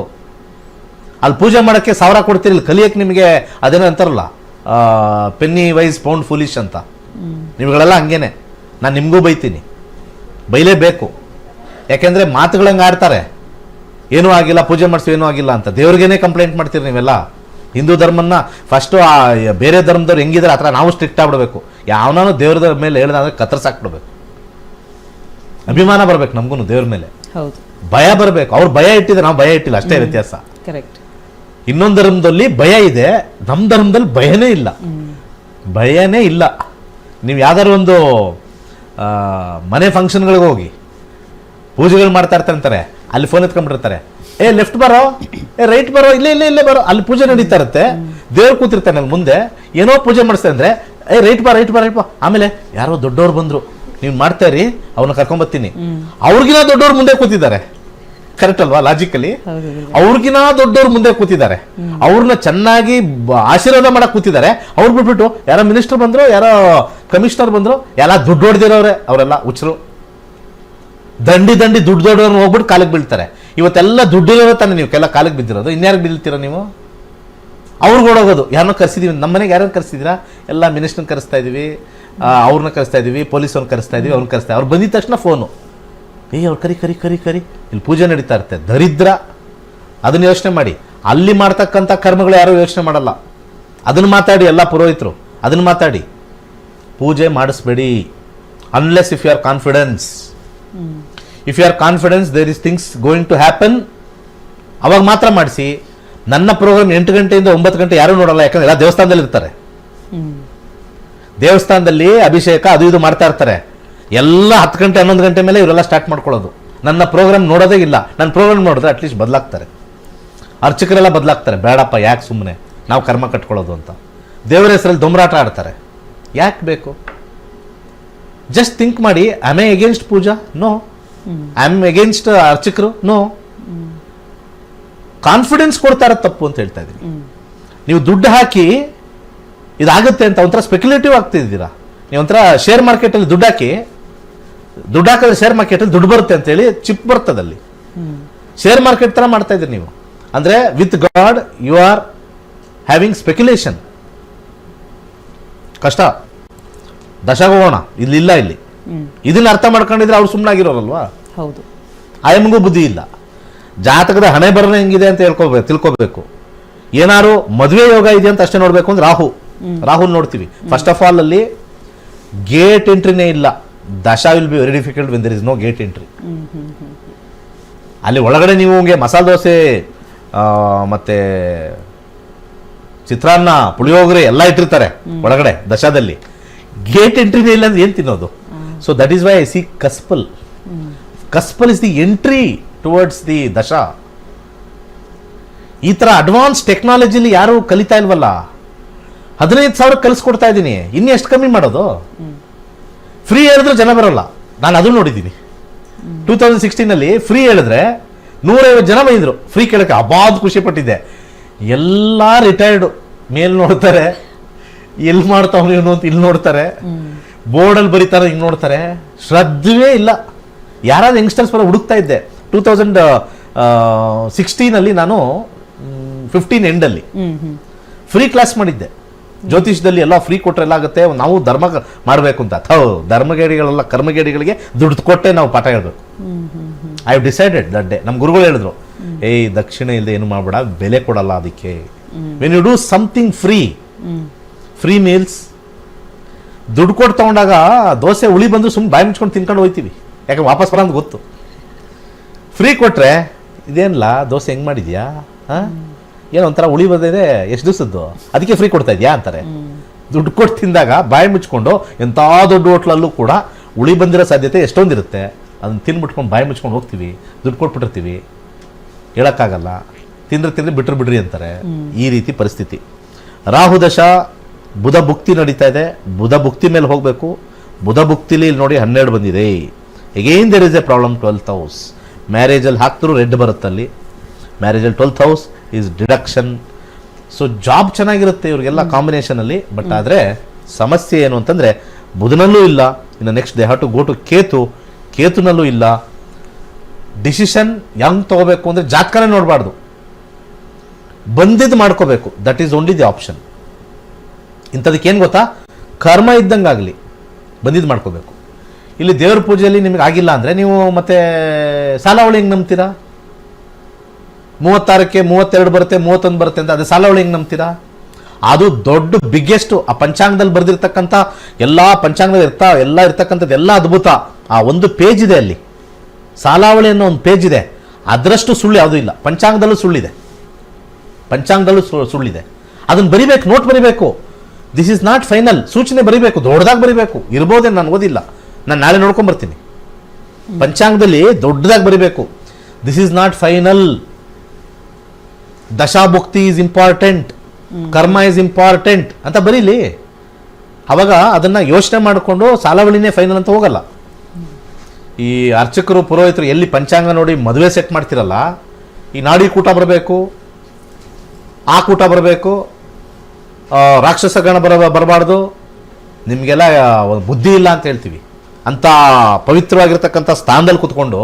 ಅಲ್ಲಿ ಪೂಜೆ ಮಾಡೋಕ್ಕೆ 1000 ಕೊಡ್ತೀರಿ, ಇಲ್ಲಿ ಕಲಿಯಕ್ಕೆ ನಿಮಗೆ ಅದೇನೋ ಅಂತಾರಲ್ಲ ಪೆನ್ನಿ ವೈಸ್ ಪೌಂಡ್ ಫುಲಿಶ್ ಅಂತ. ನೀವುಗಳೆಲ್ಲ ಹಂಗೇನೆ. ನಾನು ನಿಮಗೂ ಬೈತೀನಿ, ಬೈಲೇಬೇಕು. ಯಾಕೆಂದ್ರೆ ಮಾತುಗಳಂಗೆ ಆಡ್ತಾರೆ, ಏನೂ ಆಗಿಲ್ಲ ಪೂಜೆ ಮಾಡಿಸಿ ಏನೂ ಆಗಿಲ್ಲ ಅಂತ. ದೇವ್ರಿಗೇನೆ ಕಂಪ್ಲೇಂಟ್ ಮಾಡ್ತೀರಿ ನೀವೆಲ್ಲ. ಹಿಂದೂ ಧರ್ಮನ್ನ ಫಸ್ಟು ಬೇರೆ ಧರ್ಮದವ್ರು ಹೆಂಗಿದ್ರೆ ಆ ಥರ ನಾವು ಸ್ಟ್ರಿಕ್ಟ್ ಆಗ್ಬಿಡ್ಬೇಕು. ಯಾವನಾನು ದೇವ್ರ ಮೇಲೆ ಹೇಳ್ದಂದ್ರೆ ಕತ್ತರಿಸಾಕ್ಬಿಡ್ಬೇಕು. ಅಭಿಮಾನ ಬರ್ಬೇಕು ನಮಗೂ ದೇವ್ರ ಮೇಲೆ, ಭಯ ಬರಬೇಕು. ಅವ್ರು ಭಯ ಇಟ್ಟಿದ್ರೆ ನಾವು ಭಯ ಇಟ್ಟಿಲ್ಲ, ಅಷ್ಟೇ ವ್ಯತ್ಯಾಸ. ಇನ್ನೊಂದು ಧರ್ಮದಲ್ಲಿ ಭಯ ಇದೆ, ನಮ್ಮ ಧರ್ಮದಲ್ಲಿ ಭಯನೇ ಇಲ್ಲ. ಭಯನೇ ಇಲ್ಲ. ನೀವು ಯಾವ್ದಾದ್ರು ಒಂದು ಮನೆ ಫಂಕ್ಷನ್ಗಳಿಗೆ ಹೋಗಿ ಪೂಜೆಗಳು ಮಾಡ್ತಾ ಇರ್ತಾರೆ, ಅಲ್ಲಿ ಫೋನ್ ಎತ್ಕೊಂಡ್ಬಿಟ್ಟಿರ್ತಾರೆ, ಏ ಲೆಫ್ಟ್ ಬರೋ, ಏ ರೈಟ್ ಬರೋ, ಇಲ್ಲೇ ಬರೋ. ಅಲ್ಲಿ ಪೂಜೆ ನಡೀತಾ ಇರುತ್ತೆ, ದೇವ್ರು ಕೂತಿರ್ತಾನೆ ಅಲ್ಲಿ ಮುಂದೆ, ಏನೋ ಪೂಜೆ ಮಾಡಿಸ್ತಾರೆ ಅಂದ್ರೆ ಏ ರೈಟ್ ಬಾ. ಆಮೇಲೆ ಯಾರೋ ದೊಡ್ಡವ್ರು ಬಂದ್ರು, ನೀವು ಮಾಡ್ತಾ ಇರಿ, ಅವ್ರನ್ನ ಕರ್ಕೊಂಡ್ಬರ್ತೀನಿ. ಅವ್ರಿಗಿನ ದೊಡ್ಡವ್ರು ಮುಂದೆ ಕೂತಿದ್ದಾರೆ. ಕರೆಕ್ಟ್ ಅಲ್ವಾ ಲಾಜಿಕಲಿ? ಅವ್ರಿಗಿನ ದೊಡ್ಡವ್ರು ಮುಂದೆ ಕೂತಿದ್ದಾರೆ, ಅವ್ರನ್ನ ಚೆನ್ನಾಗಿ ಆಶೀರ್ವಾದ ಮಾಡಕ್ ಕೂತಿದ್ದಾರೆ. ಅವ್ರು ಬಿಟ್ಬಿಟ್ಟು ಯಾರೋ ಮಿನಿಸ್ಟರ್ ಬಂದ್ರು, ಯಾರೋ ಕಮಿಷನರ್ ಬಂದ್ರು, ಎಲ್ಲ ದುಡ್ಡು ಹೊಡೆದಿರೋರೆ, ಅವರೆಲ್ಲ ಹುಚ್ಚರು. ದಂಡಿ ದುಡ್ಡು ದೊಡ್ಡವ್ರನ್ನ ಹೋಗ್ಬಿಟ್ಟು ಕಾಲಿಗೆ ಬೀಳ್ತಾರೆ. ಇವತ್ತೆಲ್ಲ ದುಡ್ಡಿರೋರು ತಾನೆ ನೀವು ಕೆಲ ಕಾಲಿಗೆ ಬಿದ್ದಿರೋದು. ಇನ್ಯಾರಿಗೆ ಬೀಳ್ತೀರ ನೀವು? ಅವ್ರಿಗೆ ಓಡೋಗೋದು. ಯಾರನ್ನೋ ಕರೆಸಿದೀವಿ, ನಮ್ಮ ಮನೆಗೆ ಯಾರು ಕರೆಸಿದಿರಾ? ಎಲ್ಲ ಮಿನಿಸ್ಟರ್ನ ಕರೆಸ್ತಾ ಇದೀವಿ, ಅವ್ರನ್ನ ಕರೆಸ್ತಾ ಇದೀವಿ, ಪೊಲೀಸವ್ರನ್ನ ಕರೆಸ್ತಾ ಇದೀವಿ, ಅವ್ರನ್ನ ಕರೆಸ್ತಾ. ಅವ್ರು ಬಂದಿದ ತಕ್ಷಣ ಫೋನು, ಅವ್ರು ಕರಿ, ಇಲ್ಲಿ ಪೂಜೆ ನಡೀತಾ ಇರುತ್ತೆ. ದರಿದ್ರ. ಅದನ್ನ ಯೋಚನೆ ಮಾಡಿ. ಅಲ್ಲಿ ಮಾಡ್ತಕ್ಕಂಥ ಕರ್ಮಗಳು ಯಾರು ಯೋಚನೆ ಮಾಡಲ್ಲ. ಅದನ್ನು ಮಾತಾಡಿ ಎಲ್ಲ ಪುರೋಹಿತರು, ಅದನ್ನು ಮಾತಾಡಿ. ಪೂಜೆ ಮಾಡಿಸ್ಬೇಡಿ unless if you are confidence. If you are confidence there is things going to happen, ಅವಾಗ ಮಾತ್ರ ಮಾಡಿಸಿ. ನನ್ನ ಪ್ರೋಗ್ರಾಮ್ 8 ಗಂಟೆಯಿಂದ 9 ಗಂಟೆ ಯಾರು ನೋಡಲ್ಲ, ಯಾಕಂದ್ರೆ ಎಲ್ಲ ದೇವಸ್ಥಾನದಲ್ಲಿ ಇರ್ತಾರೆ. ದೇವಸ್ಥಾನದಲ್ಲಿ ಅಭಿಷೇಕ ಅದು ಇದು ಮಾಡ್ತಾ ಇರ್ತಾರೆ. ಎಲ್ಲ 10 ಗಂಟೆ 11 ಗಂಟೆ ಮೇಲೆ ಇವರೆಲ್ಲ ಸ್ಟಾರ್ಟ್ ಮಾಡ್ಕೊಳ್ಳೋದು. ನನ್ನ ಪ್ರೋಗ್ರಾಮ್ ನೋಡೋದೇ ಇಲ್ಲ. ನನ್ನ ಪ್ರೋಗ್ರಾಮ್ ನೋಡಿದ್ರೆ ಅಟ್ಲೀಸ್ಟ್ ಬದಲಾಗ್ತಾರೆ, ಅರ್ಚಕರೆಲ್ಲ ಬದಲಾಗ್ತಾರೆ. ಬೇಡಪ್ಪ, ಯಾಕೆ ಸುಮ್ಮನೆ ನಾವು ಕರ್ಮ ಕಟ್ಕೊಳ್ಳೋದು ಅಂತ ದೇವರ ಹೆಸರಲ್ಲಿ ದೊಂಬರಾಟ ಆಡ್ತಾರೆ. ಯಾಕೆ ಬೇಕು? ಜಸ್ಟ್ ಥಿಂಕ್ ಮಾಡಿ. I am against puja? No. I am against ಅರ್ಚಕರು? ನೋ. ಕಾನ್ಫಿಡೆನ್ಸ್ ಕೊಡ್ತಾ ಇರೋದು ತಪ್ಪು ಅಂತ ಹೇಳ್ತಾ ಇದ್ದೀನಿ. ನೀವು ದುಡ್ಡು ಹಾಕಿ ಇದಾಗುತ್ತೆ ಅಂತ ಒಂಥರ ಸ್ಪೆಕ್ಯುಲೇಟಿವ್ ಆಗ್ತಿದ್ದೀರಾ. ನೀವು ಒಂಥರ ಶೇರ್ ಮಾರ್ಕೆಟಲ್ಲಿ ದುಡ್ಡು ಹಾಕಿದ್ರೆ ಶೇರ್ ಮಾರ್ಕೆಟಲ್ಲಿ ದುಡ್ಡು ಬರುತ್ತೆ ಅಂತೇಳಿ ಚಿಪ್ ಬರ್ತದಲ್ಲಿ. ಶೇರ್ ಮಾರ್ಕೆಟ್ ತರ ಮಾಡ್ತಾ ಇದ್ದೀರಿ ನೀವು. ಅಂದ್ರೆ with God you are having speculation. ಕಷ್ಟ. ದಶಗೋಣ ಇಲ್ಲಿಲ್ಲ. ಇಲ್ಲಿ ಇದನ್ನ ಅರ್ಥ ಮಾಡ್ಕೊಂಡಿದ್ರೆ ಅವ್ರು ಸುಮ್ಮನಾಗಿರೋರಲ್ವಾ? ಹೌದು. ಆಯಮ್ಗೂ ಬುದ್ಧಿ ಇಲ್ಲ. ಜಾತಕದ ಹಣೆ ಬರಣ ಹೆಂಗಿದೆ ಅಂತ ತಿಳ್ಕೊಬೇಕು. ಏನಾರು ಮದುವೆ ಯೋಗ ಇದೆ ಅಂತ ಅಷ್ಟೇ ನೋಡ್ಬೇಕು ಅಂದ್ರೆ ರಾಹುಲ್ ನೋಡ್ತೀವಿ. ಫಸ್ಟ್ ಆಫ್ ಆಲ್ ಅಲ್ಲಿ ಗೇಟ್ ಎಂಟ್ರಿನೇ ಇಲ್ಲ. Dasha will be very difficult when there is no gate entry. ಅಲ್ಲಿ ಒಳಗಡೆ ನೀವು ಮಸಾಲೆ ದೋಸೆ ಮತ್ತೆ ಚಿತ್ರಾನ್ನ, ಪುಳಿಯೋಗರೆ ಎಲ್ಲ ಇಟ್ಟಿರ್ತಾರೆ ಒಳಗಡೆ ದಶಾದಲ್ಲಿ. ಗೇಟ್ ಎಂಟ್ರಿನೇ ಇಲ್ಲ ಅಂದ್ರೆ ಏನ್ ತಿನ್ನೋದು? So that is why I see cuspal. Cuspal is the entry towards the dasha. ಈ ಥರ ಅಡ್ವಾನ್ಸ್ ಟೆಕ್ನಾಲಜಿಲಿ ಯಾರು ಕಲಿತಾ ಇಲ್ವಲ್ಲ. 15,000 ಕಲಿಸ್ಕೊಡ್ತಾ ಇದ್ದೀನಿ, ಇನ್ನು ಎಷ್ಟು ಕಮ್ಮಿ ಮಾಡೋದು? ಫ್ರೀ ಹೇಳಿದ್ರೆ ಜನ ಬರೋಲ್ಲ. ನಾನು ಅದನ್ನು ನೋಡಿದ್ದೀನಿ. 2016 ಫ್ರೀ ಹೇಳಿದ್ರೆ 150 ಜನ ಬಂದಿದ್ರು ಫ್ರೀ ಕೇಳಕ್ಕೆ. ಅಬಾದ್ ಖುಷಿ ಪಟ್ಟಿದ್ದೆ. ಎಲ್ಲ ರಿಟೈರ್ಡು ಮೇಲ್ ನೋಡ್ತಾರೆ, ಎಲ್ಲಿ ಮಾಡ್ತಾವನು ಇವನು ಅಂತ ಇಲ್ಲಿ ನೋಡ್ತಾರೆ, ಬೋರ್ಡಲ್ಲಿ ಬರೀತಾರೆ ಹಿಂಗೆ ನೋಡ್ತಾರೆ. ಶ್ರದ್ಧೆಯೇ ಇಲ್ಲ. ಯಾರಾದ್ರೂ ಯಂಗ್ಸ್ಟರ್ಸ್ ಬರೋ ಹುಡುಕ್ತಾ ಇದ್ದೆ. 2016 ನಾನು 15 ಎಂಡಲ್ಲಿ ಫ್ರೀ ಕ್ಲಾಸ್ ಮಾಡಿದ್ದೆ. ಜ್ಯೋತಿಷದಲ್ಲಿ ಎಲ್ಲ ಫ್ರೀ ಕೊಟ್ಟರೆ ಎಲ್ಲ ಆಗುತ್ತೆ, ನಾವು ಧರ್ಮ ಮಾಡಬೇಕು ಅಂತ. ಧರ್ಮಗೇಡಿಗಳೆಲ್ಲ ಕರ್ಮಗೇಡಿಗಳಿಗೆ ದುಡ್ಡು ಕೊಟ್ಟೆ ನಾವು ಪಾಠ ಹೇಳ್ಬೇಕು. I have decided that day. ನಮ್ಮ ಗುರುಗಳು ಹೇಳಿದ್ರು, ಏಯ್ ದಕ್ಷಿಣ ಇಲ್ಲದೆ ಏನು ಮಾಡಬೇಡ, ಬೆಲೆ ಕೊಡಲ್ಲ ಅದಕ್ಕೆ. When you do something free meals, ದುಡ್ಡು ಕೊಟ್ಟು ತಗೊಂಡಾಗ ದೋಸೆ ಉಳಿ ಬಂದು ಸುಮ್ಮನೆ ಬಾಯಿ ಮುಚ್ಕೊಂಡು ತಿನ್ಕೊಂಡು ಹೋಗ್ತೀವಿ, ಯಾಕೆ ವಾಪಸ್ ಬರೋದು ಗೊತ್ತು. ಫ್ರೀ ಕೊಟ್ರೆ ಇದೇನಿಲ್ಲ ದೋಸೆ ಹೆಂಗೆ ಮಾಡಿದ್ಯಾ, ಏನೋ ಒಂಥರ ಉಳಿ ಬಂದಿದೆ, ಎಷ್ಟು ದಿವಸದ್ದು, ಅದಕ್ಕೆ ಫ್ರೀ ಕೊಡ್ತಾ ಇದೆಯಾ ಅಂತಾರೆ. ದುಡ್ಡು ಕೊಟ್ಟು ತಿಂದಾಗ ಬಾಯಿ ಮುಚ್ಕೊಂಡು ಎಂಥ ದೊಡ್ಡ ಹೋಟ್ಲಲ್ಲೂ ಕೂಡ ಉಳಿ ಬಂದಿರೋ ಸಾಧ್ಯತೆ ಎಷ್ಟೊಂದಿರುತ್ತೆ. ಅದನ್ನು ತಿನ್ಬಿಟ್ಕೊಂಡು ಬಾಯಿ ಮುಚ್ಕೊಂಡು ಹೋಗ್ತೀವಿ, ದುಡ್ಡು ಕೊಟ್ಬಿಟ್ಟಿರ್ತೀವಿ, ಹೇಳೋಕ್ಕಾಗಲ್ಲ. ತಿಂದ್ರೆ ಬಿಟ್ರಿ ಅಂತಾರೆ. ಈ ರೀತಿ ಪರಿಸ್ಥಿತಿ. ರಾಹು ದಶ, ಬುಧ ಭುಕ್ತಿ ನಡೀತಾ ಇದೆ. ಬುಧ ಭುಕ್ತಿ ಮೇಲೆ ಹೋಗಬೇಕು. ಬುಧ ಭುಕ್ತಿಲಿ ನೋಡಿ 12 ಬಂದಿದೆ. Again there is a problem. 12th house ಮ್ಯಾರೇಜಲ್ಲಿ ಹಾಕ್ತರೂ ರೆಡ್ ಬರುತ್ತಲ್ಲಿ. ಮ್ಯಾರೇಜಲ್ಲಿ 12th house is deduction. So job ಚೆನ್ನಾಗಿರುತ್ತೆ ಇವ್ರಿಗೆಲ್ಲ ಕಾಂಬಿನೇಷನಲ್ಲಿ. ಬಟ್ ಆದರೆ ಸಮಸ್ಯೆ ಏನು ಅಂತಂದರೆ ಬುಧನಲ್ಲೂ ಇಲ್ಲ. ಇನ್ನು next they have to go to ಕೇತುನಲ್ಲೂ ಇಲ್ಲ. ಡಿಸಿಷನ್ ಹೆಂಗೆ ತಗೋಬೇಕು ಅಂದರೆ ಜಾತಕನೇ ನೋಡಬಾರ್ದು, ಬಂದಿದ್ದು ಮಾಡ್ಕೋಬೇಕು. That is only the option. ಇಂಥದಕ್ಕೆ ಏನು ಗೊತ್ತಾ, ಕರ್ಮ ಇದ್ದಂಗಾಗಲಿ ಬಂದಿದ್ದು ಮಾಡ್ಕೋಬೇಕು. ಇಲ್ಲಿ ದೇವ್ರ ಪೂಜೆಯಲ್ಲಿ ನಿಮಗೆ ಆಗಿಲ್ಲ ಅಂದರೆ ನೀವು ಮತ್ತೆ ಸಾಲಾವಳಿ ಹೆಂಗೆ ನಂಬ್ತೀರಾ? 36ಕ್ಕೆ 32 ಬರುತ್ತೆ, 31 ಬರುತ್ತೆ ಅಂತ ಅದೇ ಸಾಲಾವಳಿ ಹೆಂಗೆ ನಂಬ್ತೀರಾ? ಅದು ದೊಡ್ಡ ಬಿಗ್ಗೆಸ್ಟ್. ಆ ಪಂಚಾಂಗದಲ್ಲಿ ಬರೆದಿರ್ತಕ್ಕಂಥ ಎಲ್ಲ ಪಂಚಾಂಗದಲ್ಲಿ ಎಲ್ಲ ಇರ್ತಕ್ಕಂಥದ್ದು ಎಲ್ಲ ಅದ್ಭುತ. ಆ ಒಂದು ಪೇಜ್ ಇದೆ ಅಲ್ಲಿ, ಸಾಲಾವಳಿ ಅನ್ನೋ ಒಂದು ಪೇಜ್ ಇದೆ. ಅದರಷ್ಟು ಸುಳ್ಳು ಯಾವುದೂ ಇಲ್ಲ. ಪಂಚಾಂಗದಲ್ಲೂ ಸುಳ್ಳಿದೆ, ಸುಳ್ಳಿದೆ. ಅದನ್ನು ಬರಿಬೇಕು, ನೋಟ್ ಬರಿಬೇಕು. This is not final. ಸೂಚನೆ ಬರಿಬೇಕು, ದೊಡ್ಡದಾಗಿ ಬರಿಬೇಕು. ಇರ್ಬೋದೇನು, ನಾನು ಓದಿಲ್ಲ, ನಾನು ನಾಳೆ ನೋಡ್ಕೊಂಬರ್ತೀನಿ. ಪಂಚಾಂಗದಲ್ಲಿ ದೊಡ್ಡದಾಗಿ ಬರಿಬೇಕು. This is not final. Dashabhukti is important, karma is important ಅಂತ ಬರೀಲಿ. ಅವಾಗ ಅದನ್ನ ಯೋಚನೆ ಮಾಡಿಕೊಂಡು ಸಾಲಾವಳಿನೇ ಫೈನಲ್ ಅಂತ ಹೋಗಲ್ಲ. ಈ ಅರ್ಚಕರು ಪುರೋಹಿತರು ಎಲ್ಲಿ ಪಂಚಾಂಗ ನೋಡಿ ಮದುವೆ ಸೆಟ್ ಮಾಡ್ತಿರಲ್ಲ, ಈ ನಾಡಿ ಕೂಟ ಬರಬೇಕು, ಆ ಕೂಟ ಬರಬೇಕು, ರಾಕ್ಷಸ ಗಣ ಬರಬಾರ್ದು, ನಿಮಗೆಲ್ಲ ಬುದ್ಧಿ ಇಲ್ಲ ಅಂತ ಹೇಳ್ತೀವಿ. ಅಂತ ಪವಿತ್ರವಾಗಿರ್ತಕ್ಕಂಥ ಸ್ಥಾನದಲ್ಲಿ ಕೂತ್ಕೊಂಡು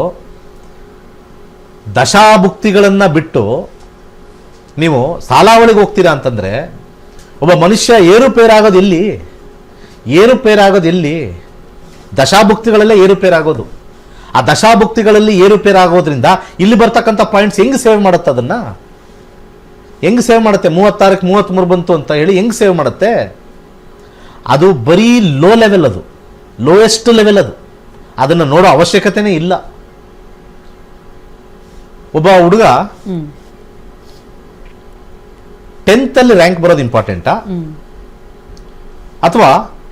ದಶಾಭುಕ್ತಿಗಳನ್ನು ಬಿಟ್ಟು ನೀವು ಸಾಲಾವಳಿಗೆ ಹೋಗ್ತೀರಾ ಅಂತಂದರೆ ಒಬ್ಬ ಮನುಷ್ಯ ಏರುಪೇರಾಗೋದು ಎಲ್ಲಿ? ದಶಾಭುಕ್ತಿಗಳಲ್ಲೇ ಏರುಪೇರಾಗೋದು. ಆ ದಶಾಭುಕ್ತಿಗಳಲ್ಲಿ ಏರುಪೇರಾಗೋದ್ರಿಂದ ಇಲ್ಲಿ ಬರ್ತಕ್ಕಂಥ ಪಾಯಿಂಟ್ಸ್ ಹೆಂಗೆ ಸೇವ್ ಮಾಡುತ್ತೆ? ಅದನ್ನು ಹೆಂಗೆ ಸೇವ್ ಮಾಡುತ್ತೆ? 36ಕ್ಕೆ 33 ಬಂತು ಅಂತ ಹೇಳಿ ಹೆಂಗೆ ಸೇವ್ ಮಾಡುತ್ತೆ? ಅದು ಬರೀ ಲೋ ಲೆವೆಲ್, ಅದು ಲೋಯೆಸ್ಟ್ ಲೆವೆಲ್. ಅದನ್ನು ನೋಡೋ ಅವಶ್ಯಕತೆನೇ ಇಲ್ಲ. ಒಬ್ಬ ಹುಡುಗ 10th ಅಲ್ಲಿ ರ್ಯಾಂಕ್ ಬರೋದು ಇಂಪಾರ್ಟೆಂಟಾ, ಅಥವಾ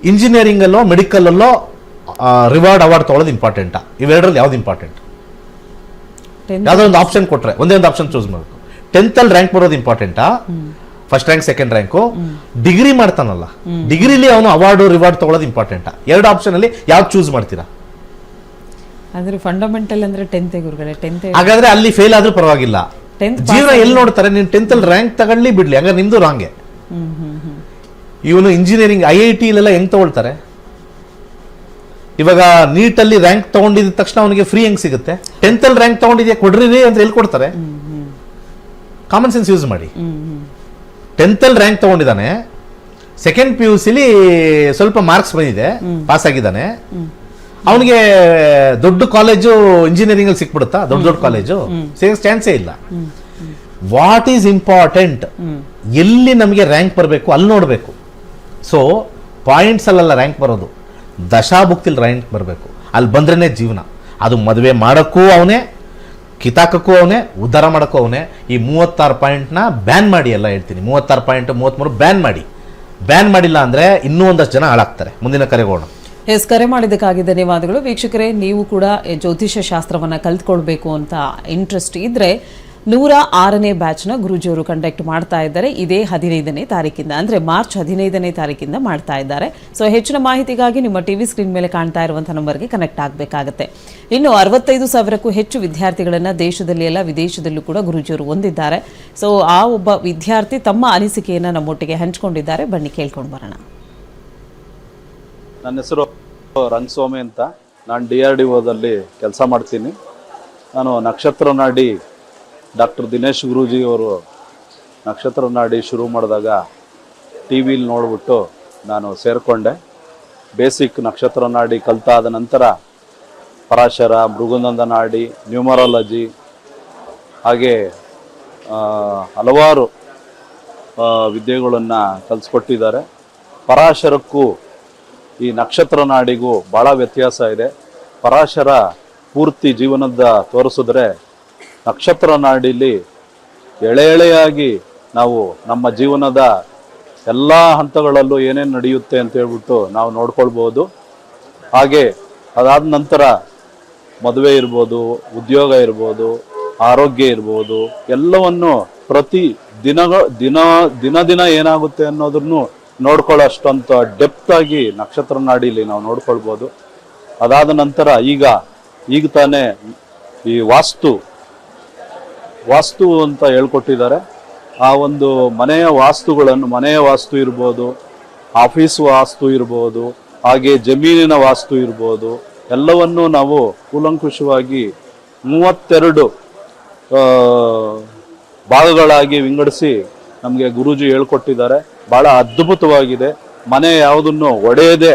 ಇಂಜಿನಿಯರಿಂಗಲ್ಲೋ ಮೆಡಿಕಲಲ್ಲೋ ರಿವಾರ್ಡ್ ಅವಾರ್ಡ್ ತಗೊಳ್ಳೋದು ಇಂಪಾರ್ಟೆಂಟಾ? ಇವೆರಡರಲ್ಲಿ ಯಾವ್ದು ಇಂಪಾರ್ಟೆಂಟ್? ಯಾವುದೋ ಒಂದು ಆಪ್ಷನ್ ಕೊಟ್ರೆ ಒಂದೇ ಒಂದು ಆಪ್ಷನ್ ಚೂಸ್ ಮಾಡಬೇಕು. 10th ಅಲ್ಲಿ ರ್ಯಾಂಕ್ ಬರೋದು ಇಂಪಾರ್ಟೆಂಟಾ, first rank second rank? Degree ಮಾಡ್ತಾನಲ್ಲ, ಡಿಗ್ರಿಲಿ ಅವನು ಅವಾರ್ಡು ರಿವಾರ್ಡ್ ತಗೊಳ್ಳೋದು ಇಂಪಾರ್ಟೆಂಟಾ? ಎರಡು ಆಪ್ಷನ್ ಅಲ್ಲಿ ಯಾವ್ದು ಚೂಸ್ ಮಾಡ್ತೀರಾ? ಅಂದ್ರೆ ಫಂಡಮೆಂಟಲ್ ಅಂದ್ರೆ 10th ಗುರುಗಳೇ. 10th ಹಾಗಾದ್ರೆ ಅಲ್ಲಿ ಫೇಲ್ ಆದ್ರೂ ಪರವಾಗಿಲ್ಲ. ಜೀವನ ಎಲ್ಲಿ ನೋಡ್ತಾರೆ? ನೀನು 10th ಅಲ್ಲಿ ರ್ಯಾಂಕ್ ತಗೊಳ್ಳಿ ಬಿಡ್ಲಿ, ಹಂಗಾರೆ ನಿಮ್ದು ರಾಂಗೆ. ಇವನು ಇಂಜಿನಿಯರಿಂಗ್ IIT ಲೆಲ್ಲ ಹೆಂಗ್ ತಗೊಳ್ತಾರೆ? ಇವಾಗ ನೀಟಲ್ಲಿ ರ್ಯಾಂಕ್ ತಗೊಂಡಿದ ತಕ್ಷಣ ಅವನಿಗೆ ಫ್ರೀ ಹೆಂಗ್ ಸಿಗುತ್ತೆ? 10th ಅಲ್ಲಿ ರ್ಯಾಂಕ್ ತಗೊಂಡಿದ್ಯಾ ಕೊಡ್ರಿ ಅಂತ ಎಲ್ಲಿ ಕೊಡ್ತಾರೆ? ಕಾಮನ್ ಸೆನ್ಸ್ ಯೂಸ್ ಮಾಡಿ. 10th ಅಲ್ಲಿ ರ್ಯಾಂಕ್ ತಗೊಂಡಿದ್ದಾನೆ, ಸೆಕೆಂಡ್ PUCಲಿ ಸ್ವಲ್ಪ ಮಾರ್ಕ್ಸ್ ಬಂದಿದೆ, ಪಾಸ್ ಆಗಿದ್ದಾನೆ, ಅವನಿಗೆ ದೊಡ್ಡ ಕಾಲೇಜು ಇಂಜಿನಿಯರಿಂಗ್ ಅಲ್ಲಿ ಸಿಕ್ಬಿಡುತ್ತಾ? ದೊಡ್ಡ ಕಾಲೇಜು ಸಿಗೋ ಚಾನ್ಸೇ ಇಲ್ಲ. What is important? ಎಲ್ಲಿ ನಮಗೆ ರ್ಯಾಂಕ್ ಬರಬೇಕು ಅಲ್ಲಿ ನೋಡಬೇಕು. ಸೊ ಪಾಯಿಂಟ್ಸ್ ಅಲ್ಲೆಲ್ಲ ರ್ಯಾಂಕ್ ಬರೋದು, ದಶಾಭುಕ್ತಿಲಿ ರ್ಯಾಂಕ್ ಬರಬೇಕು. ಅಲ್ಲಿ ಬಂದ್ರೇ ಜೀವನ. ಅದು ಮದುವೆ ಮಾಡೋಕ್ಕೂ ಅವನೇ, ಕಿತಾಕಕ್ಕೂ ಅವನೇ, ಉದ್ಧಾರ ಮಾಡೋಕ್ಕೂ ಅವನೇ. ಈ 36 ಪಾಯಿಂಟ್ನ ಬ್ಯಾನ್ ಮಾಡಿ, ಎಲ್ಲ ಹೇಳ್ತೀನಿ. 36 ಪಾಯಿಂಟ್ 33 ಬ್ಯಾನ್ ಮಾಡಿ. ಬ್ಯಾನ್ ಮಾಡಿಲ್ಲ ಅಂದರೆ ಇನ್ನೂ ಒಂದಷ್ಟು ಜನ ಹಾಳಾಗ್ತಾರೆ. ಮುಂದಿನ ಕರೆಗೋಣ. ಎಸ್, ಕರೆ ಮಾಡಿದ್ದಕ್ಕಾಗಿ ಧನ್ಯವಾದಗಳು. ವೀಕ್ಷಕರೇ, ನೀವು ಕೂಡ ಜ್ಯೋತಿಷ್ಯ ಶಾಸ್ತ್ರವನ್ನು ಕಲ್ತ್ಕೊಳ್ಬೇಕು ಅಂತ ಇಂಟ್ರೆಸ್ಟ್ ಇದ್ದರೆ 106ನೇ ಬ್ಯಾಚ್ನ ಗುರೂಜಿಯವರು ಕಂಡಕ್ಟ್ ಮಾಡ್ತಾ ಇದ್ದಾರೆ. ಇದೇ 15ನೇ ತಾರೀಕಿಂದ, ಅಂದರೆ ಮಾರ್ಚ್ 15ನೇ ತಾರೀಕಿಂದ ಮಾಡ್ತಾ ಇದ್ದಾರೆ. ಸೊ ಹೆಚ್ಚಿನ ಮಾಹಿತಿಗಾಗಿ ನಿಮ್ಮ ಟಿವಿ ಸ್ಕ್ರೀನ್ ಮೇಲೆ ಕಾಣ್ತಾ ಇರುವಂಥ ನಂಬರ್ಗೆ ಕನೆಕ್ಟ್ ಆಗಬೇಕಾಗತ್ತೆ. ಇನ್ನು 65,000ಕ್ಕೂ ಹೆಚ್ಚು ವಿದ್ಯಾರ್ಥಿಗಳನ್ನು ದೇಶದಲ್ಲಿ ಎಲ್ಲ ವಿದೇಶದಲ್ಲೂ ಕೂಡ ಗುರೂಜಿಯವರು ಹೊಂದಿದ್ದಾರೆ. ಸೊ ಆ ಒಬ್ಬ ವಿದ್ಯಾರ್ಥಿ ತಮ್ಮ ಅನಿಸಿಕೆಯನ್ನು ನಮ್ಮೊಟ್ಟಿಗೆ ಹಂಚಿಕೊಂಡಿದ್ದಾರೆ. ಬನ್ನಿ ಕೇಳ್ಕೊಂಡು ಬರೋಣ. ನನ್ನ ಹೆಸರು ರಂಗಸ್ವಾಮಿ ಅಂತ. ನಾನು DRDOದಲ್ಲಿ ಕೆಲಸ ಮಾಡ್ತೀನಿ. ನಾನು ನಕ್ಷತ್ರ ನಾಡಿ ಡಾಕ್ಟರ್ ದಿನೇಶ್ ಗುರೂಜಿಯವರು ನಕ್ಷತ್ರ ನಾಡಿ ಶುರು ಮಾಡಿದಾಗ ಟಿ ವಿಲಿ ನೋಡಿಬಿಟ್ಟು ನಾನು ಸೇರಿಕೊಂಡೆ. ಬೇಸಿಕ್ ನಕ್ಷತ್ರ ನಾಡಿ ಕಲಿತಾದ ನಂತರ ಪರಾಶರ, ಭೃಗುನಂದ ನಾಡಿ, ನ್ಯೂಮರಾಲಜಿ ಹಾಗೆ ಹಲವಾರು ವಿದ್ಯೆಗಳನ್ನು ಕಲಿಸ್ಕೊಟ್ಟಿದ್ದಾರೆ. ಪರಾಶರಕ್ಕೂ ಈ ನಕ್ಷತ್ರ ನಾಡಿಗೂ ಭಾಳ ವ್ಯತ್ಯಾಸ ಇದೆ. ಪರಾಶರ ಪೂರ್ತಿ ಜೀವನದ ತೋರಿಸಿದ್ರೆ, ನಕ್ಷತ್ರ ನಾಡಿಲಿ ಎಳೆಯಾಗಿ ನಾವು ನಮ್ಮ ಜೀವನದ ಎಲ್ಲ ಹಂತಗಳಲ್ಲೂ ಏನೇನು ನಡೆಯುತ್ತೆ ಅಂತ ಹೇಳ್ಬಿಟ್ಟು ನಾವು ನೋಡ್ಕೊಳ್ಬೋದು. ಹಾಗೆ ಅದಾದ ನಂತರ ಮದುವೆ ಇರ್ಬೋದು, ಉದ್ಯೋಗ ಇರ್ಬೋದು, ಆರೋಗ್ಯ ಇರ್ಬೋದು, ಎಲ್ಲವನ್ನು ಪ್ರತಿ ದಿನ ಏನಾಗುತ್ತೆ ಅನ್ನೋದನ್ನು ನೋಡ್ಕೊಳ್ಳೋಷ್ಟಂತ ಡೆಪ್ತ್ ಆಗಿ ನಕ್ಷತ್ರ ನಾಡಿಲಿ ನಾವು ನೋಡ್ಕೊಳ್ಬೋದು. ಅದಾದ ನಂತರ ಈಗ ತಾನೇ ಈ ವಾಸ್ತು ಅಂತ ಹೇಳ್ಕೊಟ್ಟಿದ್ದಾರೆ. ಆ ಒಂದು ಮನೆಯ ವಾಸ್ತು ಇರ್ಬೋದು, ಆಫೀಸ್ ವಾಸ್ತು ಇರ್ಬೋದು, ಹಾಗೆ ಜಮೀನಿನ ವಾಸ್ತು ಇರ್ಬೋದು, ಎಲ್ಲವನ್ನೂ ನಾವು ಕೂಲಂಕುಷವಾಗಿ 32 ಭಾಗಗಳಾಗಿ ವಿಂಗಡಿಸಿ ನಮಗೆ ಗುರೂಜಿ ಹೇಳ್ಕೊಟ್ಟಿದ್ದಾರೆ. ಬಹಳ ಅದ್ಭುತವಾಗಿದೆ. ಮನೆ ಯಾವುದನ್ನು ಒಡೆಯದೆ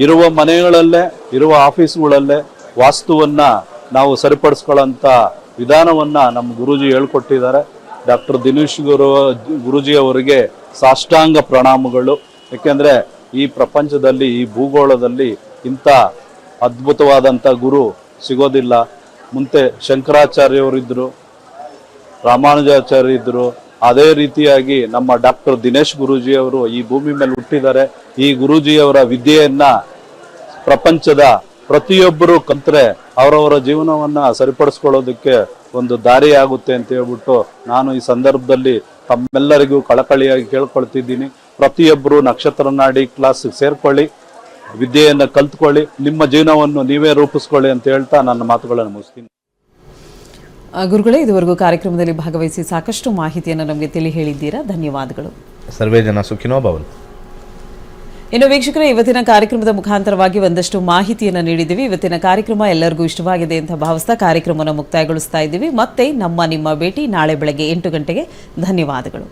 ಇರುವ ಮನೆಗಳಲ್ಲೇ, ಇರುವ ಆಫೀಸ್ಗಳಲ್ಲೇ ವಾಸ್ತುವನ್ನ ನಾವು ಸರಿಪಡಿಸ್ಕೊಳ್ಳೋಂಥ ವಿಧಾನವನ್ನ ನಮ್ಮ ಗುರೂಜಿ ಹೇಳ್ಕೊಟ್ಟಿದ್ದಾರೆ. ಡಾಕ್ಟರ್ ದಿನೇಶ್ ಗುರೂಜಿ ಅವರಿಗೆ ಸಾಷ್ಟಾಂಗ ಪ್ರಣಾಮಗಳು. ಯಾಕೆಂದ್ರೆ ಈ ಪ್ರಪಂಚದಲ್ಲಿ, ಈ ಭೂಗೋಳದಲ್ಲಿ ಇಂಥ ಅದ್ಭುತವಾದಂಥ ಗುರು ಸಿಗೋದಿಲ್ಲ. ಮುಂದೆ ಶಂಕರಾಚಾರ್ಯವರಿದ್ದರು, ರಾಮಾನುಜಾಚಾರ್ಯ ಇದ್ದರು. ಅದೇ ರೀತಿಯಾಗಿ ನಮ್ಮ ಡಾಕ್ಟರ್ ದಿನೇಶ್ ಗುರೂಜಿಯವರು ಈ ಭೂಮಿ ಮೇಲೆ ಹುಟ್ಟಿದ್ದಾರೆ. ಈ ಗುರೂಜಿಯವರ ವಿದ್ಯೆಯನ್ನ ಪ್ರಪಂಚದ ಪ್ರತಿಯೊಬ್ಬರು ಕಲ್ತ್ರೆ ಅವರವರ ಜೀವನವನ್ನ ಸರಿಪಡಿಸ್ಕೊಳ್ಳೋದಕ್ಕೆ ಒಂದು ದಾರಿ ಆಗುತ್ತೆ ಅಂತ ಹೇಳ್ಬಿಟ್ಟು ನಾನು ಈ ಸಂದರ್ಭದಲ್ಲಿ ತಮ್ಮೆಲ್ಲರಿಗೂ ಕಳಕಳಿಯಾಗಿ ಕೇಳ್ಕೊಳ್ತಿದ್ದೀನಿ. ಪ್ರತಿಯೊಬ್ಬರು ನಕ್ಷತ್ರ ನಾಡಿ ಕ್ಲಾಸ್ ಸೇರ್ಕೊಳ್ಳಿ, ವಿದ್ಯೆಯನ್ನ ಕಲ್ತ್ಕೊಳ್ಳಿ, ನಿಮ್ಮ ಜೀವನವನ್ನು ನೀವೇ ರೂಪಿಸ್ಕೊಳ್ಳಿ ಅಂತ ಹೇಳ್ತಾ ನನ್ನ ಮಾತುಗಳನ್ನು ಮುಗಿಸ್ತೀನಿ. ಗುರುಗಳೇ, ಇದುವರೆಗೂ ಕಾರ್ಯಕ್ರಮದಲ್ಲಿ ಭಾಗವಹಿಸಿ ಸಾಕಷ್ಟು ಮಾಹಿತಿಯನ್ನು ನಮಗೆ ತಿಳಿ ಹೇಳಿದ್ದೀರಾ. ಧನ್ಯವಾದಗಳು. ಸರ್ವೇ ಜನ ಸುಖಿನೋ ಭವಂತು. ಇನ್ನು ವೀಕ್ಷಕರೇ, ಇವತ್ತಿನ ಕಾರ್ಯಕ್ರಮದ ಮುಖಾಂತರವಾಗಿ ಒಂದಷ್ಟು ಮಾಹಿತಿಯನ್ನು ನೀಡಿದ್ದೀವಿ. ಇವತ್ತಿನ ಕಾರ್ಯಕ್ರಮ ಎಲ್ಲರಿಗೂ ಇಷ್ಟವಾಗಿದೆ ಅಂತ ಭಾವಿಸ್ತಾ ಕಾರ್ಯಕ್ರಮವನ್ನು ಮುಕ್ತಾಯಗೊಳಿಸ್ತಾ ಇದ್ದೀವಿ. ಮತ್ತೆ ನಿಮ್ಮ ಭೇಟಿ ನಾಳೆ ಬೆಳಗ್ಗೆ 8 ಗಂಟೆಗೆ. ಧನ್ಯವಾದಗಳು.